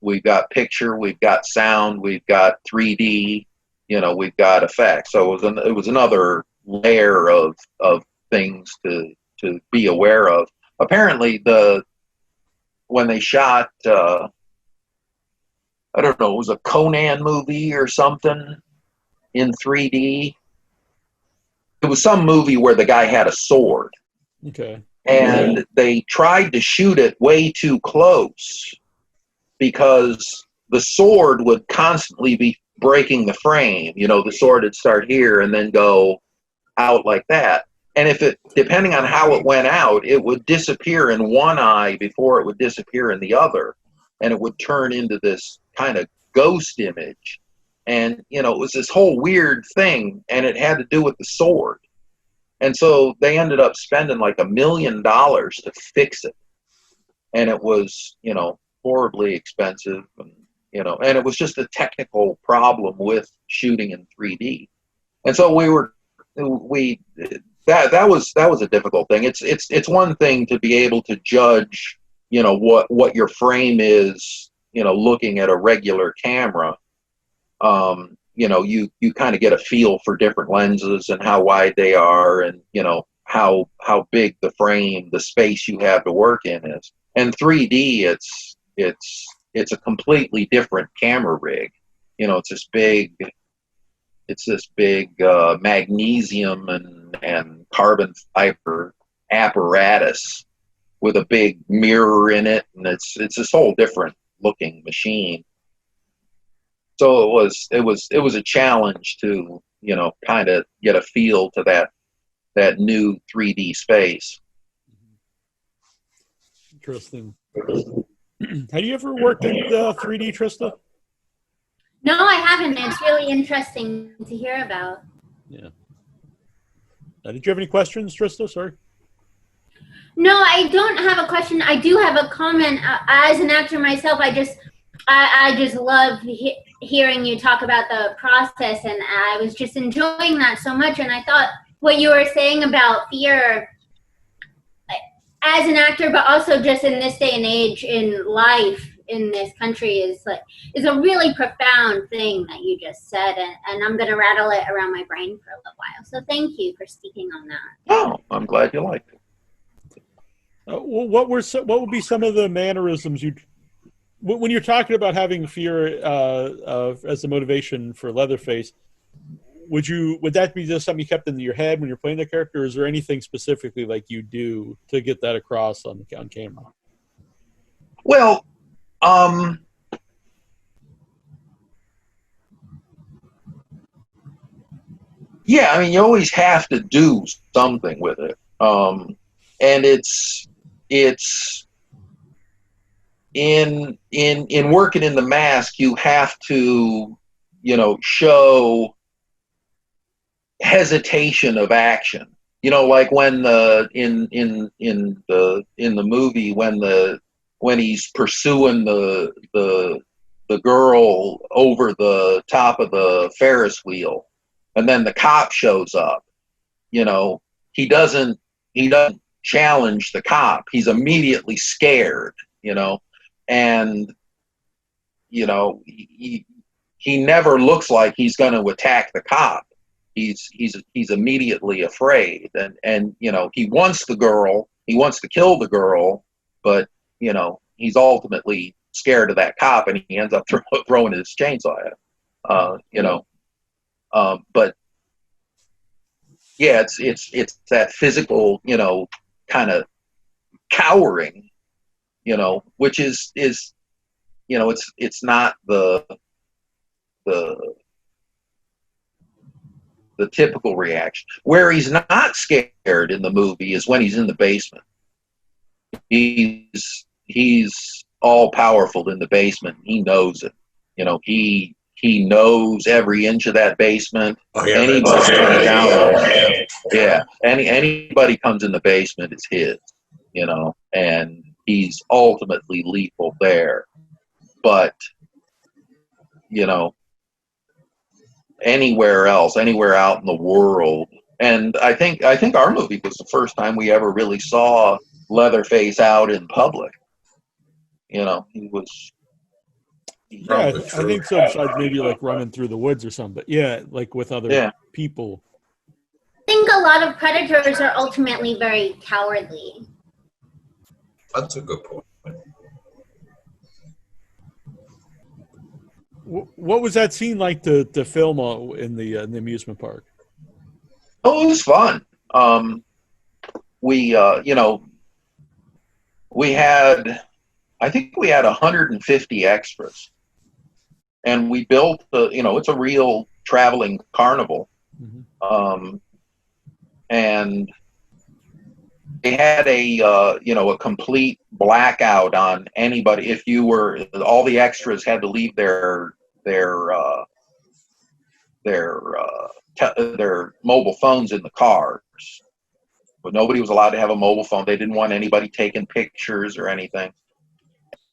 we've got picture, we've got sound, we've got 3D, we've got effects. So it was another layer of things to be aware of. Apparently, when they shot, I don't know, it was a Conan movie or something in 3D. It was some movie where the guy had a sword. Okay. And they tried to shoot it way too close because the sword would constantly be breaking the frame. The sword would start here and then go out like that. And depending on how it went out, it would disappear in one eye before it would disappear in the other. And it would turn into this kind of ghost image. And, it was this whole weird thing, and it had to do with the sword. And so they ended up spending like $1 million to fix it. and it was, you know, horribly expensive, and and it was just a technical problem with shooting in 3D. And so that was a difficult thing. It's one thing to be able to judge, what your frame is, looking at a regular camera. You kind of get a feel for different lenses and how wide they are, and how big the frame, the space you have to work in is. And 3D, it's a completely different camera rig. It's this big magnesium and carbon fiber apparatus with a big mirror in it, and it's this whole different looking machine. So it was a challenge to kind of get a feel to that new 3D space. Interesting. Have you ever worked in 3D, Trista? No, I haven't. It's really interesting to hear about. Yeah. Did you have any questions, Trista? Sorry. No, I don't have a question. I do have a comment. As an actor myself, I just love hearing you talk about the process, and I was just enjoying that so much. And I thought what you were saying about fear as an actor, but also just in this day and age in life in this country is a really profound thing that you just said, and I'm going to rattle it around my brain for a little while. So thank you for speaking on that. Oh, I'm glad you liked it. What would be some of the mannerisms when you're talking about having fear as a motivation for Leatherface? Would that be just something you kept in your head when you're playing the character, or is there anything specifically like you do to get that across on camera? Well, yeah, I mean, you always have to do something with it, and it's in working in the mask, you have to show hesitation of action. Like when in the movie when he's pursuing the girl over the top of the Ferris wheel, and then the cop shows up. He doesn't challenge the cop. He's immediately scared. And he never looks like he's going to attack the cop. He's immediately afraid, and he wants the girl. He wants to kill the girl, but he's ultimately scared of that cop, and he ends up throwing his chainsaw at him. But yeah, it's that physical, kind of cowering, which is it's not the typical reaction. Where he's not scared in the movie is when he's in the basement. He's all powerful in the basement. He knows it. He knows every inch of that basement. Oh, yeah, anybody comes down on him. Yeah. Anybody comes in the basement is his, and he's ultimately lethal there. But anywhere else, anywhere out in the world. And I think our movie was the first time we ever really saw Leatherface out in public. He was. Yeah, I think so. Besides maybe like running through the woods or something, but yeah, like with other people. I think a lot of predators are ultimately very cowardly. That's a good point. What was that scene like to film in the amusement park? Oh, it was fun. We I think we had 150 extras, and we built it's a real traveling carnival. Mm-hmm. And they had a complete blackout on anybody. If you were, all the extras had to leave their mobile phones in the cars, but nobody was allowed to have a mobile phone. They didn't want anybody taking pictures or anything.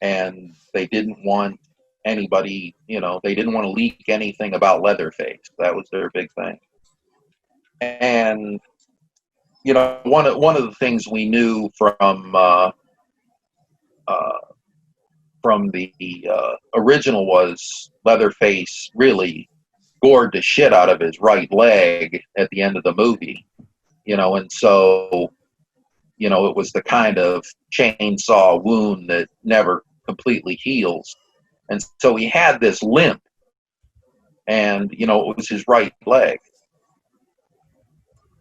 and they didn't want anybody, they didn't want to leak anything about Leatherface. That was their big thing. And one of the things we knew from the original was Leatherface really gored the shit out of his right leg at the end of the movie, and so it was the kind of chainsaw wound that never completely heals, and so he had this limp, and it was his right leg.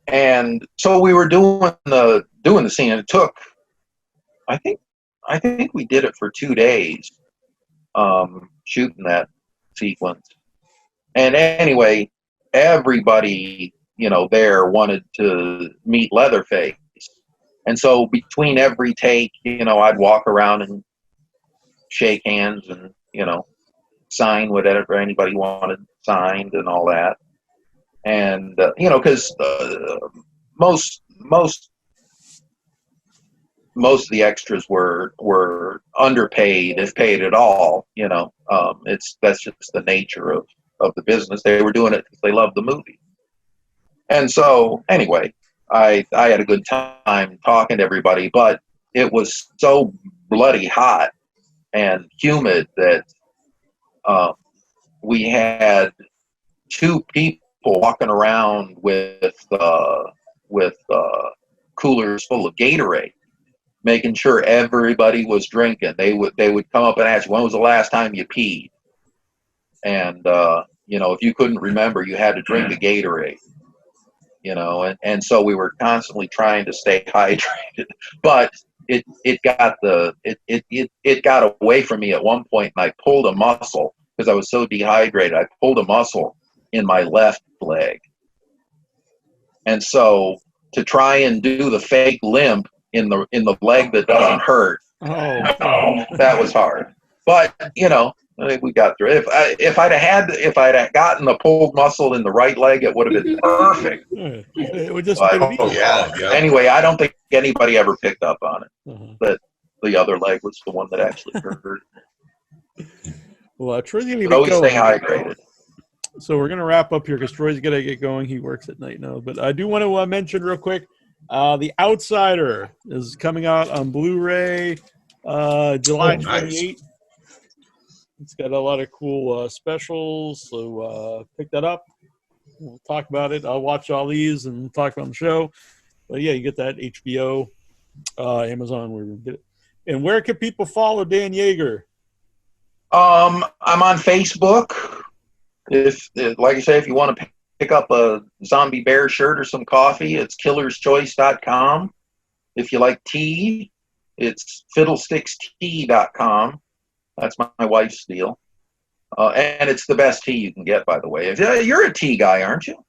And so we were doing the scene, and it took, I think we did it for 2 days, shooting that sequence. And anyway, everybody, there wanted to meet Leatherface. And so between every take, I'd walk around and shake hands and, sign whatever anybody wanted signed and all that. And because most of the extras were underpaid, if paid at all. That's just the nature of the business. They were doing it because they loved the movie. And so anyway, I had a good time talking to everybody, but it was so bloody hot and humid that we had 2 people walking around with coolers full of Gatorade, making sure everybody was drinking. They would come up and ask, when was the last time you peed? And if you couldn't remember, you had to drink a Gatorade. And so we were constantly trying to stay hydrated, but it got away from me at one point, and I pulled a muscle because I was so dehydrated. I pulled a muscle in my left leg, and so to try and do the fake limp in the leg that doesn't hurt, that was hard. But I think we got through it. If I'd have gotten a pulled muscle in the right leg, it would have been perfect. It would just Anyway, I don't think anybody ever picked up on it. But the other leg was the one that actually hurt. Well, Troy's gonna get always going. Stay hydrated. So we're gonna wrap up here because Troy's gonna get going. He works at night now. But I do want to mention real quick, The Outsider is coming out on Blu-ray July 28th. It's got a lot of cool specials, so pick that up. We'll talk about it. I'll watch all these and talk about the show. But yeah, you get that HBO, Amazon, where we get it. And where can people follow Dan Yeager? I'm on Facebook. If like I say, if you want to pick up a zombie bear shirt or some coffee, it's killerschoice.com. If you like tea, it's fiddlestickstea.com. That's my wife's deal. And it's the best tea you can get, by the way. You're a tea guy, aren't you?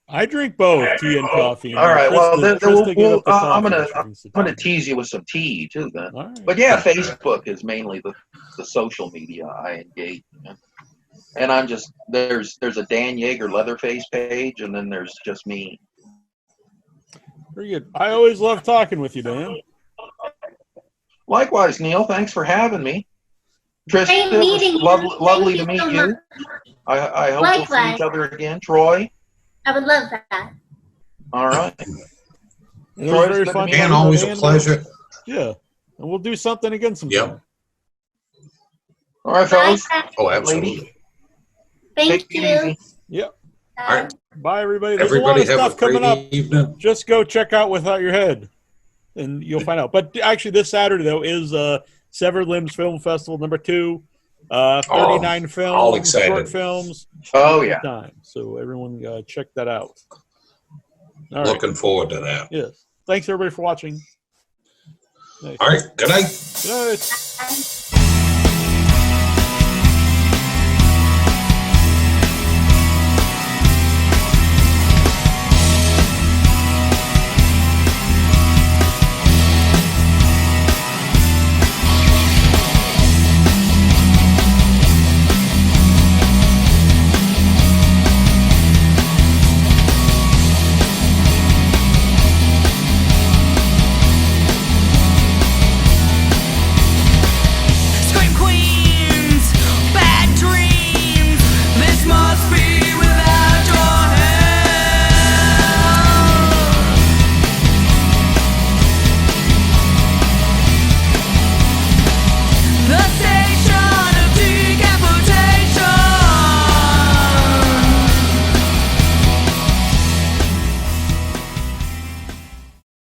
I drink both tea and coffee. All right. I'm gonna tease you with some tea too, then. Right. But yeah, Facebook is mainly the social media I engage in. And I'm just there's a Dan Yeager Leatherface page, and then there's just me. Very good. I always love talking with you, Dan. Likewise, Neal. Thanks for having me. Trista, it was lovely to meet you. I hope we'll see each other again. Troy? I would love that. All right. Troy, very fun. Dan, always a pleasure. Yeah. And we'll do something again sometime. Yep. All right, fellas. Oh, absolutely. Thank you. Yep. All right. Bye, everybody. There's Everybody a lot of have stuff a great coming up. evening. Just go check out Without Your Head, and you'll find out. But actually, this Saturday, though, is Severed Limbs Film Festival #2. 39 films, all excited. Short films. Oh, yeah. Time. So everyone check that out. All Looking forward to that. Yes. Thanks, everybody, for watching. Nice. All right. Good night. Good night.